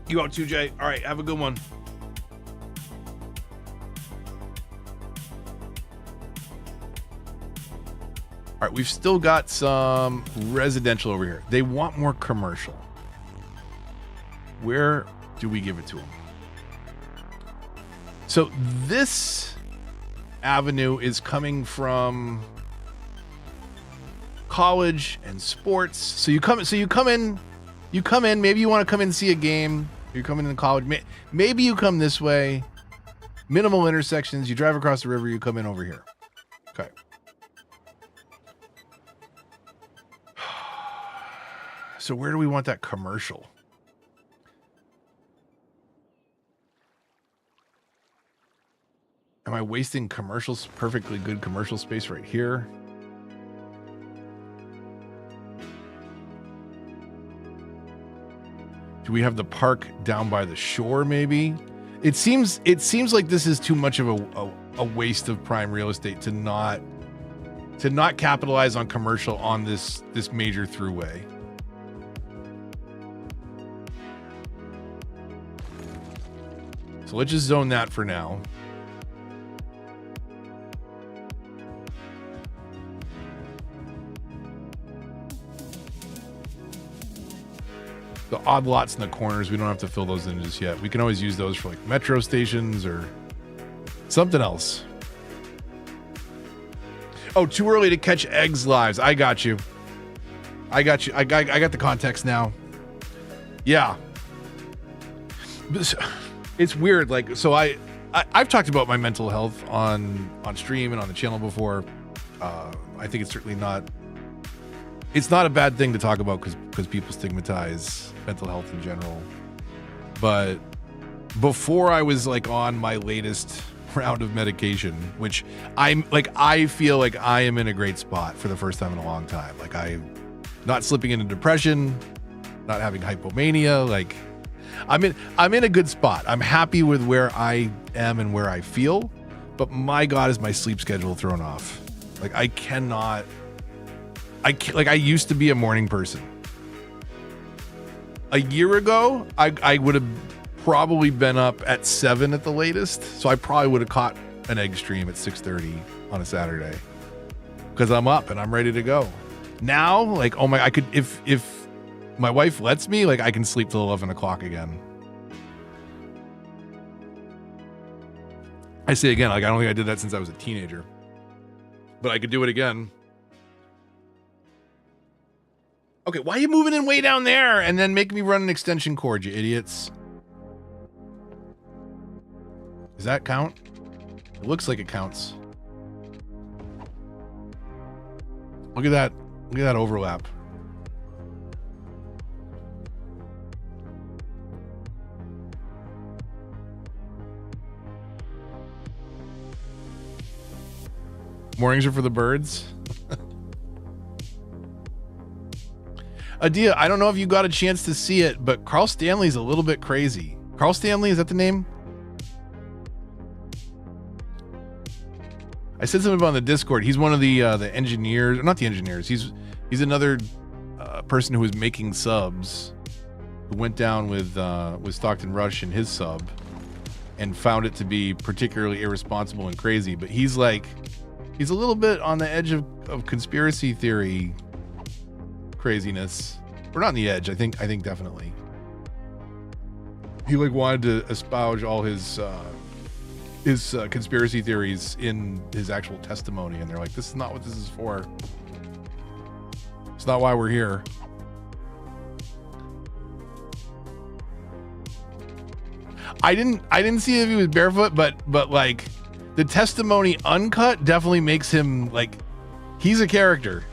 You out too, Jay. All right, have a good one. All right, we've still got some residential over here. They want more commercial. Where do we give it to them? So this avenue is coming from college and sports. So you come in. Maybe you want to come in and see a game. You're coming in college. Maybe you come this way. Minimal intersections. You drive across the river. You come in over here. Okay. So where do we want that commercial? Am I wasting perfectly good commercial space right here? Do we have the park down by the shore, maybe? It seems like this is too much of a waste of prime real estate to not capitalize on commercial on this major throughway. So let's just zone that for now. The odd lots in the corners, we don't have to fill those in just yet. We can always use those for like metro stations or something else. Oh, too early to catch eggs lives. I got you. I got the context now. Yeah. It's weird. Like, so I I've talked about my mental health on stream and on the channel before. I think it's certainly not. It's not a bad thing to talk about because people stigmatize mental health in general. But before I was like on my latest round of medication, which I feel like I am in a great spot for the first time in a long time. Like I'm not slipping into depression, not having hypomania. Like I'm in a good spot. I'm happy with where I am and where I feel. But my God, is my sleep schedule thrown off? Like I used to be a morning person. A year ago, I would have probably been up at 7 at the latest. So I probably would have caught an egg stream at 6:30 on a Saturday because I'm up and I'm ready to go. Now, like, oh my, I could, if my wife lets me, like I can sleep till 11 o'clock again. I say again, like, I don't think I did that since I was a teenager, but I could do it again. Okay, why are you moving in way down there and then make me run an extension cord, you idiots? Does that count? It looks like it counts. Look at that. Look at that overlap. Mornings are for the birds. Adia, I don't know if you got a chance to see it, but Carl Stanley's a little bit crazy. Carl Stanley, is that the name? I said something about on the Discord. He's one of the engineers, or not the engineers. He's another person who was making subs, who went down with Stockton Rush and his sub, and found it to be particularly irresponsible and crazy. But he's a little bit on the edge of conspiracy theory craziness. We're not on the edge. I think definitely. He like wanted to espouse all his conspiracy theories in his actual testimony, and they're like, this is not what this is for. It's not why we're here. I didn't see if he was barefoot, but like the testimony uncut definitely makes him like he's a character.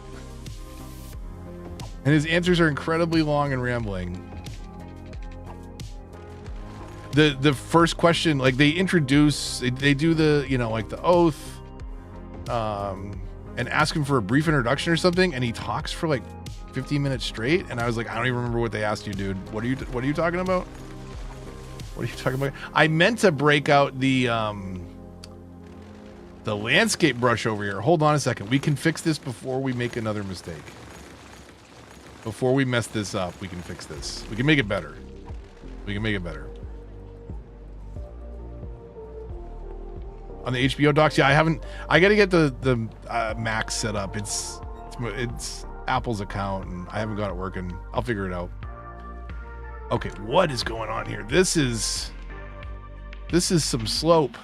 And his answers are incredibly long and rambling. The first question, like they do the, like the oath, and ask him for a brief introduction or something, and he talks for like 15 minutes straight, and I was like, I don't even remember what they asked you, dude. What are you talking about? What are you talking about? I meant to break out the landscape brush over here. Hold on a second. We can fix this before we make another mistake. Before we mess this up, we can fix this. We can make it better. We can make it better. On the HBO docs, yeah, I got to get the Max set up. It's Apple's account, and I haven't got it working. I'll figure it out. Okay, what is going on here? This is some slope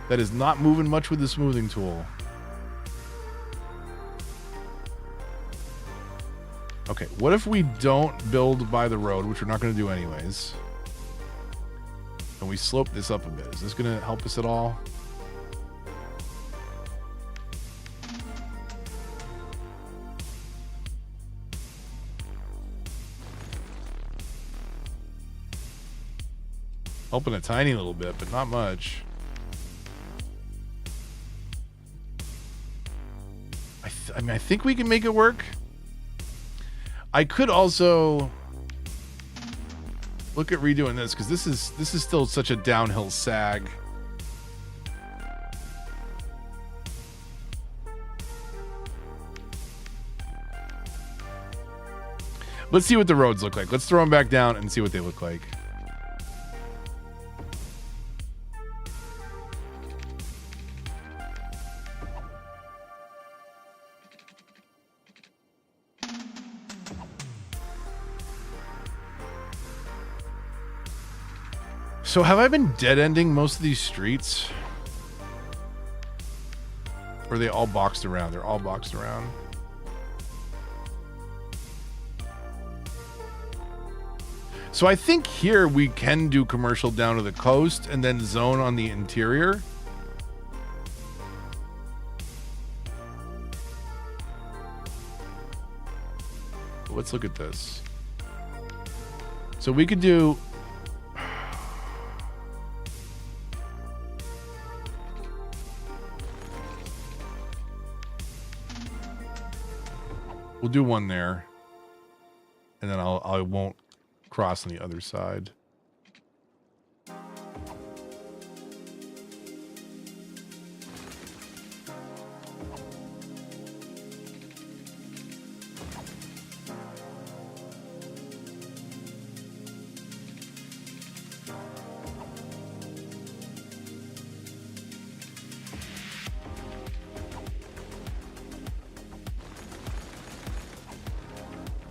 that is not moving much with the smoothing tool. Okay, what if we don't build by the road, which we're not going to do anyways, and we slope this up a bit? Is this going to help us at all? Helping a tiny little bit, but not much. I think we can make it work. I could also look at redoing this because this is still such a downhill sag. Let's see what the roads look like. Let's throw them back down and see what they look like. So have I been dead-ending most of these streets? Or are they all boxed around? They're all boxed around. So I think here we can do commercial down to the coast and then zone on the interior. Let's look at this. So we could do... We'll do one there. And then I won't cross on the other side.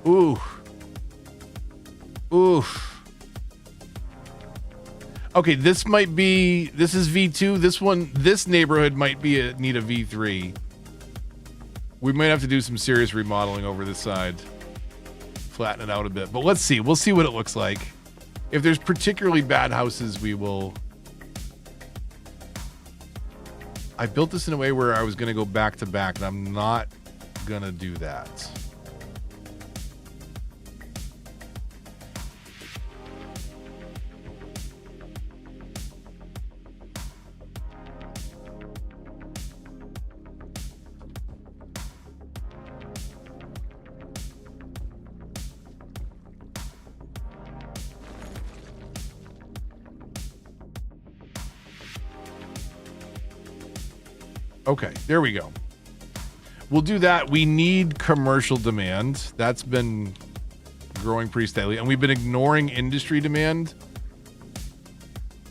Ooh. Oof. Okay, this might be... This is V2. This neighborhood might be need a V3. We might have to do some serious remodeling over this side. Flatten it out a bit. But let's see. We'll see what it looks like. If there's particularly bad houses, we will... I built this in a way where I was going to go back to back, and I'm not going to do that. Okay, there we go. We'll do that. We need commercial demand. That's been growing pretty steadily, and we've been ignoring industry demand.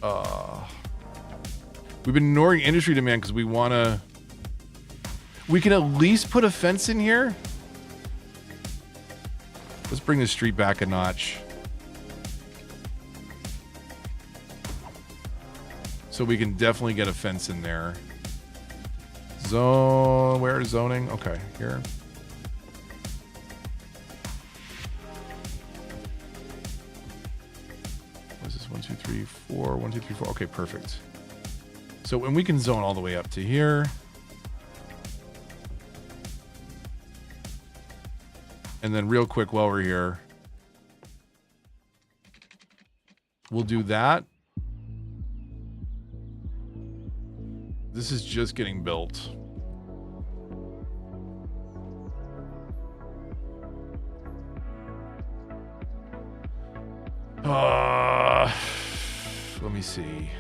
We've been ignoring industry demand because we want to... We can at least put a fence in here. Let's bring the street back a notch. So we can definitely get a fence in there. Zone, where is zoning? Okay, here. What is this? 1, 2, 3, 4. 1, 2, 3, 4. Okay, perfect. So when we can zone all the way up to here. And then real quick while we're here, we'll do that. This is just getting built. Let me see.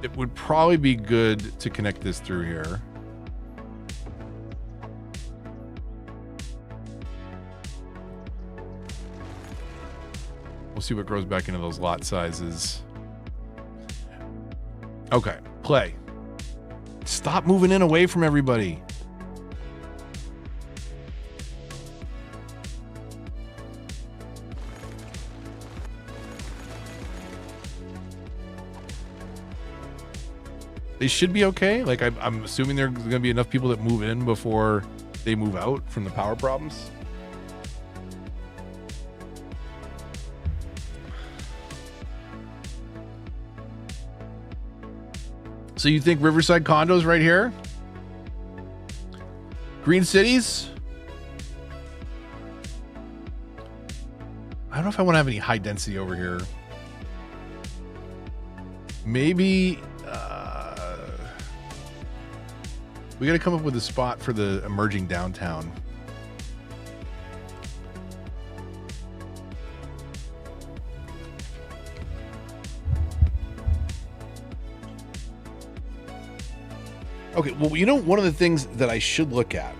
It would probably be good to connect this through here. We'll see what grows back into those lot sizes. Okay, play. Stop moving in away from everybody. They should be okay. Like, I'm assuming there are going to be enough people that move in before they move out from the power problems. So you think Riverside condos right here? Green Cities? I don't know if I want to have any high density over here. Maybe we got to come up with a spot for the emerging downtown. Okay, well, you know, one of the things that I should look at,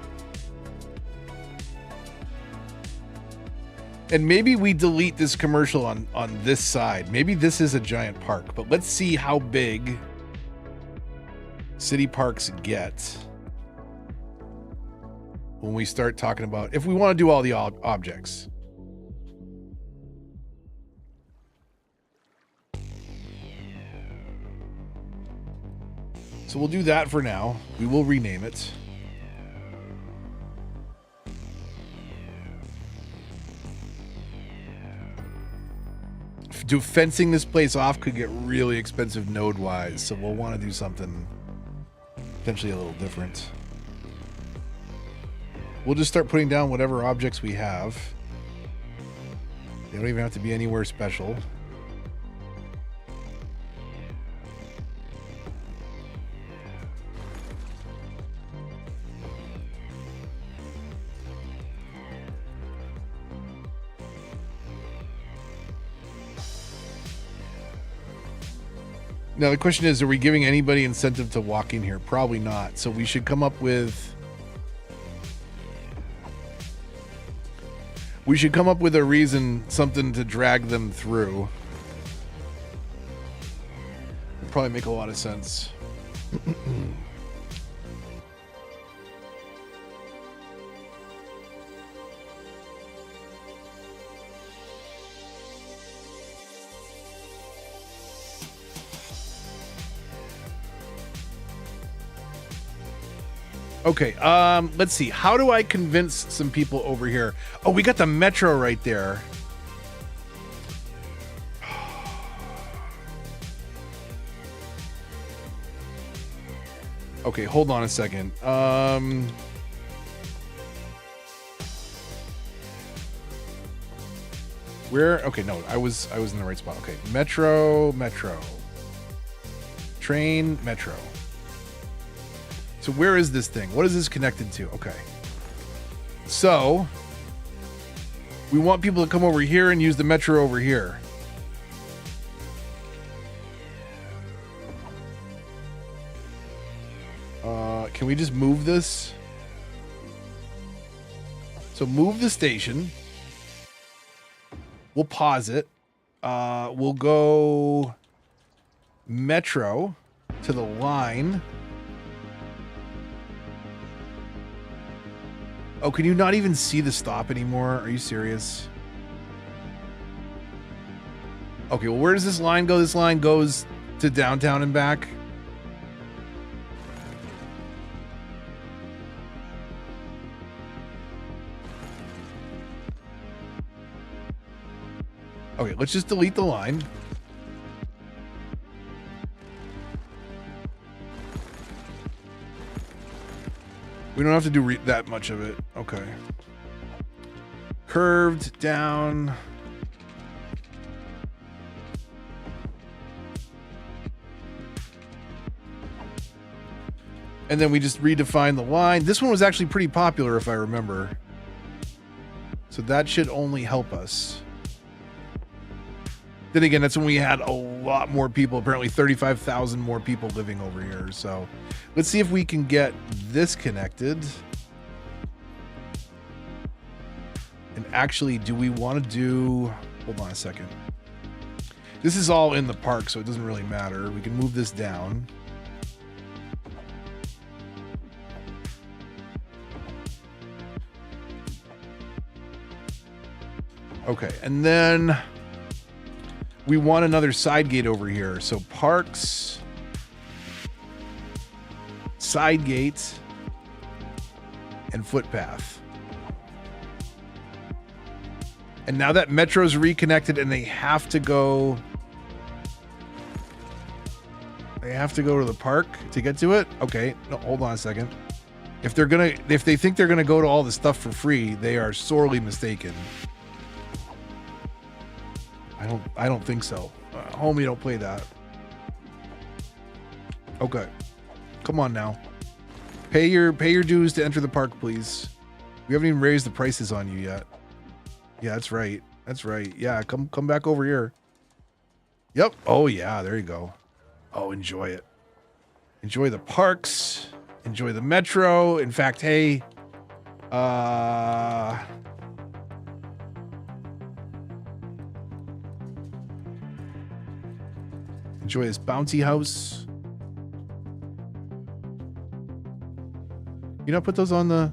and maybe we delete this commercial on this side. Maybe this is a giant park, but let's see how big city parks get when we start talking about, if we want to do all the objects. So we'll do that for now. We will rename it. fencing this place off could get really expensive node wise, so we'll want to do something potentially a little different. We'll just start putting down whatever objects we have. They don't even have to be anywhere special. Now the question is, are we giving anybody incentive to walk in here? Probably not. So we should come up with... We should come up with a reason, something to drag them through. Would probably make a lot of sense. Okay, let's see. How do I convince some people over here? Oh, we got the metro right there. Okay, hold on a second. Where? Okay, no, I was in the right spot. Okay, metro. Train, metro. So where is this thing? What is this connected to? Okay. So we want people to come over here and use the metro over here. Can we just move this? So move the station. We'll pause it. We'll go metro to the line. Oh, can you not even see the stop anymore? Are you serious? Okay, well, where does this line go? This line goes to downtown and back. Okay, let's just delete the line. We don't have to do that much of it. Okay. Curved down. And then we just redefine the line. This one was actually pretty popular, if I remember. So that should only help us. Then again, that's when we had a lot more people, apparently 35,000 more people living over here. So let's see if we can get this connected. And actually, do we want to do... Hold on a second. This is all in the park, so it doesn't really matter. We can move this down. Okay, and then... we want another side gate over here. So parks, side gate, and footpath. And now that metro's reconnected and they have to go to the park to get to it. Okay, no, hold on a second. If they think they're gonna go to all the stuff for free, they are sorely mistaken. I don't think so. Homie, don't play that. Okay. Come on now. Pay your dues to enter the park, please. We haven't even raised the prices on you yet. Yeah, that's right. That's right. Yeah, come back over here. Yep. Oh yeah, there you go. Oh, enjoy it. Enjoy the parks. Enjoy the metro. In fact, hey, enjoy this bouncy house. You know, put those on the...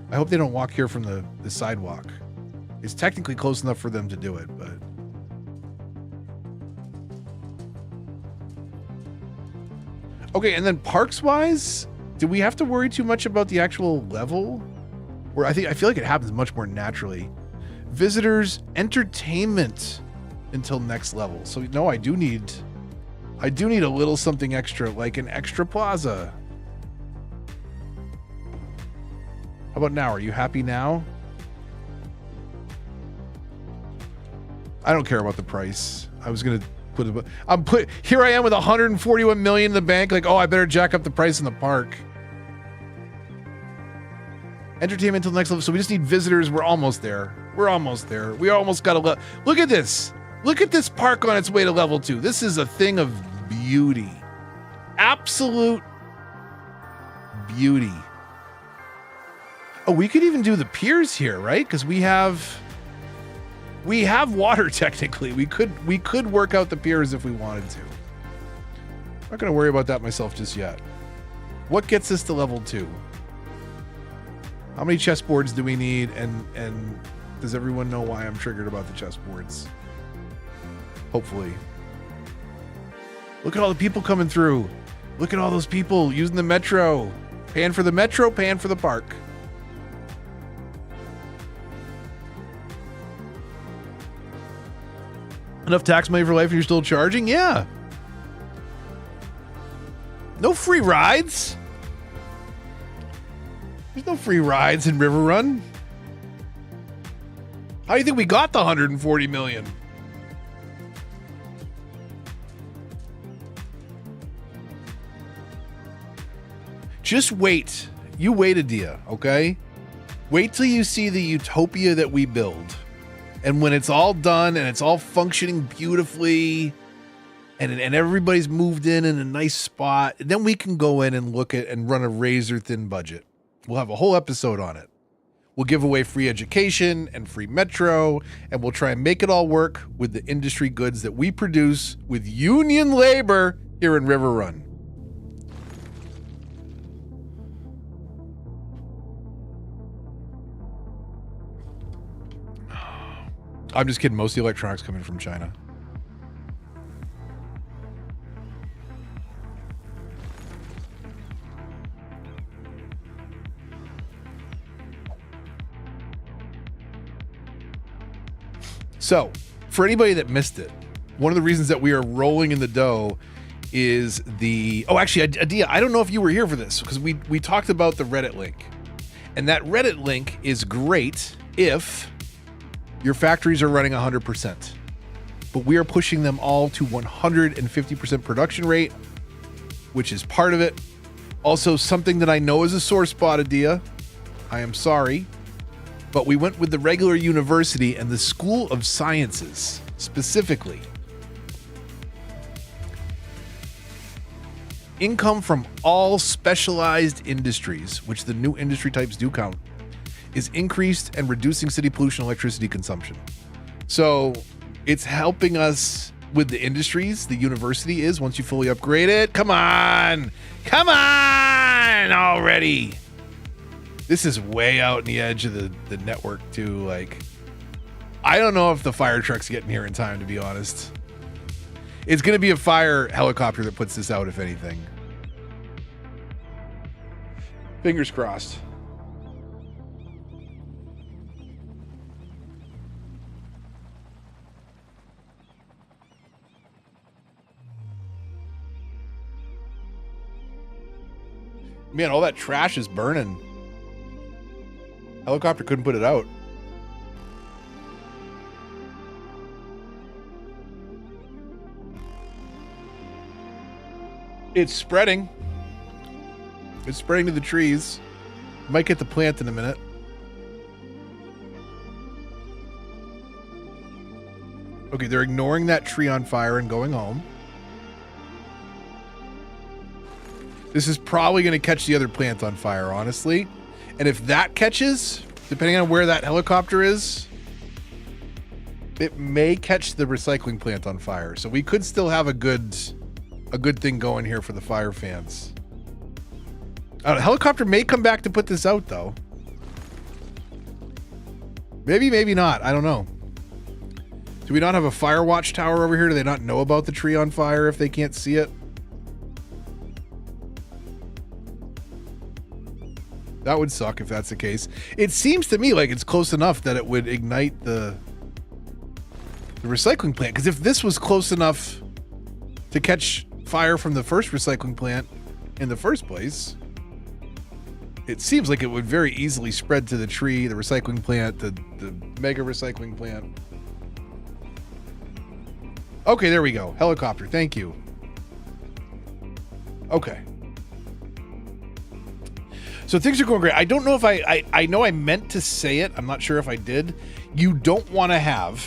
I hope they don't walk here from the sidewalk. It's technically close enough for them to do it, but... Okay, and then parks-wise, do we have to worry too much about the actual level? Or I feel like it happens much more naturally. Visitors entertainment until next level. So no, I do need a little something extra, like an extra plaza. How about now? Are you happy now? I don't care about the price. I was gonna here I am with 141 million in the bank. Like, oh, I better jack up the price in the park. Entertainment until next level. So we just need visitors. We're almost there. We're almost there. We almost got to look at this. Look at this park on its way to level 2. This is a thing of beauty. Absolute beauty. Oh, we could even do the piers here, right? Because we have water technically. We could work out the piers if we wanted to. I'm not going to worry about that myself just yet. What gets us to level 2? How many chessboards do we need? And does everyone know why I'm triggered about the chessboards? Hopefully. Look at all the people coming through. Look at all those people using the metro. Paying for the metro, paying for the park. Enough tax money for life and you're still charging? Yeah. No free rides. There's no free rides in Riverrun. How do you think we got the 140 million? Just wait. You wait, Adia, okay? Wait till you see the utopia that we build. And when it's all done and it's all functioning beautifully and everybody's moved in a nice spot, then we can go in and look at and run a razor thin budget. We'll have a whole episode on it. We'll give away free education and free metro, and we'll try and make it all work with the industry goods that we produce with union labor here in Riverrun. I'm just kidding. Most of the electronics come in from China. So, for anybody that missed it, one of the reasons that we are rolling in the dough is the... Oh, actually, Adia, I don't know if you were here for this, because we talked about the Reddit link. And that Reddit link is great if your factories are running 100%. But we are pushing them all to 150% production rate, which is part of it. Also, something that I know is a sore spot, Adia. I am sorry. But we went with the regular university and the School of Sciences, specifically. Income from all specialized industries, which the new industry types do count, is increased and reducing city pollution and electricity consumption. So it's helping us with the industries. The university is, once you fully upgrade it. Come on already. This is way out in the edge of the network too. Like, I don't know if the fire truck's getting here in time, to be honest. It's going to be a fire helicopter that puts this out, if anything. Fingers crossed. Man, all that trash is burning. Helicopter couldn't put it out. It's spreading. It's spreading to the trees. Might get the plant in a minute. Okay, they're ignoring that tree on fire and going home. This is probably going to catch the other plant on fire, honestly. And if that catches, depending on where that helicopter is, it may catch the recycling plant on fire. So we could still have a good thing going here for the fire fans. The helicopter may come back to put this out, though. Maybe, maybe not. I don't know. Do we not have a fire watch tower over here? Do they not know about the tree on fire if they can't see it? That would suck if that's the case. It seems to me like it's close enough that it would ignite the recycling plant. Because if this was close enough to catch fire from the first recycling plant in the first place, it seems like it would very easily spread to the tree, the recycling plant, the mega recycling plant. Okay, there we go. Helicopter, thank you. Okay. So things are going great. I don't know if I know I meant to say it. I'm not sure if I did. You don't want to have,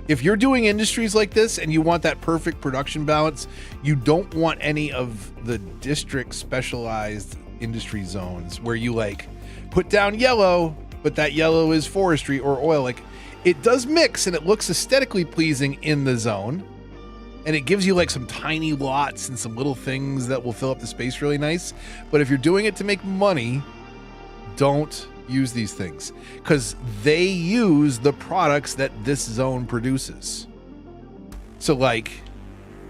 if you're doing industries like this and you want that perfect production balance, you don't want any of the district specialized industry zones where you like put down yellow, but that yellow is forestry or oil. Like it does mix and it looks aesthetically pleasing in the zone. And it gives you like some tiny lots and some little things that will fill up the space really nice. But if you're doing it to make money, don't use these things because they use the products that this zone produces. So like,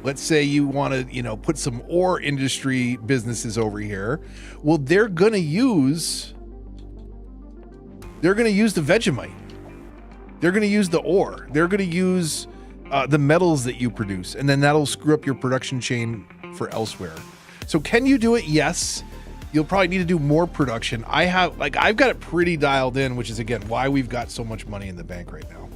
let's say you want to, you know, put some ore industry businesses over here. Well, they're going to use the Vegemite. They're going to use the ore. They're going to use the metals that you produce, and then that'll screw up your production chain for elsewhere. So can you do it? Yes. You'll probably need to do more production. I've got it pretty dialed in, which is again why we've got so much money in the bank right now.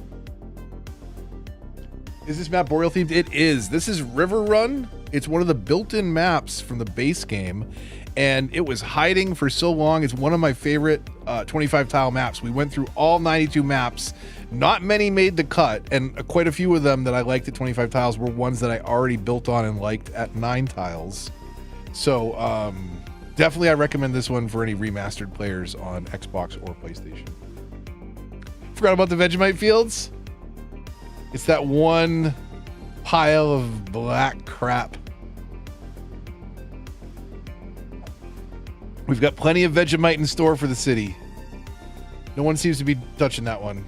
Is this map Boreal themed? It is. This is Riverrun. It's one of the built-in maps from the base game, and it was hiding for so long. It's one of my favorite 25 tile maps. We went through all 92 maps. Not many made the cut, and quite a few of them that I liked at 25 tiles were ones that I already built on and liked at 9 tiles. So definitely I recommend this one for any remastered players on Xbox or PlayStation. Forgot about the Vegemite fields. It's that one pile of black crap. We've got plenty of Vegemite in store for the city. No one seems to be touching that one.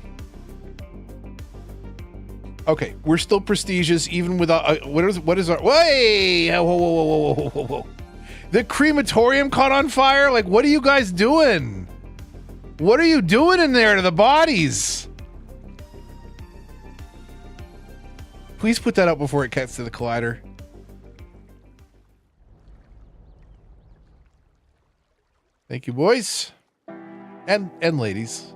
Okay, we're still prestigious even without what is our way? Whoa. The crematorium caught on fire? Like, what are you guys doing? What are you doing in there to the bodies? Please put that out before it gets to the collider. Thank you, boys and ladies.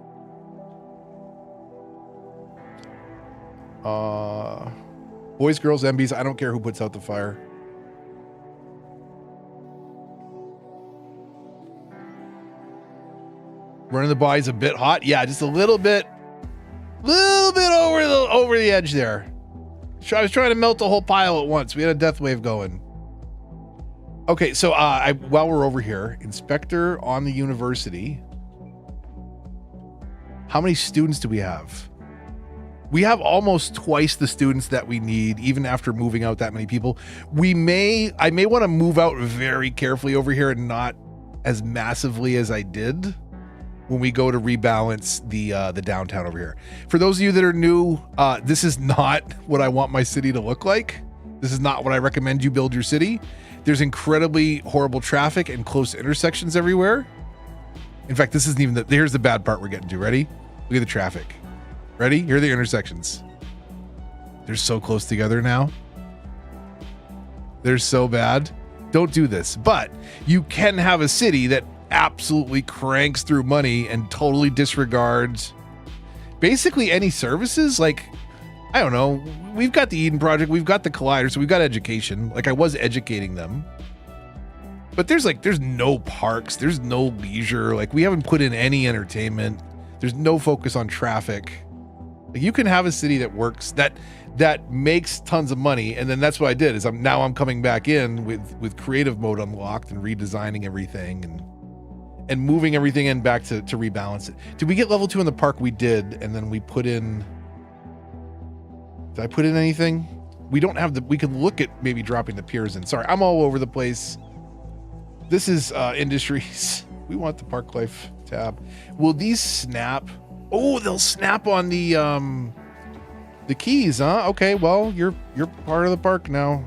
Boys, girls, MBs, I don't care who puts out the fire. Running the body's a bit hot. Yeah, just a little bit over the edge there. I was trying to melt the whole pile at once. We had a death wave going. Okay, so while we're over here, inspector on the university. How many students do we have? We have almost twice the students that we need, even after moving out that many people. I may want to move out very carefully over here and not as massively as I did when we go to rebalance the downtown over here. For those of you that are new, this is not what I want my city to look like. This is not what I recommend you build your city. There's incredibly horrible traffic and close intersections everywhere. In fact, this isn't even here's the bad part we're getting to. Ready? Look at the traffic. Ready? Here are the intersections. They're so close together now. They're so bad. Don't do this. But you can have a city that absolutely cranks through money and totally disregards basically any services. Like, I don't know. We've got the Eden Project. We've got the Collider. So we've got education. Like, I was educating them. But there's no parks. There's no leisure. Like, we haven't put in any entertainment. There's no focus on traffic. Like, you can have a city that works, that makes tons of money, and then that's what I did. Is I'm coming back in with creative mode unlocked and redesigning everything and moving everything in back to rebalance it. Did we get level 2 in the park? We did, and then we put in. Did I put in anything? We don't have we can look at maybe dropping the piers in. Sorry, I'm all over the place. This is industries. We want the park life tab. Will these snap? Oh, they'll snap on the keys, huh? Okay, well, you're part of the park now.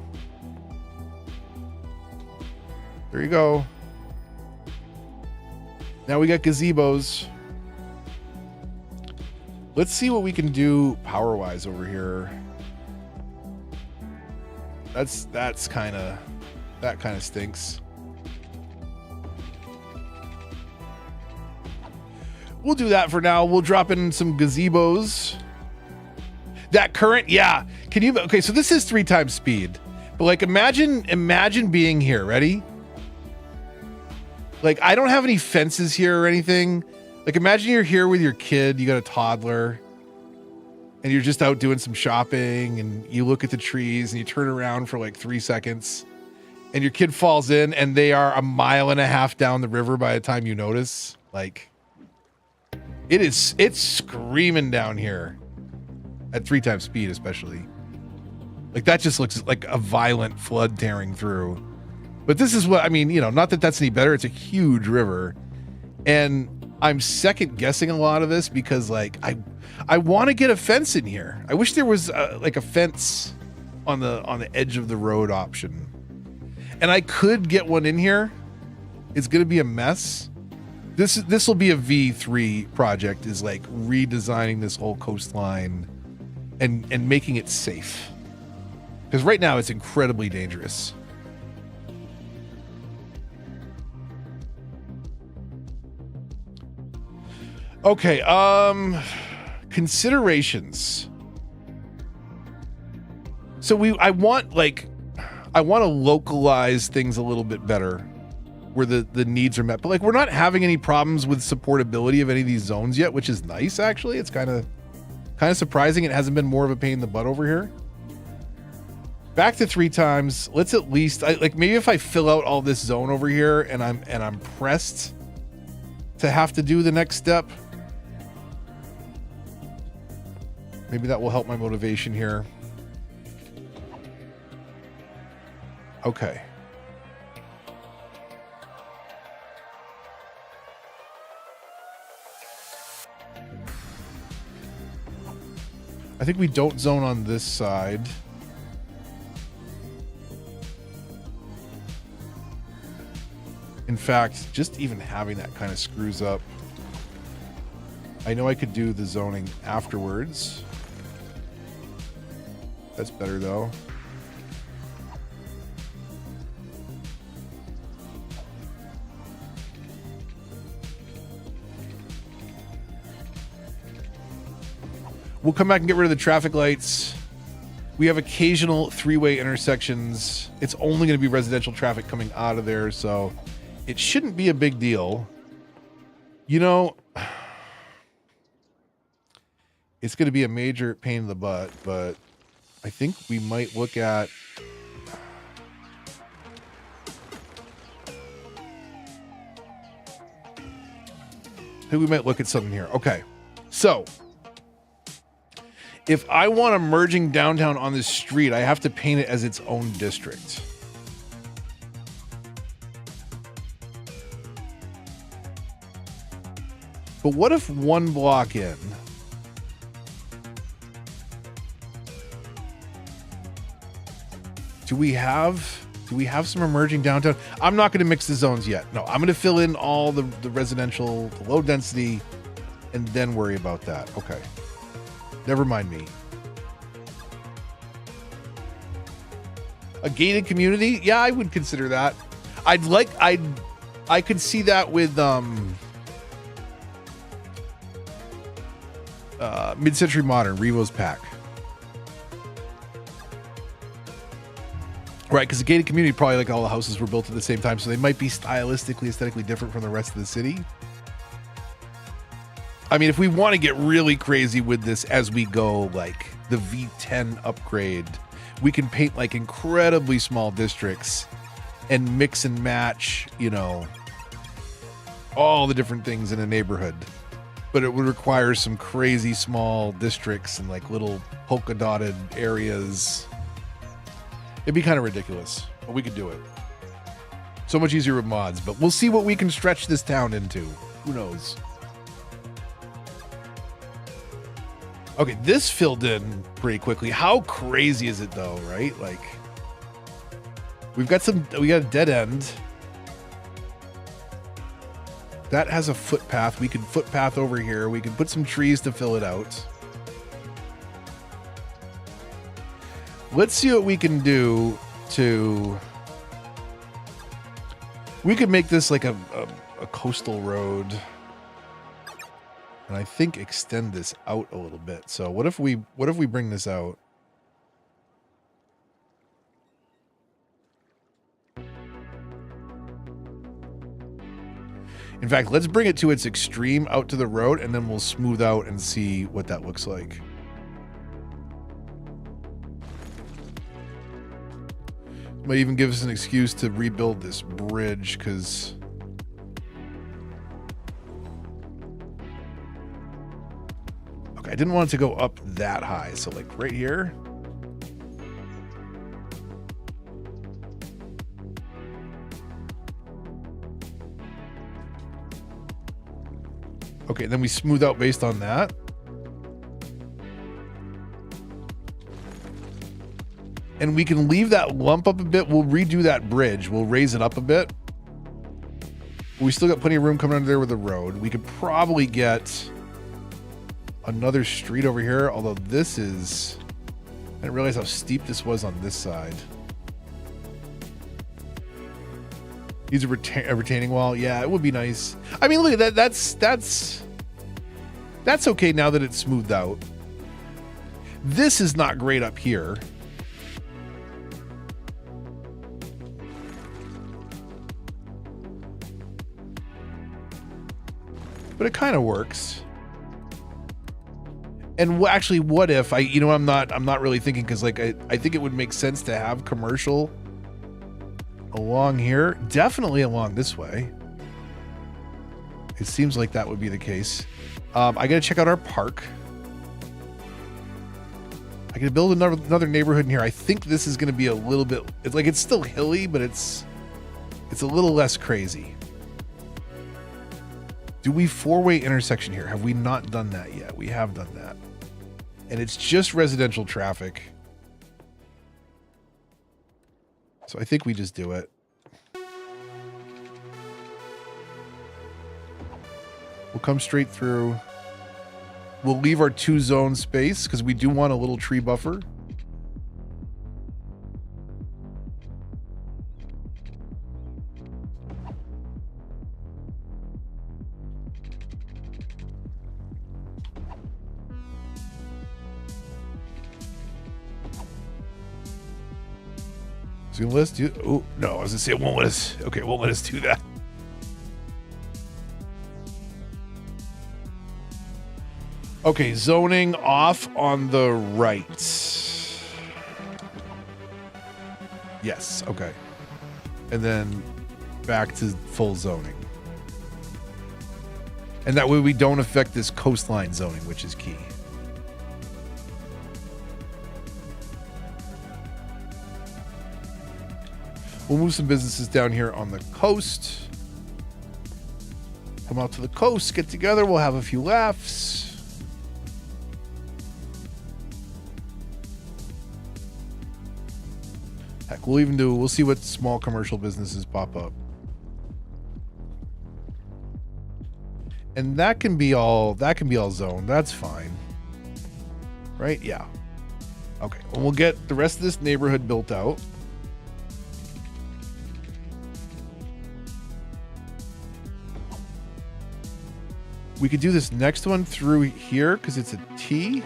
There you go. Now we got gazebos. Let's see what we can do power-wise over here. That kind of stinks. We'll do that for now. We'll drop in some gazebos. That current, yeah. Can you? Okay, so this is 3 times speed, but like imagine being here. Ready? Like I don't have any fences here or anything. Like imagine you're here with your kid. You got a toddler, and you're just out doing some shopping, and you look at the trees, and you turn around for like 3 seconds, and your kid falls in, and they are 1.5 miles down the river by the time you notice. Like it's screaming down here. At 3 times speed, especially. Like that just looks like a violent flood tearing through. But this is what I mean, you know, not that that's any better. It's a huge river. And I'm second guessing a lot of this because like I want to get a fence in here. I wish there was like a fence on the edge of the road option. And I could get one in here. It's going to be a mess. This will be a V3 project, is like redesigning this whole coastline and making it safe, because right now it's incredibly dangerous. Okay, considerations. So I want to localize things a little bit better where the needs are met, but like we're not having any problems with supportability of any of these zones yet, which is nice. Actually, it's kind of surprising it hasn't been more of a pain in the butt over here. Back to 3 times. Let's at least maybe if I fill out all this zone over here and I'm pressed to have to do the next step, maybe that will help my motivation here. Okay. I think we don't zone on this side. In fact, just even having that kind of screws up. I know I could do the zoning afterwards. That's better though. We'll come back and get rid of the traffic lights. We have occasional 3-way intersections. It's only going to be residential traffic coming out of there, so it shouldn't be a big deal. You know, it's going to be a major pain in the butt, but I think we might look at... something here. Okay, so... if I want a merging downtown on this street, I have to paint it as its own district. But what if 1 block in? Do we have some emerging downtown? I'm not going to mix the zones yet. No, I'm going to fill in all the residential, the low density, and then worry about that. Okay. Never mind me. A gated community? Yeah, I would consider that. I could see that with Mid-Century Modern, Revo's pack. Right, because the gated community, probably like all the houses were built at the same time, so they might be stylistically, aesthetically different from the rest of the city. I mean, if we want to get really crazy with this as we go, like the V10 upgrade, we can paint like incredibly small districts and mix and match, you know, all the different things in a neighborhood. But it would require some crazy small districts and like little polka dotted areas. It'd be kind of ridiculous, but we could do it. So much easier with mods, but we'll see what we can stretch this town into. Who knows? Okay, this filled in pretty quickly. How crazy is it though, right? Like, we got a dead end. That has a footpath. We could footpath over here. We could put some trees to fill it out. Let's see what we can do to... We could make this like a coastal road. And I think extend this out a little bit. So what if we bring this out? In fact, let's bring it to its extreme out to the road, and then we'll smooth out and see what that looks like. Might even give us an excuse to rebuild this bridge, because... Okay, I didn't want it to go up that high, so like right here... Okay, then we smooth out based on that. And we can leave that lump up a bit. We'll redo that bridge. We'll raise it up a bit. We still got plenty of room coming under there with the road. We could probably get another street over here, although this is... I didn't realize how steep this was on this side. Use a retaining wall. Yeah, it would be nice. I mean, look at that. That's okay now that it's smoothed out. This is not great up here. But it kind of works. And actually, what if I'm not really thinking, because like I think it would make sense to have commercial along here, definitely along this way. It seems like that would be the case. I gotta check out our park. I gotta build another neighborhood in here. I think this is gonna be a little bit, it's still hilly, but it's a little less crazy. Do we four-way intersection here? Have we not done that yet? We have done that. And it's just residential traffic. So I think we just do it. We'll come straight through. We'll leave our 2-zone space because we do want a little tree buffer. It's gonna let us do. Oh no, I was gonna say it won't let us. Okay, it won't let us do that. Okay, zoning off on the right. Yes, okay. And then back to full zoning. And that way we don't affect this coastline zoning, which is key. We'll move some businesses down here on the coast. Come out to the coast, get together, we'll have a few laughs. Heck, we'll see what small commercial businesses pop up. And that can be all zoned. That's fine. Right? Yeah. Okay. Well, we'll get the rest of this neighborhood built out. We could do this next one through here because it's a T.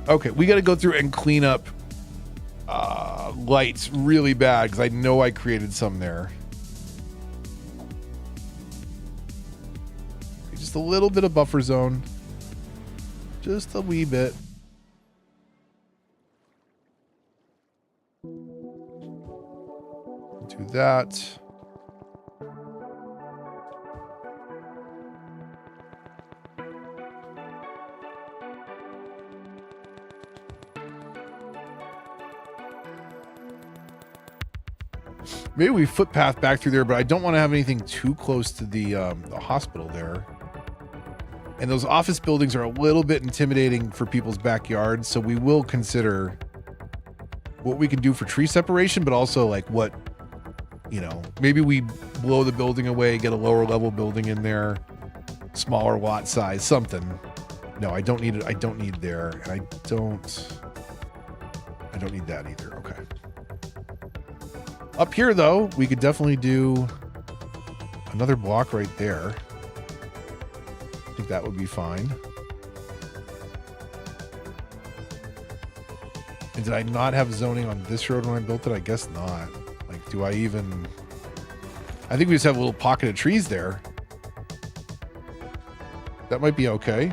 Okay, we got to go through and clean up lights really bad because I know I created some there. Okay, just a little bit of buffer zone. Just a wee bit. Do that. Maybe we footpath back through there, but I don't want to have anything too close to the hospital there. And those office buildings are a little bit intimidating for people's backyards, so we will consider what we can do for tree separation, but also like what, you know, maybe we blow the building away, get a lower level building in there, smaller lot size, something. No, I don't need it. I don't need there, and I don't need that either. Okay. Up here, though, we could definitely do another block right there. I think that would be fine. And did I not have zoning on this road when I built it? I guess not. Like, do I even... I think we just have a little pocket of trees there. That might be okay.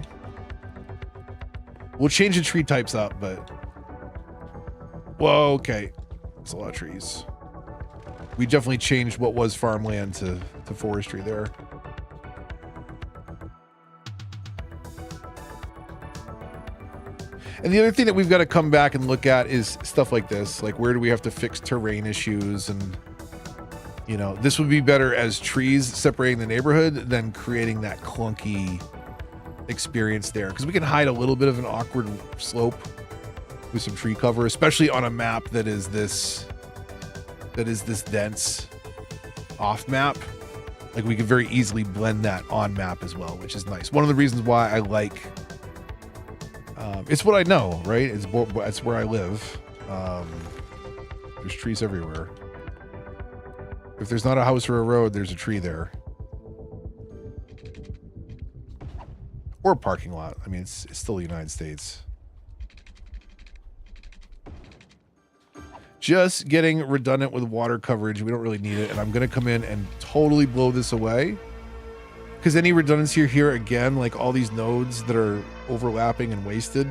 We'll change the tree types up, but... Whoa, okay. That's a lot of trees. We definitely changed what was farmland to forestry there. And the other thing that we've got to come back and look at is stuff like this. Like, where do we have to fix terrain issues? And, you know, this would be better as trees separating the neighborhood than creating that clunky experience there. Because we can hide a little bit of an awkward slope with some tree cover, especially on a map that is this dense off map. Like, we could very easily blend that on map as well, which is nice. One of the reasons why I like... it's what I know, right? It's where I live. There's trees everywhere. If there's not a house or a road, there's a tree there. Or a parking lot. I mean, it's still the United States. Just getting redundant with water coverage. We don't really need it. And I'm going to come in and totally blow this away. Because any redundancy here, again, like all these nodes that are overlapping and wasted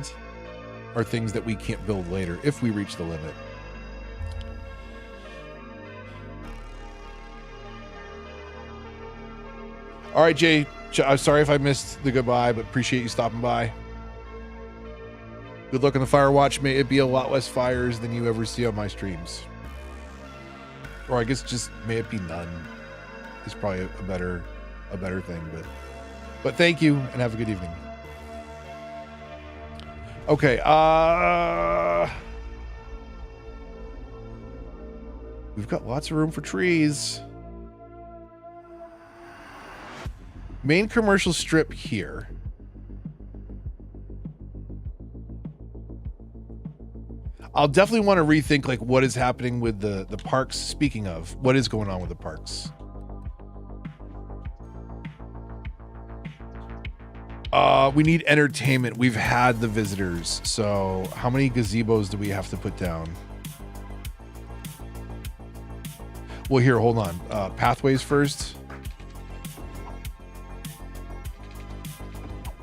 are things that we can't build later if we reach the limit. All right, Jay. I'm sorry if I missed the goodbye, but appreciate you stopping by. Good luck on the fire watch. May it be a lot less fires than you ever see on my streams. Or I guess just may it be none. Is probably a better thing, but thank you and have a good evening. Okay, we've got lots of room for trees. Main commercial strip here. I'll definitely want to rethink like what is happening with the parks. Speaking of, what is going on with the parks? We need entertainment. We've had the visitors. So how many gazebos do we have to put down? Well, here, hold on. Pathways first.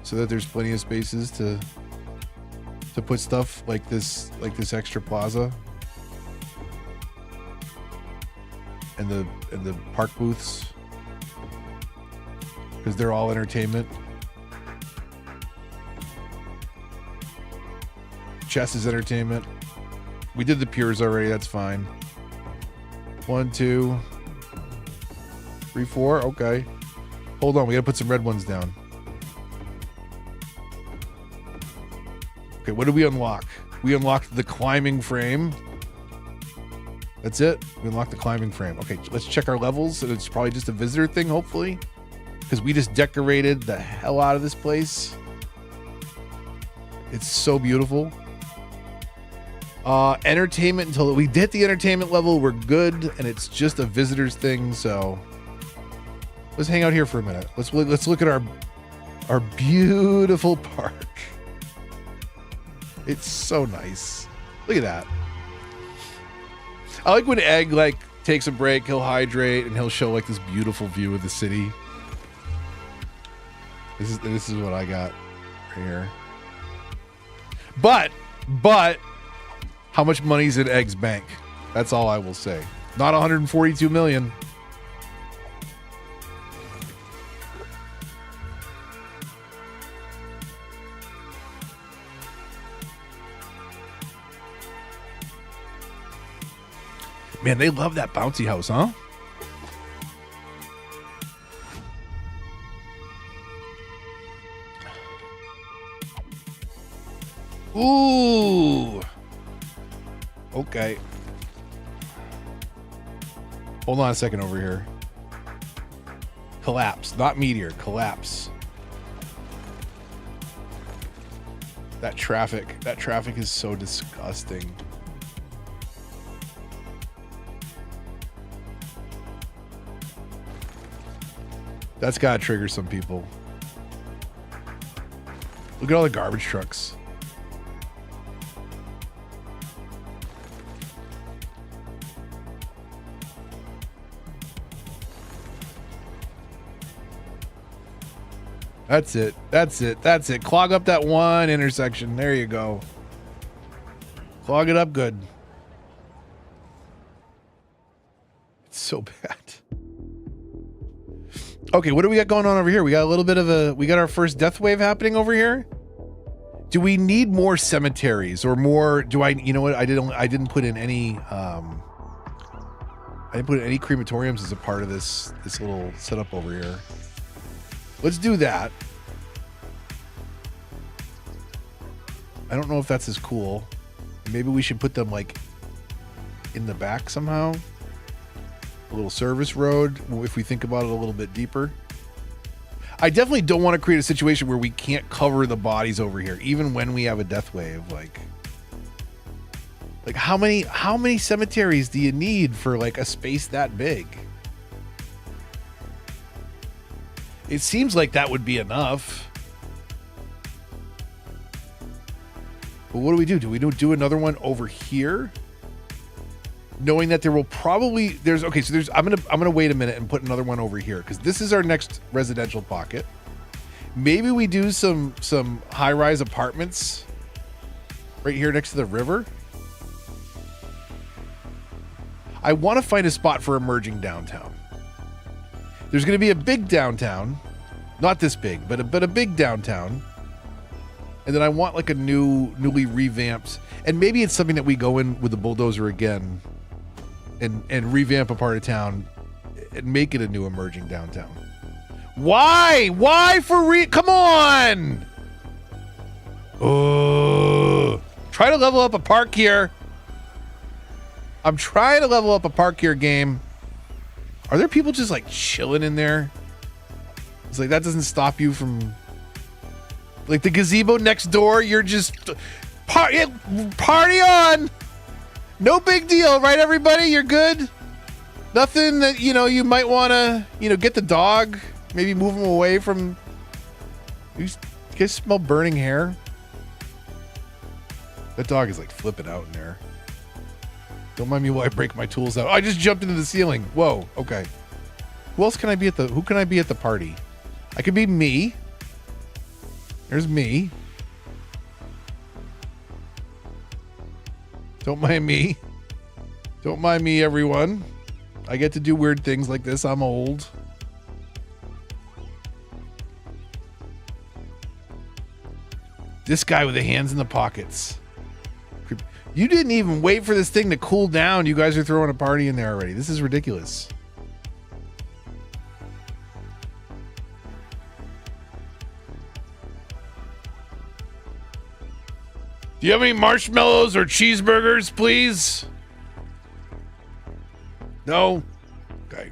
So that there's plenty of spaces to put stuff like this extra plaza. And the park booths. Because they're all entertainment. Chess is entertainment. We did the piers already. That's fine. 1, 2, 3, 4. Okay. Hold on. We gotta put some red ones down. Okay. What did we unlock? We unlocked the climbing frame. That's it. We unlocked the climbing frame. Okay. Let's check our levels. It's probably just a visitor thing, hopefully, because we just decorated the hell out of this place. It's so beautiful. Entertainment, until we hit the entertainment level, we're good, and it's just a visitor's thing. So let's hang out here for a minute. Let's look at our beautiful park. It's so nice. Look at that. I like when Egg like takes a break, he'll hydrate, and he'll show like this beautiful view of the city. This is what I got right here. But how much money's in Egg's bank? That's all I will say. Not 142 million. Man, they love that bouncy house, huh? Ooh. Okay. Hold on a second over here. Collapse, not meteor, collapse. That traffic is so disgusting. That's gotta trigger some people. Look at all the garbage trucks. That's it. That's it. That's it. Clog up that one intersection. There you go. Clog it up good. It's so bad. Okay, what do we got going on over here? We got a little bit of a... We got our first death wave happening over here. Do we need more cemeteries or more... Do I... You know what? I didn't put in any... I didn't put in any crematoriums as a part of this little setup over here. Let's do that. I don't know if that's as cool. Maybe we should put them like in the back somehow. A little service road, if we think about it a little bit deeper. I definitely don't want to create a situation where we can't cover the bodies over here, even when we have a death wave. Like how many cemeteries do you need for like a space that big? It seems like that would be enough. But what do? Do we do another one over here? Knowing that there will probably I'm gonna wait a minute and put another one over here because this is our next residential pocket. Maybe we do some high-rise apartments right here next to the river. I want to find a spot for emerging downtown. There's going to be a big downtown, not this big, but a big downtown. And then I want like a newly revamped, and maybe it's something that we go in with the bulldozer again and revamp a part of town and make it a new emerging downtown. Why? Come on! Oh, try to level up a park here. I'm trying to level up a park here, game. Are there people just like chilling in there? It's like that doesn't stop you from like the gazebo next door. You're just party on. No big deal, right? Everybody, you're good. Nothing that you might want to get the dog. Maybe move him away from. You guys smell burning hair? That dog is like flipping out in there. Don't mind me while I break my tools out. Oh, I just jumped into the ceiling. Whoa. Okay. Who can I be at the party? I could be me. There's me. Don't mind me. Don't mind me, everyone. I get to do weird things like this. I'm old. This guy with the hands in the pockets. You didn't even wait for this thing to cool down. You guys are throwing a party in there already. This is ridiculous. Do you have any marshmallows or cheeseburgers, please? No? Okay.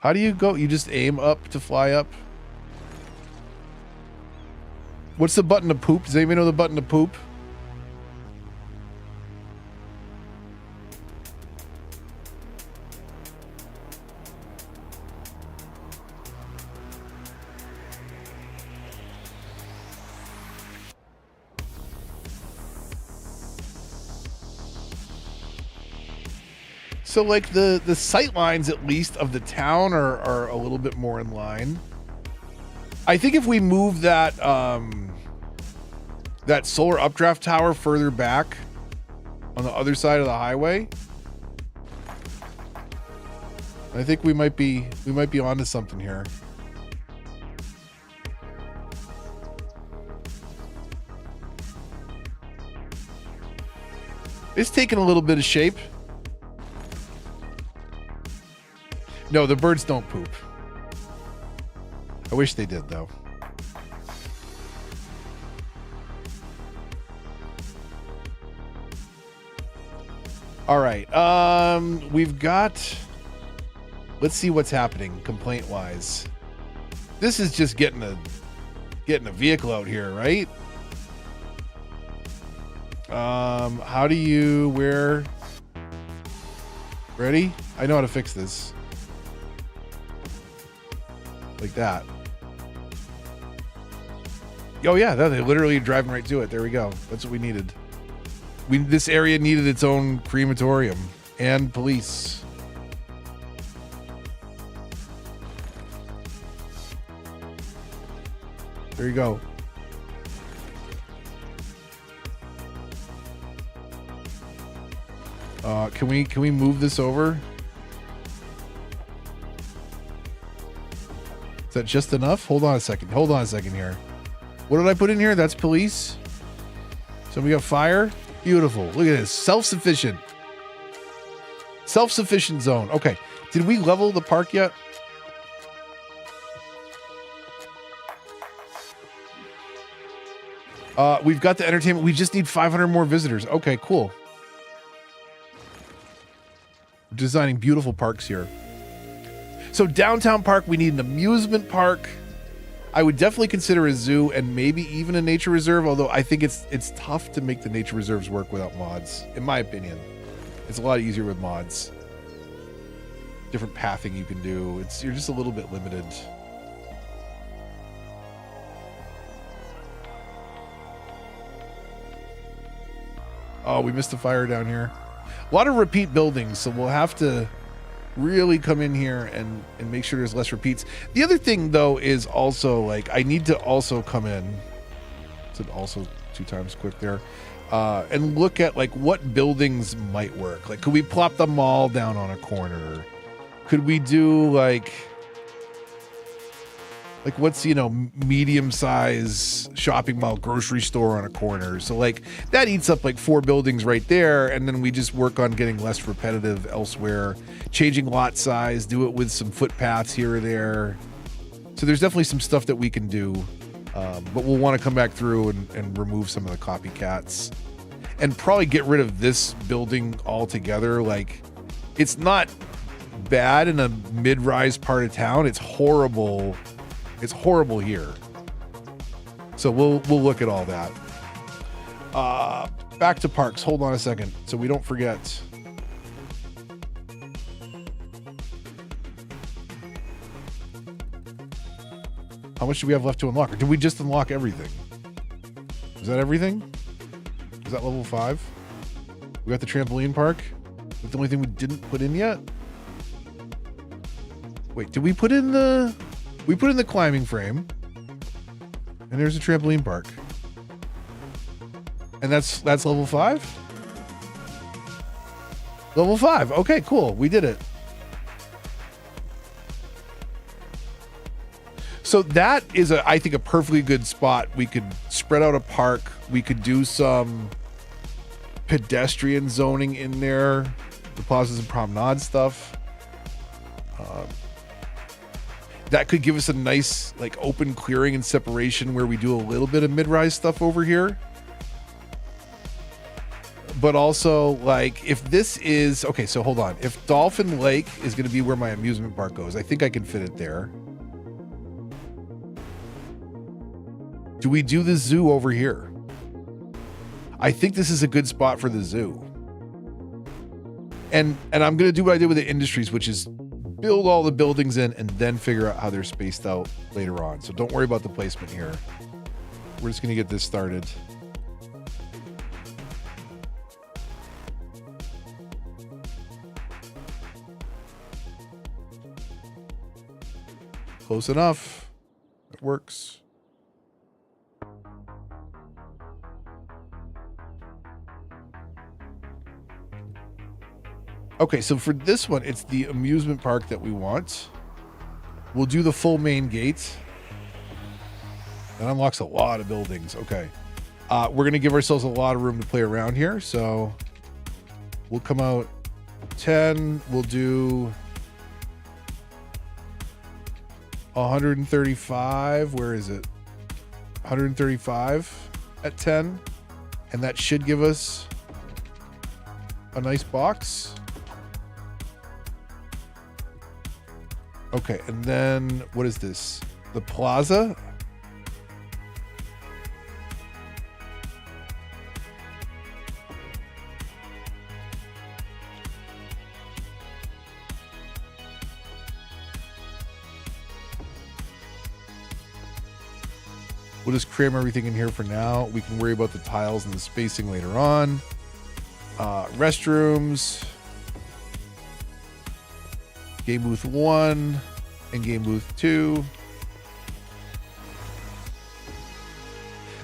How do you go? You just aim up to fly up? What's the button to poop? Does anybody know the button to poop? So like the sight lines at least of the town are a little bit more in line. I think if we move that that solar updraft tower further back on the other side of the highway, I think we might be onto something here. It's taking a little bit of shape. No, the birds don't poop. I wish they did, though. All right. We've got... Let's see what's happening complaint-wise. This is just getting a vehicle out here, right? How do you... Where... Ready? I know how to fix this. Like that. Oh yeah, they're literally driving right to it. There we go. That's what we needed. This area needed its own crematorium and police. There you go. Can we move this over? Is that just enough? Hold on a second. Hold on a second here. What did I put in here? That's police. So we got fire. Beautiful. Look at this. Self-sufficient. Self-sufficient zone. Okay. Did we level the park yet? We've got the entertainment. We just need 500 more visitors. Okay, cool. We're designing beautiful parks here. So downtown park, we need an amusement park. I would definitely consider a zoo and maybe even a nature reserve, although I think it's tough to make the nature reserves work without mods, in my opinion. It's a lot easier with mods. Different pathing you can do. You're just a little bit limited. Oh, we missed a fire down here. A lot of repeat buildings, so we'll have to really come in here and make sure there's less repeats. The other thing, though, is also, like, I need to also come in. It's also 2 times quick there. And look at, like, what buildings might work. Like, could we plop the mall down on a corner? Could we do, like what's, medium size shopping mall, grocery store on a corner? So, like, that eats up like 4 buildings right there, and then we just work on getting less repetitive elsewhere, changing lot size, do it with some footpaths here or there. So there's definitely some stuff that we can do, but we'll want to come back through and remove some of the copycats and probably get rid of this building altogether. Like, it's not bad in a mid-rise part of town. It's horrible. It's horrible here. So we'll look at all that. Back to parks. Hold on a second so we don't forget. How much do we have left to unlock? Or did we just unlock everything? Is that everything? Is that level 5? We got the trampoline park. That's the only thing we didn't put in yet. Wait, did we put in the... We put in the climbing frame, and there's a trampoline park, and that's level 5. Level 5. Okay, cool. We did it. So that is I think a perfectly good spot. We could spread out a park. We could do some pedestrian zoning in there, the plazas and promenade stuff. That could give us a nice, like, open clearing and separation where we do a little bit of mid-rise stuff over here. But also, like, if this is... Okay, so hold on. If Dolphin Lake is going to be where my amusement park goes, I think I can fit it there. Do we do the zoo over here? I think this is a good spot for the zoo. And I'm going to do what I did with the industries, which is build all the buildings in and then figure out how they're spaced out later on. So don't worry about the placement here. We're just going to get this started. Close enough. It works. Okay, so for this one, it's the amusement park that we want. We'll do the full main gate. That unlocks a lot of buildings. Okay. We're going to give ourselves a lot of room to play around here. So We'll come out 10. We'll do 135. Where is it? 135 at 10. And that should give us a nice box. Okay, and then what is this? The plaza? We'll just cram everything in here for now. We can worry about the tiles and the spacing later on. Restrooms. Game booth 1 and game booth 2.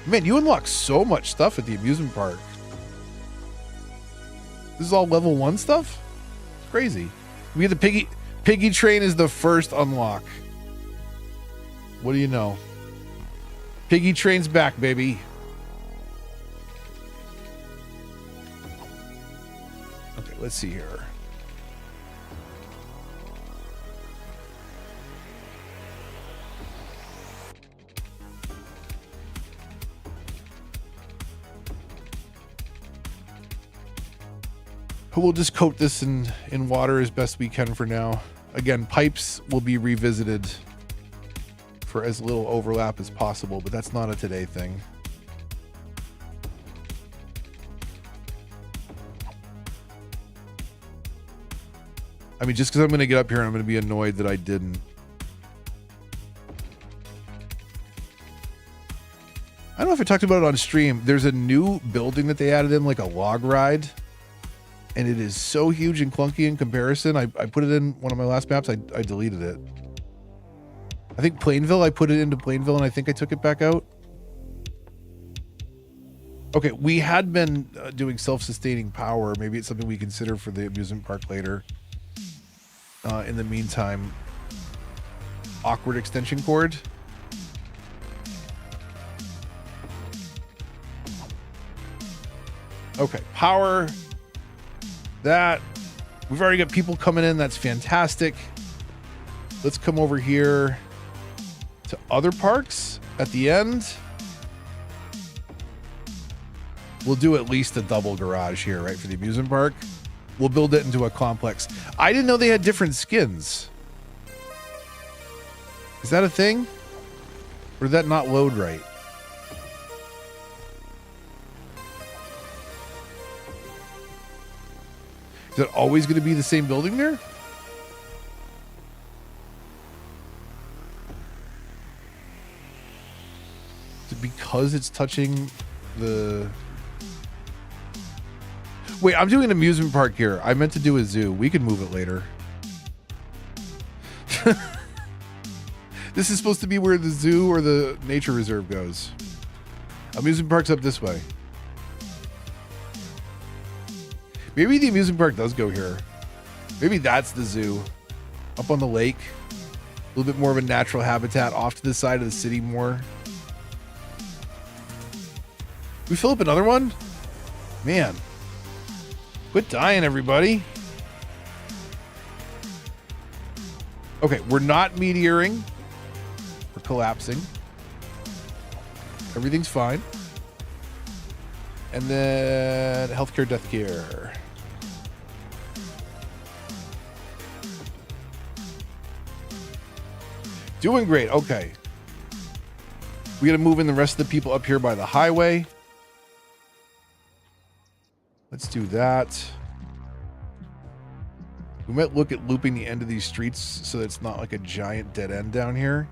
Man, you unlock so much stuff at the amusement park. This is all level 1 stuff? It's crazy. We get the piggy train is the first unlock. What do you know? Piggy train's back, baby. Okay, let's see here. We'll just coat this in water as best we can for now. Again, pipes will be revisited for as little overlap as possible, but that's not a today thing. I mean, just because I'm going to get up here and I'm going to be annoyed that I didn't. I don't know if I talked about it on stream. There's a new building that they added in, like a log ride. And it is so huge and clunky in comparison. I put it in one of my last maps. I deleted it. I think Plainville, I put it into Plainville, and I think I took it back out. Okay, we had been doing self-sustaining power. Maybe it's something we consider for the amusement park later. In the meantime, awkward extension cord. Okay, power. That. We've already got people coming in. That's fantastic. Let's come over here to other parks at the end. We'll do at least a double garage here, right, for the amusement park. We'll build it into a complex. I didn't know they had different skins. Is that a thing? Or did that not load right? Is it always going to be the same building there? Is it because it's touching the... Wait, I'm doing an amusement park here. I meant to do a zoo. We can move it later. This is supposed to be where the zoo or the nature reserve goes. Amusement park's up this way. Maybe the amusement park does go here. Maybe that's the zoo. Up on the lake. A little bit more of a natural habitat off to the side of the city more. We fill up another one? Man. Quit dying, everybody. Okay, we're not meteoring. We're collapsing. Everything's fine. And then healthcare, death care. Doing great. Okay. We got to move in the rest of the people up here by the highway. Let's do that. We might look at looping the end of these streets so that it's not like a giant dead end down here.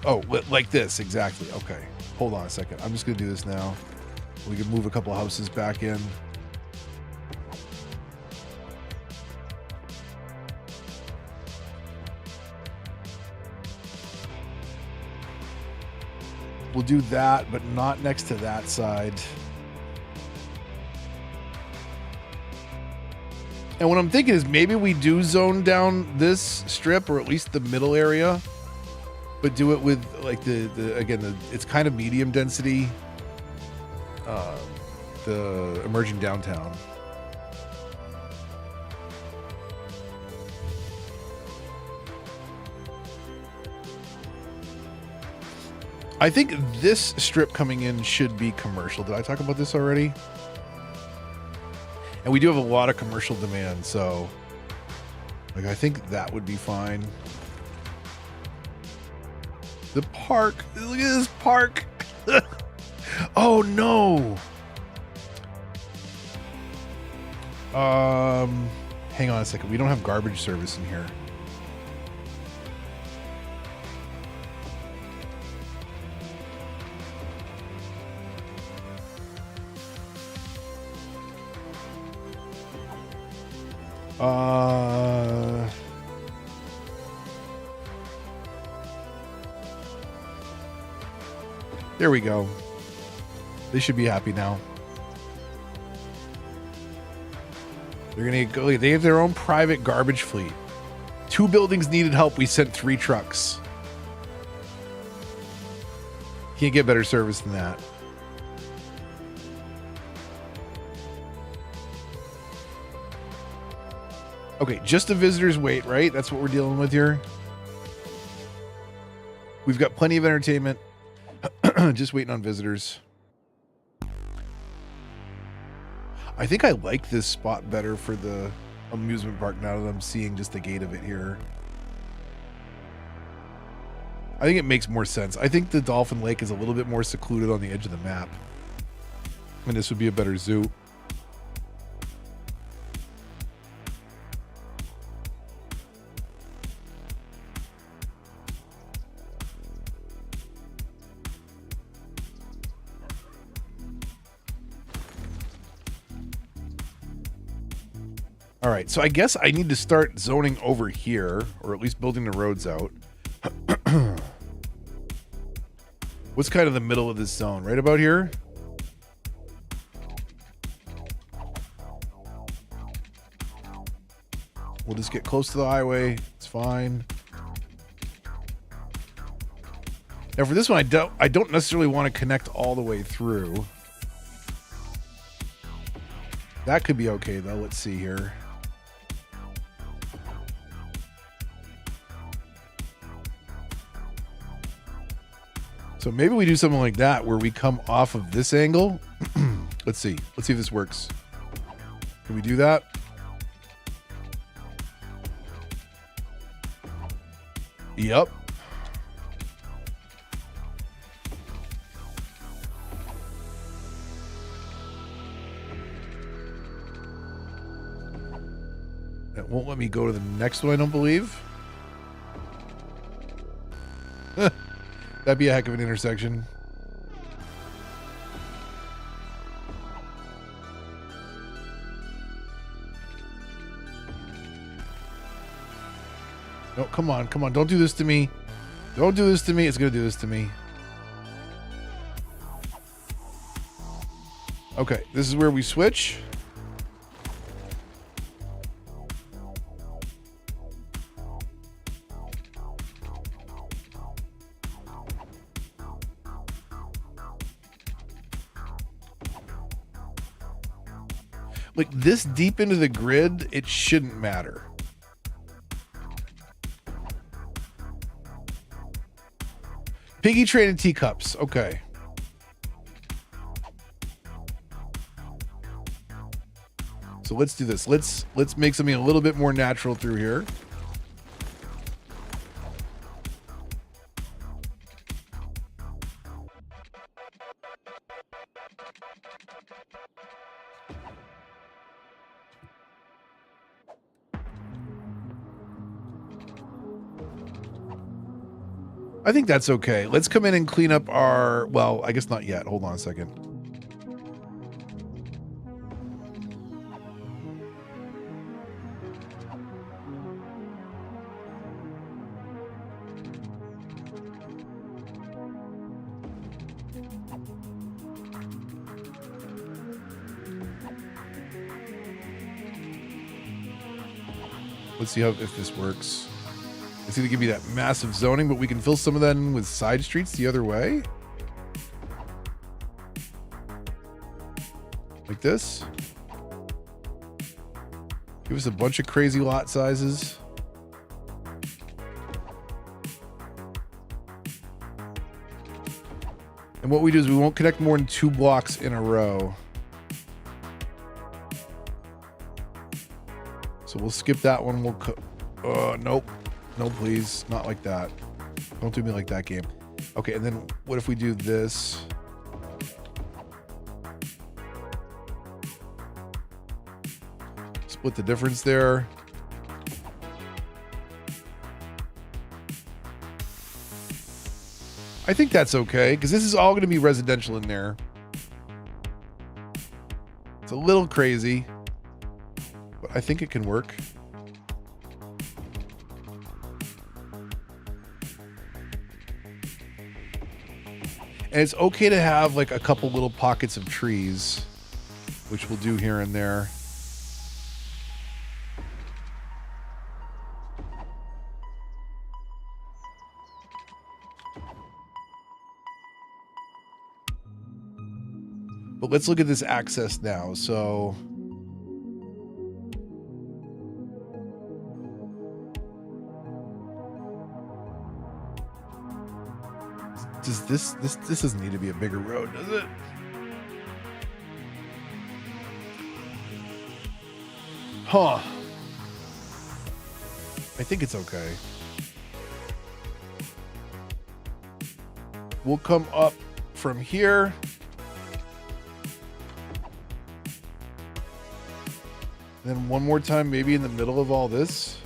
Oh, like this. Exactly. Okay. Hold on a second. I'm just going to do this now. We can move a couple of houses back in. We'll do that, but not next to that side. And what I'm thinking is maybe we do zone down this strip, or at least the middle area, but do it with like the it's kind of medium density. the emerging downtown. I think this strip coming in should be commercial. Did I talk about this already? And we do have a lot of commercial demand, so like I think that would be fine. The park. Look at this park. Oh no. Hang on a second. We don't have garbage service in here. There we go. They should be happy now. They're gonna go. They have their own private garbage fleet. 2 buildings needed help. We sent 3 trucks. Can't get better service than that. Okay, just a visitor's wait, right? That's what we're dealing with here. We've got plenty of entertainment. Just waiting on visitors. I think I like this spot better for the amusement park now that I'm seeing just the gate of it here. I think it makes more sense. I think the Dolphin Lake is a little bit more secluded on the edge of the map. And this would be a better zoo. All right, so I guess I need to start zoning over here, or at least building the roads out. What's kind of the middle of this zone? Right about here? We'll just get close to the highway. It's fine. Now for this one, I don't necessarily want to connect all the way through. That could be okay, though. Let's see here. So maybe we do something like that where we come off of this angle. Let's see. Let's see if this works. Can we do that? Yep. It won't let me go to the next one, I don't believe. That'd be a heck of an intersection. No, come on, come on. Don't do this to me. Don't do this to me. It's going to do this to me. Okay, this is where we switch. Like this deep into the grid, it shouldn't matter. Piggy train and teacups. Okay. So let's do this. Let's make something a little bit more natural through here. I think that's okay. Let's come in and clean up our, well, I guess not yet. Hold on a second. Let's see if this works. It's going to give me that massive zoning, but we can fill some of that in with side streets the other way. like this. Give us a bunch of crazy lot sizes. And what we do is we won't connect more than 2 blocks in a row. So we'll skip that one. Nope. No, please. Not like that. Don't do me like that, game. Okay, and then what if we do this? Split the difference there. I think that's okay, because this is all going to be residential in there. It's a little crazy, but I think it can work. And it's okay to have like a couple little pockets of trees, which we'll do here and there. But let's look at this access now. So does this doesn't need to be a bigger road, does it? Huh. I think it's okay. We'll come up from here. And then one more time, maybe in the middle of all this.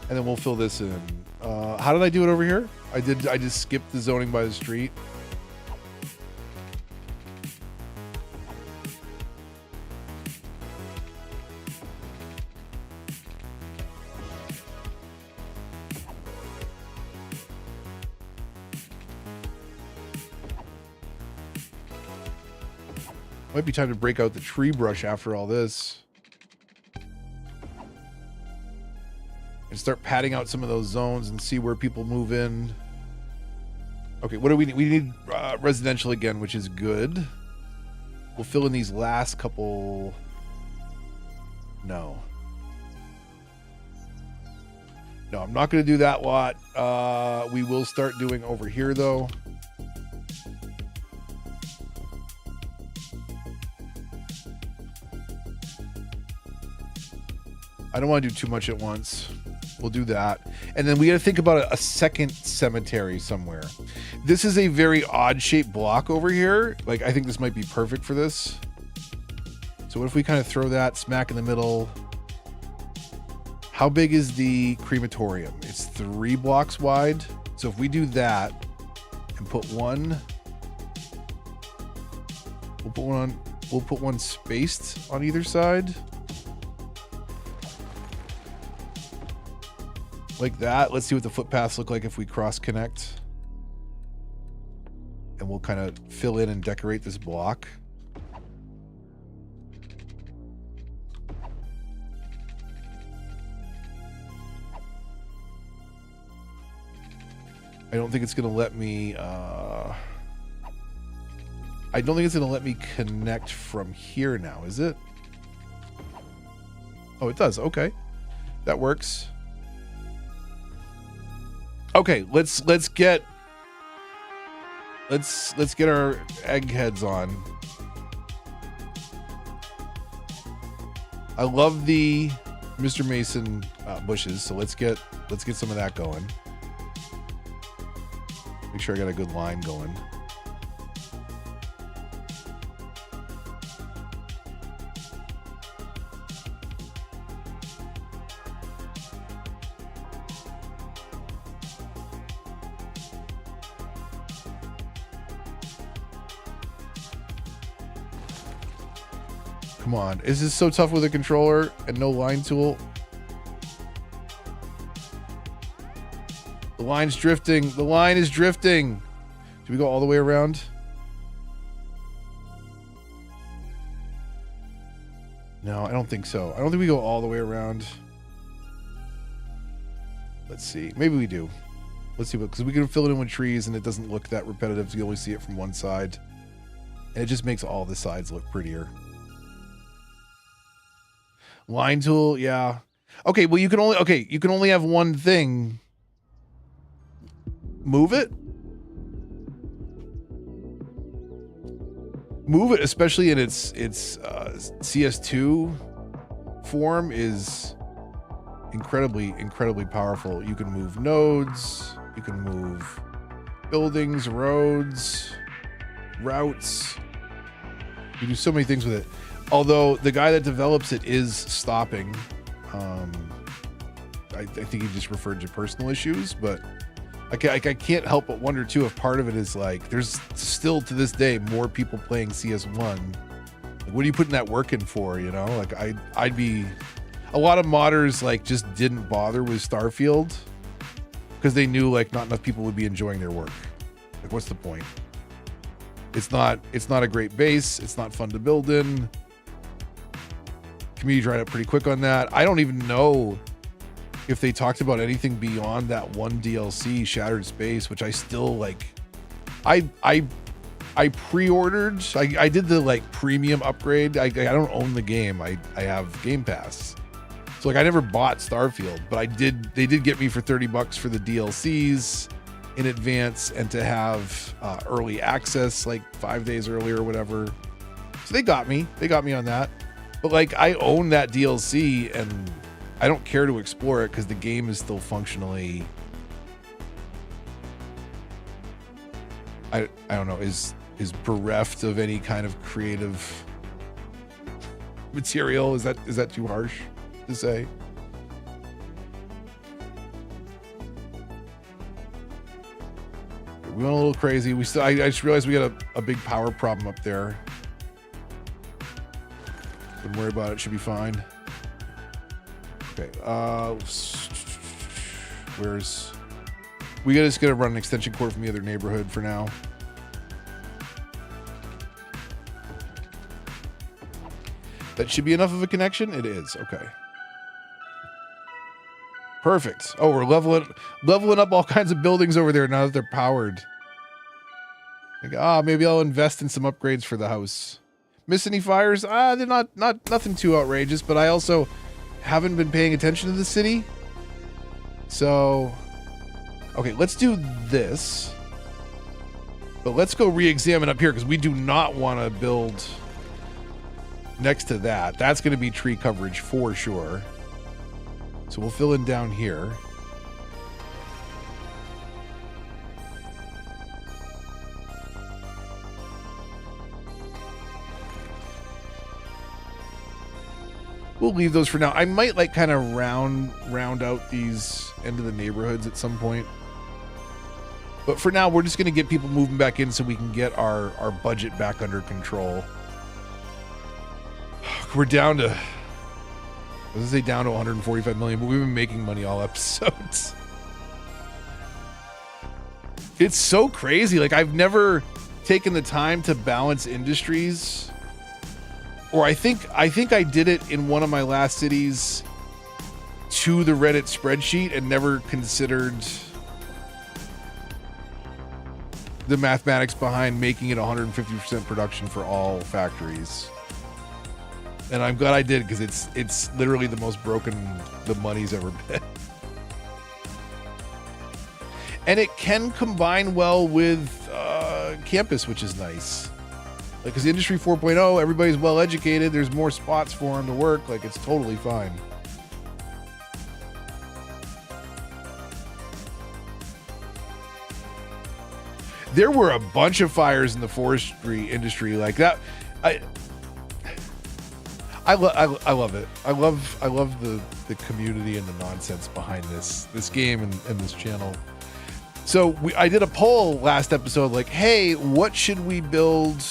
And then we'll fill this in. How did I do it over here? I just skipped the zoning by the street. Might be time to break out the tree brush after all this. And start padding out some of those zones and see where people move in. Okay, what do we need? We need residential again, which is good. We'll fill in these last couple. No, I'm not going to do that lot. We will start doing over here, though. I don't want to do too much at once. We'll do that. And then we got to think about a second cemetery somewhere. This is a very odd shaped block over here. Like, I think this might be perfect for this. So what if we kind of throw that smack in the middle? How big is the crematorium? It's 3 blocks wide. So if we do that and put one, we'll put one spaced on either side. Like that. Let's see what the footpaths look like if we cross connect. And we'll kind of fill in and decorate this block. I don't think it's going to let me I don't think it's going to let me connect from here now, is it? Oh, it does. Okay. That works. Okay, let's get our eggheads on. I love the Mr. Mason bushes, so let's get some of that going. Make sure I got a good line going. Come on. Is this so tough with a controller and no line tool? The line's drifting. The line is drifting. Do we go all the way around? No, I don't think so. I don't think we go all the way around. Let's see. Maybe we do. Let's see what, because we can fill it in with trees and it doesn't look that repetitive. So you only see it from one side. And it just makes all the sides look prettier. Line tool, yeah. Okay, well you can only have one thing. Move it. Move it, especially in its CS2 form, is incredibly powerful. You can move nodes, you can move buildings, roads, routes. You do so many things with it. Although the guy that develops it is stopping. I think he just referred to personal issues, but I can't help but wonder too if part of it is like there's still to this day more people playing CS1. Like, what are you putting that work in for? You know, like I'd be. A lot of modders like just didn't bother with Starfield because they knew like not enough people would be enjoying their work. Like, what's the point? It's not a great base. It's not fun to build in. Community dried up pretty quick on that. I don't even know if they talked about anything beyond that one DLC, Shattered Space, which I still like. I pre-ordered. I did the like premium upgrade. I don't own the game. I have Game Pass. So like I never bought Starfield, but they did get me for $30 for the DLCs in advance and to have early access like 5 days early or whatever. So they got me on that. But like I own that DLC and I don't care to explore it because the game is still functionally, I don't know, is bereft of any kind of creative material. Is that too harsh to say? We went a little crazy. I just realized we got a big power problem up there. Don't worry about it. Should be fine. Okay. We just gotta run an extension cord from the other neighborhood for now. That should be enough of a connection. It is. Okay. Perfect. Oh, we're leveling up all kinds of buildings over there now that they're powered. Like, maybe I'll invest in some upgrades for the house. Miss any fires? They're not nothing too outrageous, but I also haven't been paying attention to the city. So, okay, let's do this. But let's go re-examine up here because we do not want to build next to that. That's going to be tree coverage for sure. So we'll fill in down here. We'll leave those for now. I might like kind of round out these end of the neighborhoods at some point. But for now, we're just going to get people moving back in so we can get our budget back under control. We're down to, I was gonna say down to 145 million, but we've been making money all episodes. It's so crazy. Like, I've never taken the time to balance industries. Or I think I did it in one of my last cities to the Reddit spreadsheet and never considered the mathematics behind making it 150% production for all factories. And I'm glad I did because it's literally the most broken the money's ever been. And it can combine well with campus, which is nice. Like, because Industry 4.0, everybody's well educated. There's more spots for them to work. Like, it's totally fine. There were a bunch of fires in the forestry industry like that. I love it. I love the community and the nonsense behind this game and this channel. So I did a poll last episode, like, hey, what should we build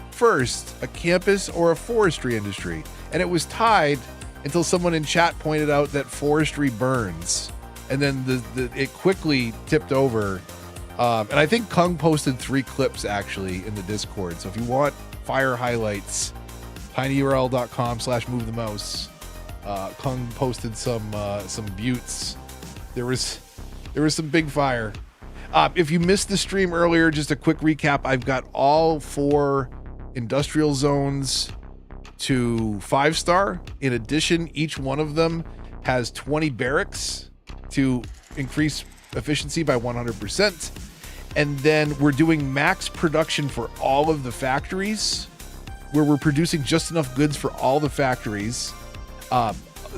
first, a campus or a forestry industry? And it was tied until someone in chat pointed out that forestry burns, and then it quickly tipped over. And I think Kung posted 3 clips actually in the Discord. So if you want fire highlights, tinyurl.com/movethemouse. Kung posted some buttes. There was some big fire. If you missed the stream earlier, just a quick recap. I've got all 4 industrial zones to 5-star. In addition, each one of them has 20 barracks to increase efficiency by 100%. And then we're doing max production for all of the factories, where we're producing just enough goods for all the factories.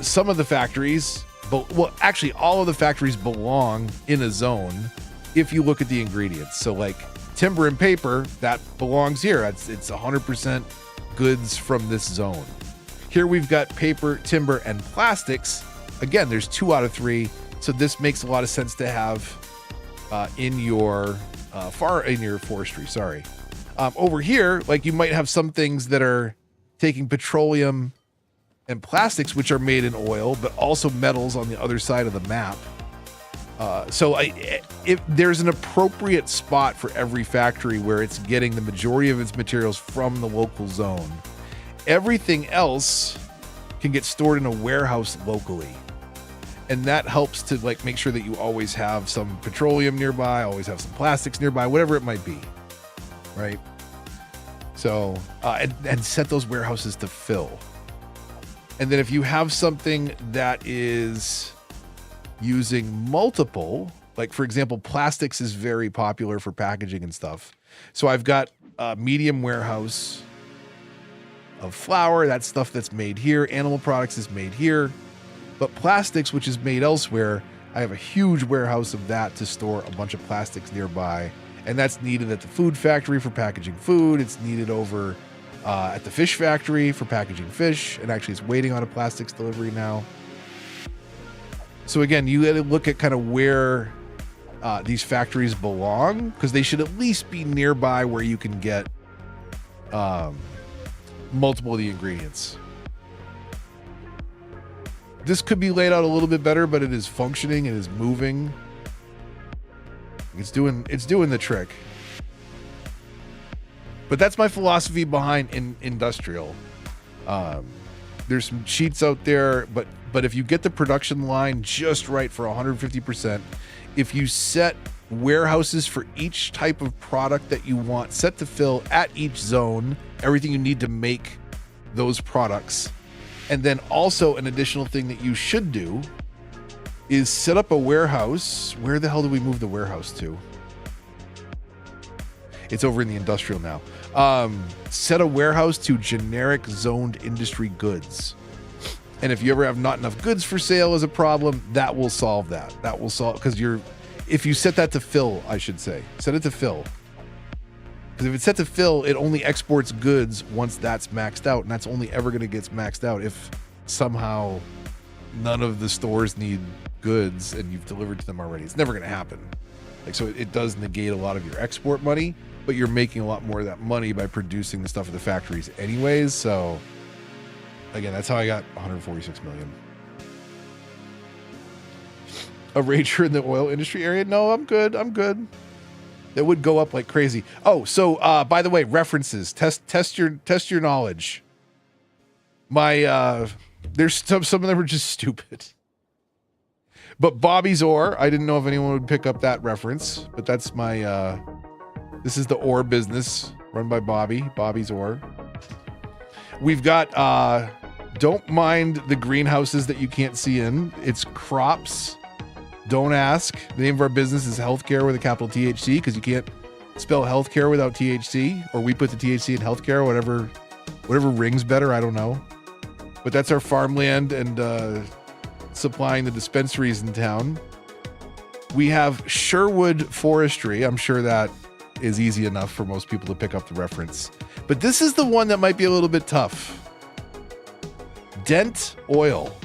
Some of the factories, well, actually all of the factories belong in a zone if you look at the ingredients. So like timber and paper, that belongs here. It's 100% goods from this zone. Here we've got paper, timber, and plastics. Again, there's 2 out of 3. So this makes a lot of sense to have in your forestry. Sorry. Over here, like you might have some things that are taking petroleum and plastics, which are made in oil, but also metals on the other side of the map. So if there's an appropriate spot for every factory where it's getting the majority of its materials from the local zone. Everything else can get stored in a warehouse locally. And that helps to like make sure that you always have some petroleum nearby, always have some plastics nearby, whatever it might be, right? So, and set those warehouses to fill. And then if you have something that is using multiple, like for example, plastics is very popular for packaging and stuff. So I've got a medium warehouse of flour, that's stuff that's made here. Animal products is made here. But plastics, which is made elsewhere, I have a huge warehouse of that to store a bunch of plastics nearby. And that's needed at the food factory for packaging food. It's needed over at the fish factory for packaging fish. And actually it's waiting on a plastics delivery now. So again, you got to look at kind of where these factories belong, because they should at least be nearby where you can get multiple of the ingredients. This could be laid out a little bit better, but it is functioning, it is moving. It's doing the trick. But that's my philosophy behind industrial. There's some cheats out there, but if you get the production line just right for 150%, if you set warehouses for each type of product that you want set to fill at each zone, everything you need to make those products. And then also an additional thing that you should do is set up a warehouse. Where the hell do we move the warehouse to? It's over in the industrial now. Set a warehouse to generic zoned industry goods. And if you ever have not enough goods for sale as a problem, that will solve that. That will solve, because if you set that to fill, I should say, set it to fill. Because if it's set to fill, it only exports goods once that's maxed out, and that's only ever going to get maxed out if somehow none of the stores need goods and you've delivered to them already. It's never going to happen. Like, so it does negate a lot of your export money, but you're making a lot more of that money by producing the stuff at the factories anyways. So again, that's how I got 146 million. A rager in the oil industry area? No, I'm good. It would go up like crazy. Oh, so by the way, references. Test your knowledge. There's some of them are just stupid. But Bobby's Ore, I didn't know if anyone would pick up that reference, but that's my this is the ore business run by Bobby's Ore. We've got don't mind the greenhouses that you can't see in. It's crops. Don't ask. The name of our business is Healthcare with a capital THC, because you can't spell healthcare without THC, or we put the THC in healthcare, whatever rings better, I don't know. But that's our farmland and supplying the dispensaries in town. We have Sherwood Forestry. I'm sure that is easy enough for most people to pick up the reference. But this is the one that might be a little bit tough. Dent Oil.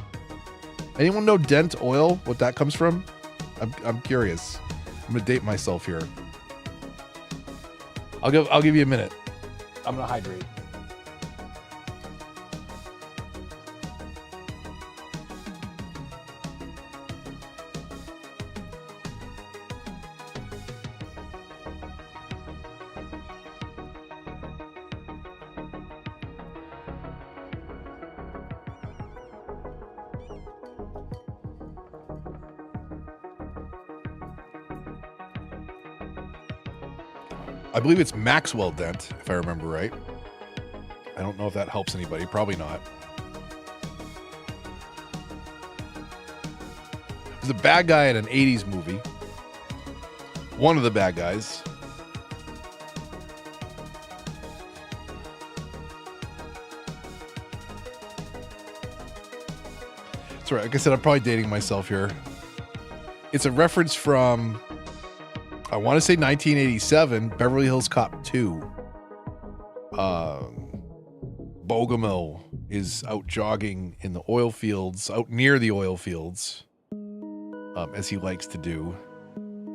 Anyone know Dent Oil? What that comes from? I'm curious. I'm gonna date myself here. I'll give you a minute. I'm gonna hydrate. I believe it's Maxwell dent, if I remember right. I don't know if that helps anybody. Probably not. He's a bad guy in an 80s movie. One of the bad guys. That's right. Like I said, I'm probably dating myself here. It's a reference from, I want to say 1987, Beverly Hills Cop 2. Bogomil is out jogging in the oil fields, out near the oil fields, as he likes to do.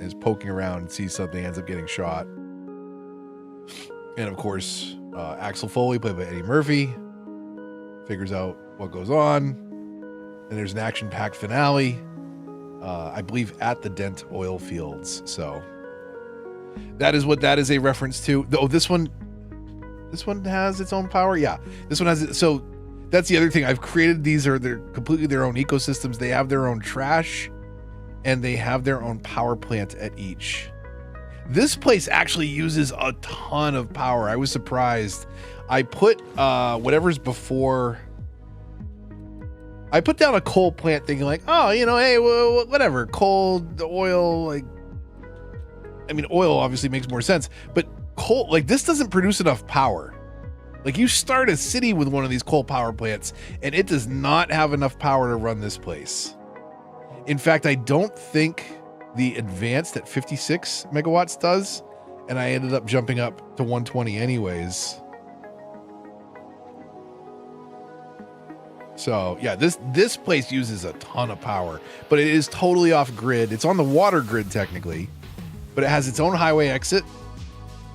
Is poking around and sees something, ends up getting shot. And of course, Axel Foley, played by Eddie Murphy, figures out what goes on. And there's an action-packed finale, I believe, at the Dent oil fields. So that is what that is a reference to. Oh, this one has its own power. Yeah, this one has it. So that's the other thing. I've created these, they're completely their own ecosystems. They have their own trash, and they have their own power plant at each. This place actually uses a ton of power. I was surprised. I put whatever's before. I put down a coal plant thinking like, oh, you know, hey, well, whatever, coal, the oil, like, I mean, oil obviously makes more sense, but coal, like, this doesn't produce enough power. Like, you start a city with one of these coal power plants, and it does not have enough power to run this place. In fact, I don't think the advanced at 56 megawatts does, and I ended up jumping up to 120 anyways. So yeah, this place uses a ton of power, but it is totally off grid. It's on the water grid technically, but it has its own highway exit,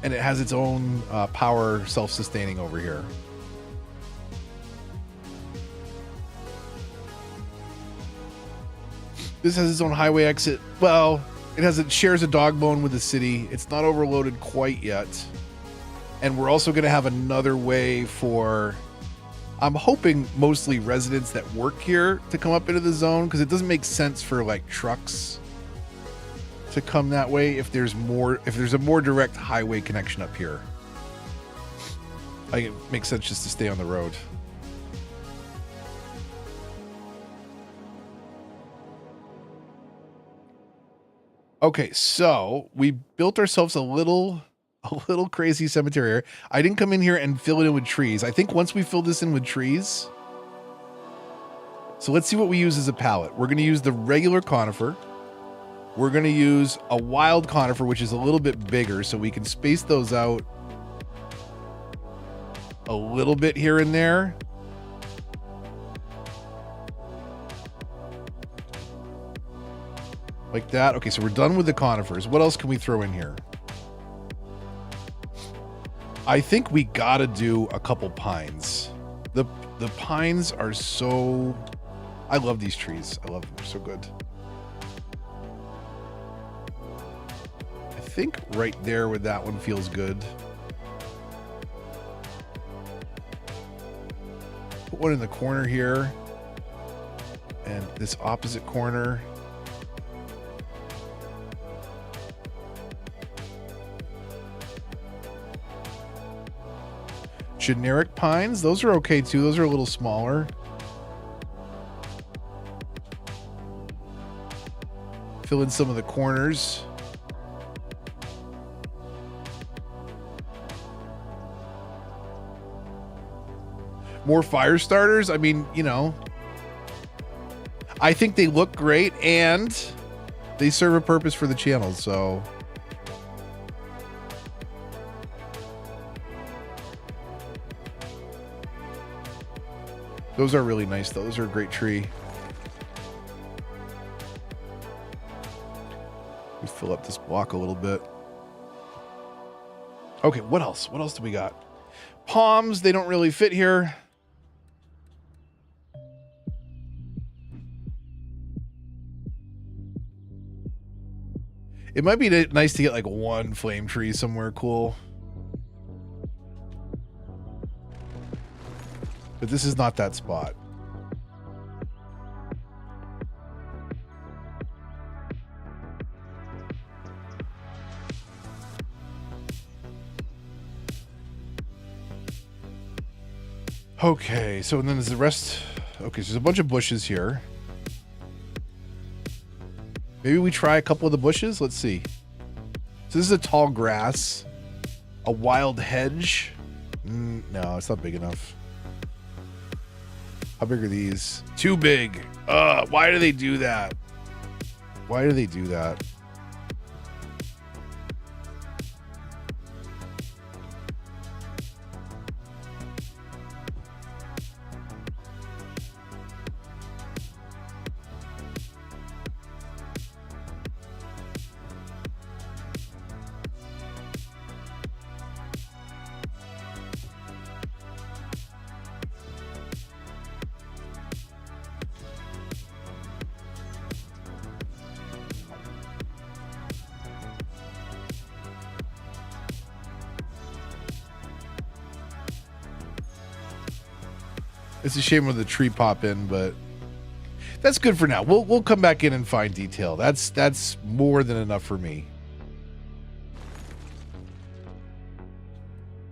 and it has its own power self-sustaining over here. This has its own highway exit. Well, it shares a dog bone with the city. It's not overloaded quite yet. And we're also going to have another way for, I'm hoping, mostly residents that work here to come up into the zone, because it doesn't make sense for like trucks to come that way if there's a more direct highway connection up here. I think it makes sense just to stay on the road. Okay, so we built ourselves a little crazy cemetery here. I didn't come in here and fill it in with trees. I think once we fill this in with trees, so let's see what we use as a palette. We're going to use the regular conifer. We're going to use a wild conifer, which is a little bit bigger, so we can space those out a little bit here and there. Like that. Okay, so we're done with the conifers. What else can we throw in here? I think we gotta do a couple pines. The pines are so... I love these trees. I love them. They're so good. I think right there with that one feels good. Put one in the corner here. And this opposite corner. Generic pines, those are okay too. Those are a little smaller. Fill in some of the corners. More fire starters. I mean, you know, I think they look great and they serve a purpose for the channel, so. Those are really nice, though. Those are a great tree. We fill up this block a little bit. Okay, what else? What else do we got? Palms, they don't really fit here. It might be nice to get like one flame tree somewhere cool. But this is not that spot. Okay, so then there's the rest. Okay, so there's a bunch of bushes here. Maybe we try a couple of the bushes. Let's see. So this is a tall grass, a wild hedge. No, it's not big enough. How big are these? Too big. Why do they do that? Why do they do that? It's a shame when the tree pop in, but that's good for now. We'll come back in and find detail. That's more than enough for me.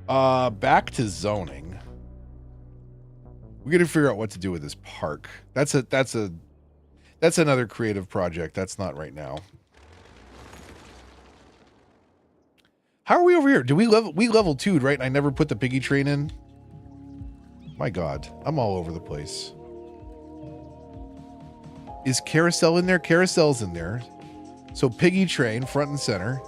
Back to zoning. We got to figure out what to do with this park. That's another creative project. That's not right now. How are we over here? Do we level 2'd, right? And I never put the piggy train in. My God, I'm all over the place. Is carousel in there? Carousel's in there. So piggy train, front and center.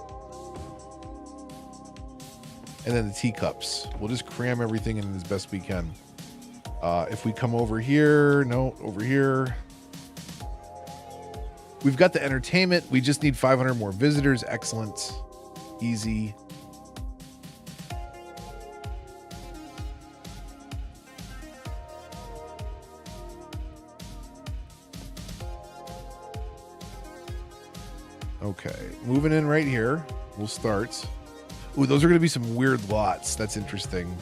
And then the teacups. We'll just cram everything in as best we can. If we come over here, no, over here. We've got the entertainment. We just need 500 more visitors. Excellent. Easy. Okay, moving in right here. We'll start. Ooh, those are going to be some weird lots. That's interesting.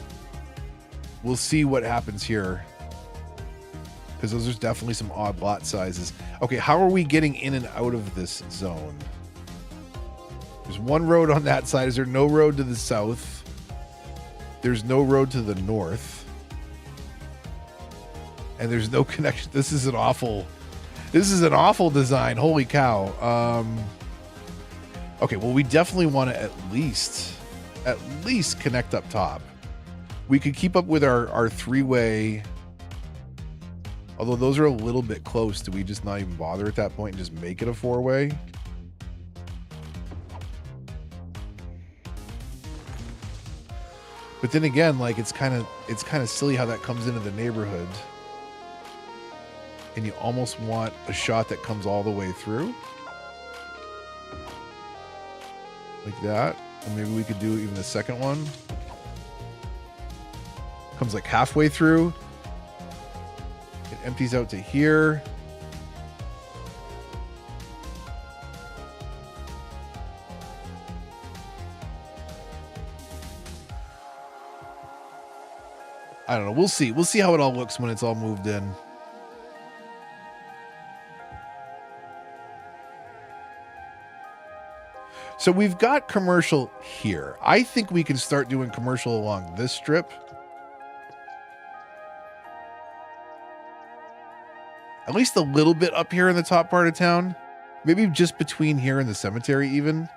We'll see what happens here. Because those are definitely some odd lot sizes. Okay, how are we getting in and out of this zone? There's one road on that side. Is there no road to the south? There's no road to the north. And there's no connection. This is an awful design. Holy cow. Okay, well, we definitely want to at least connect up top. We could keep up with our three-way, although those are a little bit close. Do we just not even bother at that point and just make it a four-way? But then again, like it's kind of silly how that comes into the neighborhood. And you almost want a shot that comes all the way through. Like that. Or maybe we could do even the second one. Comes like halfway through. It empties out to here. I don't know. We'll see. We'll see how it all looks when it's all moved in. So we've got commercial here. I think we can start doing commercial along this strip. At least a little bit up here in the top part of town. Maybe just between here and the cemetery even.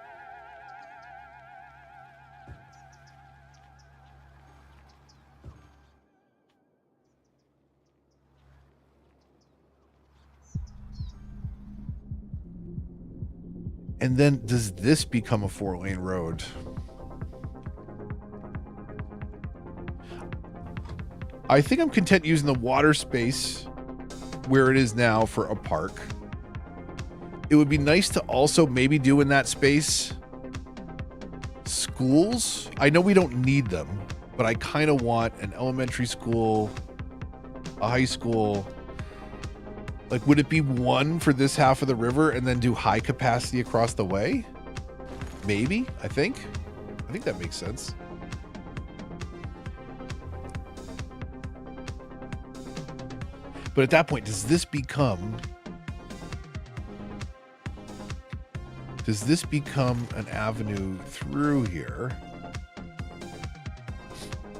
And then does this become a 4-lane road? I think I'm content using the water space where it is now for a park. It would be nice to also maybe do in that space schools. I know we don't need them, but I kind of want an elementary school, a high school. Like, would it be one for this half of the river and then do high capacity across the way? Maybe, I think that makes sense. But at that point, does this become an avenue through here?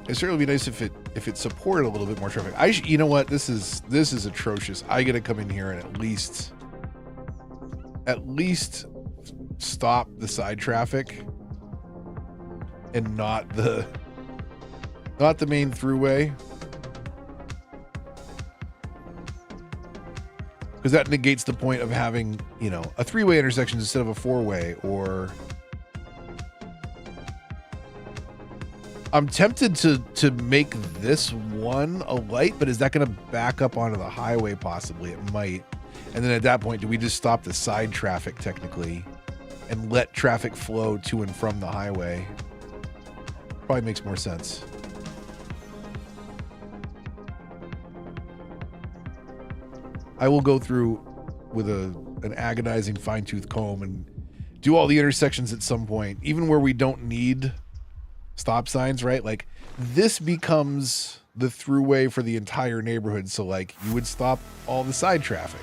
It certainly would be nice if it if it supported a little bit more traffic. You know what? This is atrocious. I got to come in here and at least stop the side traffic and not the main throughway, because that negates the point of having, you know, a 3-way intersection instead of a 4-way. Or I'm tempted to make this one a light, but is that going to back up onto the highway? Possibly it might. And then at that point, do we just stop the side traffic technically and let traffic flow to and from the highway? Probably makes more sense. I will go through with an agonizing fine-tooth comb and do all the intersections at some point, even where we don't need stop signs, right? Like, this becomes the throughway for the entire neighborhood. So, like, you would stop all the side traffic.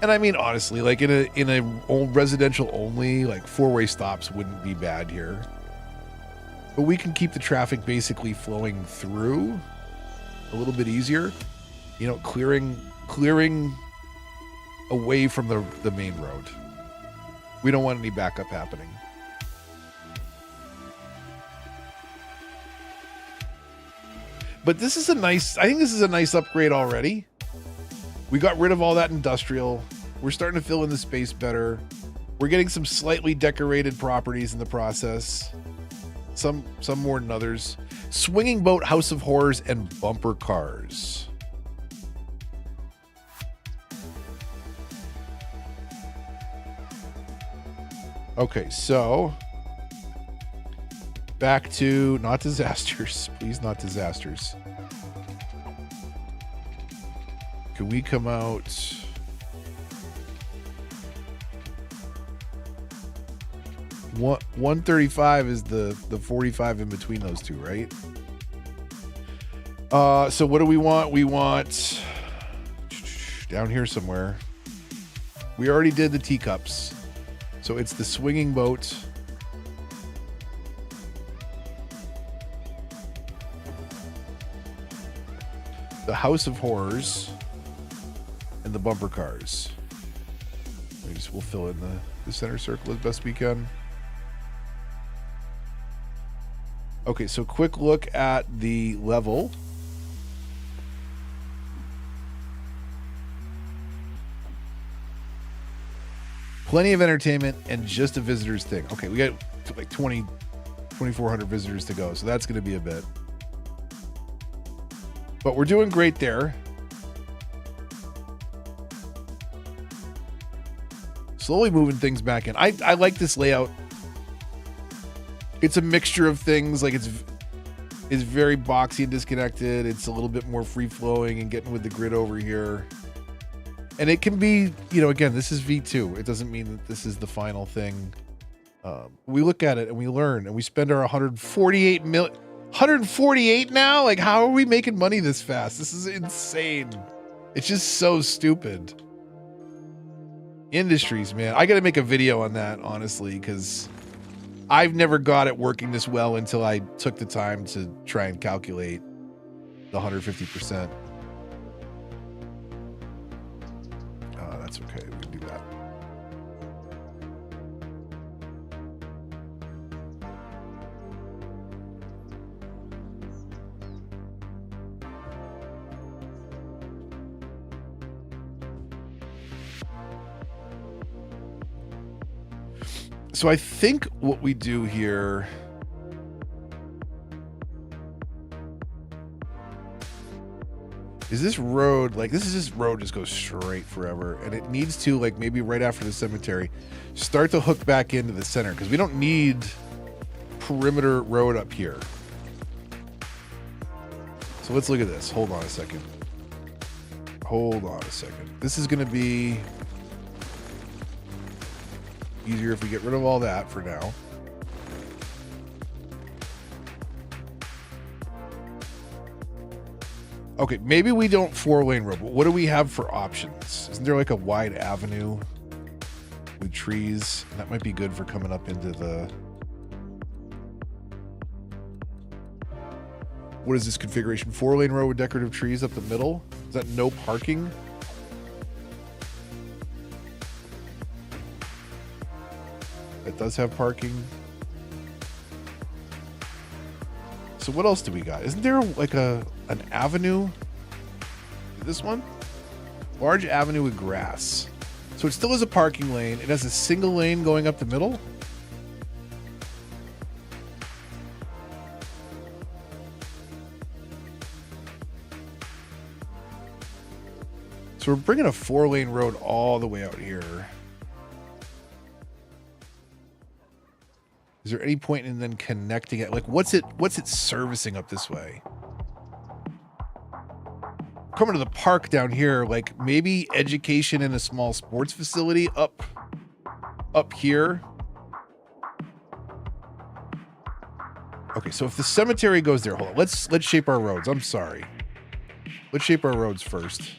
And I mean, honestly, like in a old residential only, like 4-way stops wouldn't be bad here. But we can keep the traffic basically flowing through a little bit easier. You know, clearing away from the main road. We don't want any backup happening. But this is I think this is a nice upgrade already. We got rid of all that industrial. We're starting to fill in the space better. We're getting some slightly decorated properties in the process. Some more than others. Swinging boat, House of Horrors, and bumper cars. Okay, so back to not disasters. Please, not disasters. Can we come out? What 135 is the 45 in between those two, right? So what do we want? We want down here somewhere. We already did the teacups. So it's the swinging boat. The House of Horrors. And the bumper cars. We'll fill in the center circle as best we can. Okay, so quick look at the level. Plenty of entertainment and just a visitors thing. Okay, we got like 2,400 visitors to go, so that's going to be a bit. But we're doing great there. Slowly moving things back in. I like this layout. It's a mixture of things. Like it's very boxy and disconnected. It's a little bit more free flowing and getting with the grid over here. And it can be, you know, again, this is V2. It doesn't mean that this is the final thing. We look at it and we learn and we spend our 148 million. 148 now? Like, how are we making money this fast? This is insane. It's just so stupid. Industries, man. I got to make a video on that, honestly, because I've never got it working this well until I took the time to try and calculate the 150%. That's okay. We can do that. So I think what we do here is this road, like this road just goes straight forever, and it needs to, like, maybe right after the cemetery start to hook back into the center, because we don't need perimeter road up here. So let's look at this. Hold on a second. This is going to be easier if we get rid of all that for now. Okay, maybe we don't 4-lane road, but what do we have for options? Isn't there like a wide avenue with trees? That might be good for coming up into the... what is this configuration? 4-lane road with decorative trees up the middle? Is that no parking? It does have parking. So what else do we got? Isn't there like an avenue? This one? Large avenue with grass. So it still has a parking lane. It has a single lane going up the middle. So we're bringing a 4-lane road all the way out here. Is there any point in then connecting it? Like, what's it servicing up this way? Coming to the park down here, like maybe education in a small sports facility up here. Okay, so if the cemetery goes there, hold on. Let's shape our roads. I'm sorry. Let's shape our roads first.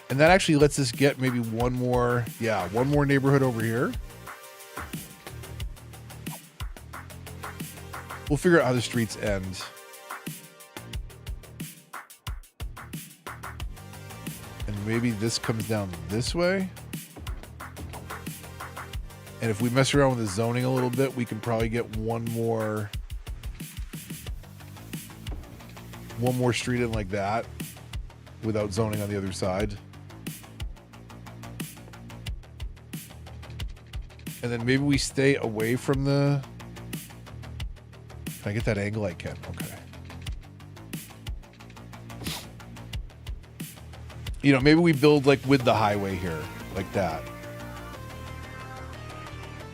And that actually lets us get maybe one more neighborhood over here. We'll figure out how the streets end. And maybe this comes down this way. And if we mess around with the zoning a little bit, we can probably get one more street in like that without zoning on the other side. And then maybe we stay away from the... Can I get that angle? I can. Okay. You know, maybe we build like with the highway here, like that.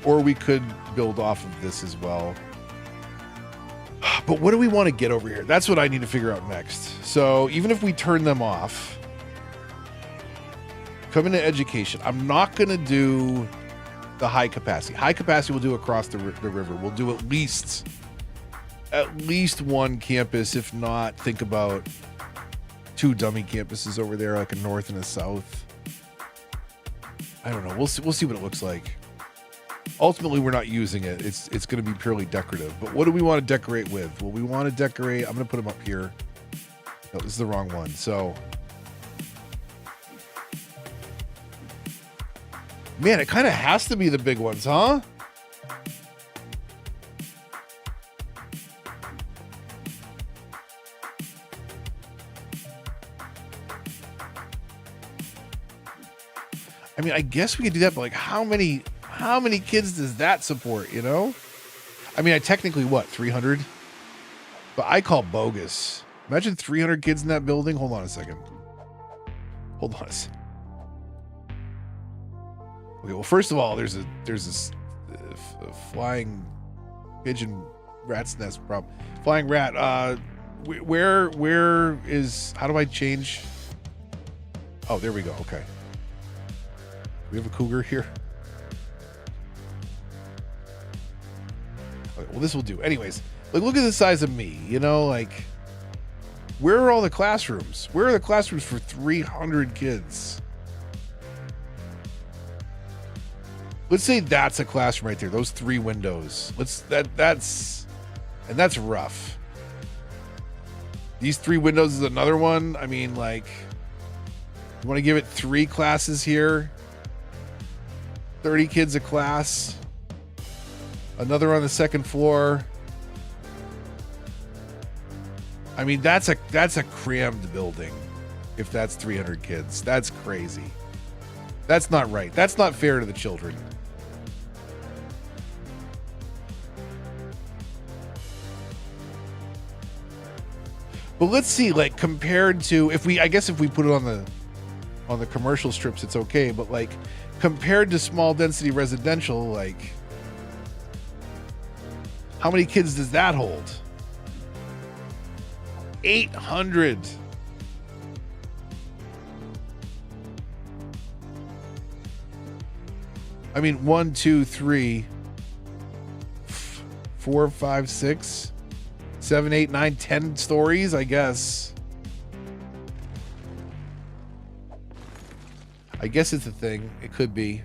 Or we could build off of this as well. But what do we want to get over here? That's what I need to figure out next. So even if we turn them off, come into education. I'm not going to do the high capacity. High capacity we'll do across the river. We'll do at least one campus, if not, think about 2 dummy campuses over there, like a north and a south. I don't know. We'll see what it looks like. Ultimately, we're not using it. It's going to be purely decorative. But what do we want to decorate with? Well, we want to decorate. I'm going to put them up here. No, this is the wrong one. So, man, it kind of has to be the big ones, huh? I mean, I guess we could do that, but like, how many kids does that support, you know? I mean, I technically, 300? But I call bogus. Imagine 300 kids in that building. Hold on a second. Okay, well, first of all, there's this flying pigeon rat's nest problem. Flying rat. Where is? How do I change? Oh, there we go. Okay. We have a cougar here. Okay, well, this will do. Anyways, like, look at the size of me. You know, like, where are all the classrooms? Where are the classrooms for 300 kids? Let's say that's a classroom right there. Those 3 windows. That's rough. These 3 windows is another one. I mean, like, you want to give it 3 classes here? 30 kids a class. Another on the second floor. I mean, that's a crammed building. If that's 300 kids, that's crazy. That's not right. That's not fair to the children. But let's see, like, compared to if we put it on the commercial strips, it's okay. But like, compared to small density residential, like, how many kids does that hold? 800. I mean, 1, 2, 3, 4, 5, 6, 7, 8, 9, 10 stories, I guess. I guess it's a thing. It could be.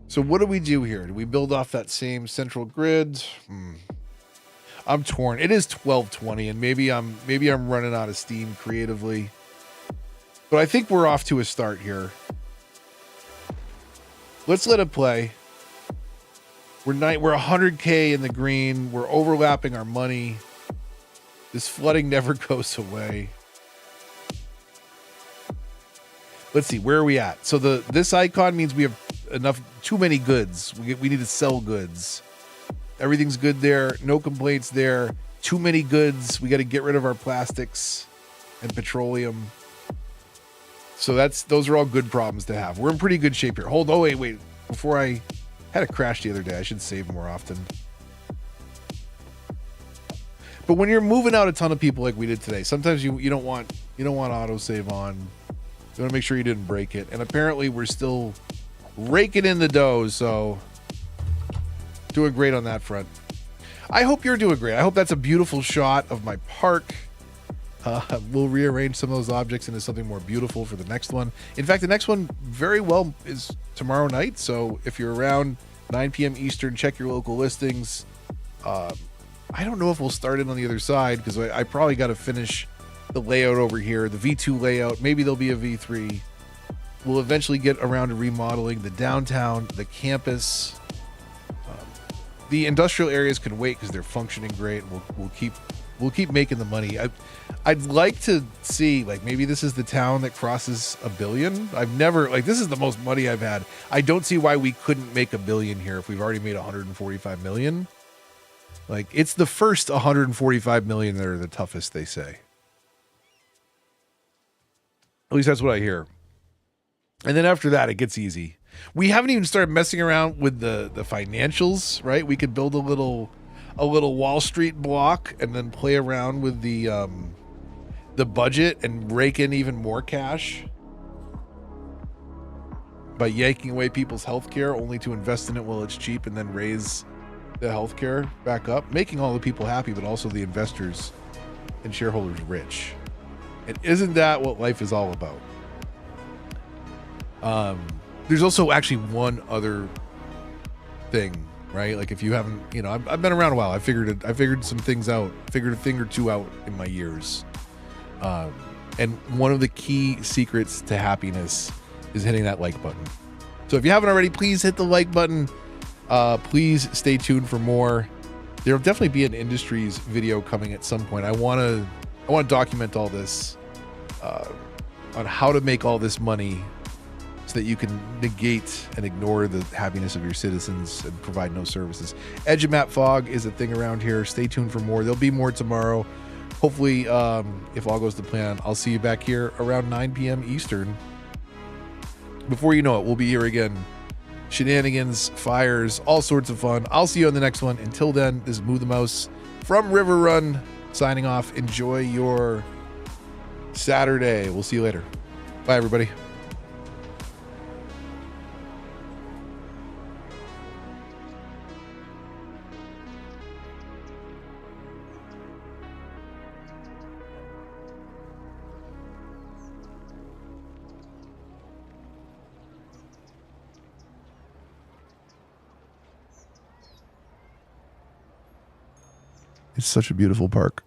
So what do we do here? Do we build off that same central grid? I'm torn. It is 12:20, and maybe I'm running out of steam creatively. But I think we're off to a start here. Let's let it play. We're 100K in the green. We're overlapping our money. This flooding never goes away. Let's see, where are we at? So this icon means we have too many goods. We need to sell goods. Everything's good there. No complaints there. Too many goods. We got to get rid of our plastics and petroleum. So those are all good problems to have. We're in pretty good shape here. Wait. Before I had a crash the other day, I should save more often. But when you're moving out a ton of people like we did today, sometimes you don't want autosave on. You want to make sure you didn't break it. And apparently we're still raking in the dough, so doing great on that front. I hope you're doing great. I hope that's a beautiful shot of my park. We'll rearrange some of those objects into something more beautiful for the next one. In fact, the next one very well is tomorrow night. So if you're around 9 p.m. Eastern, check your local listings. I don't know if we'll start it on the other side because I probably got to finish the layout over here, the V2 layout. Maybe there'll be a V3. We'll eventually get around to remodeling the downtown, the campus. The industrial areas can wait because they're functioning great. We'll keep making the money. I'd like to see, like, maybe this is the town that crosses $1 billion. This is the most money I've had. I don't see why we couldn't make $1 billion here if we've already made 145 million. Like, it's the first 145 million that are the toughest, they say. At least that's what I hear. And then after that, it gets easy. We haven't even started messing around with the financials, right? We could build a little Wall Street block and then play around with the budget and rake in even more cash by yanking away people's healthcare only to invest in it while it's cheap and then raise the healthcare back up, making all the people happy, but also the investors and shareholders rich. And isn't that what life is all about? There's also actually one other thing, right? Like if you haven't, I've been around a while. I figured some things out, figured a thing or two out in my years. And one of the key secrets to happiness is hitting that like button. So if you haven't already, please hit the like button. Please stay tuned for more. There'll definitely be an industries video coming at some point. I want to document all this, on how to make all this money so that you can negate and ignore the happiness of your citizens and provide no services. Edge of Map Fog is a thing around here. Stay tuned for more. There'll be more tomorrow. Hopefully, if all goes to plan, I'll see you back here around 9 p.m. Eastern. Before you know it, we'll be here again. Shenanigans, fires, all sorts of fun. I'll see you on the next one. Until then, this is Move the Mouse from Riverrun signing off. Enjoy your Saturday. We'll see you later. Bye, everybody. It's such a beautiful park.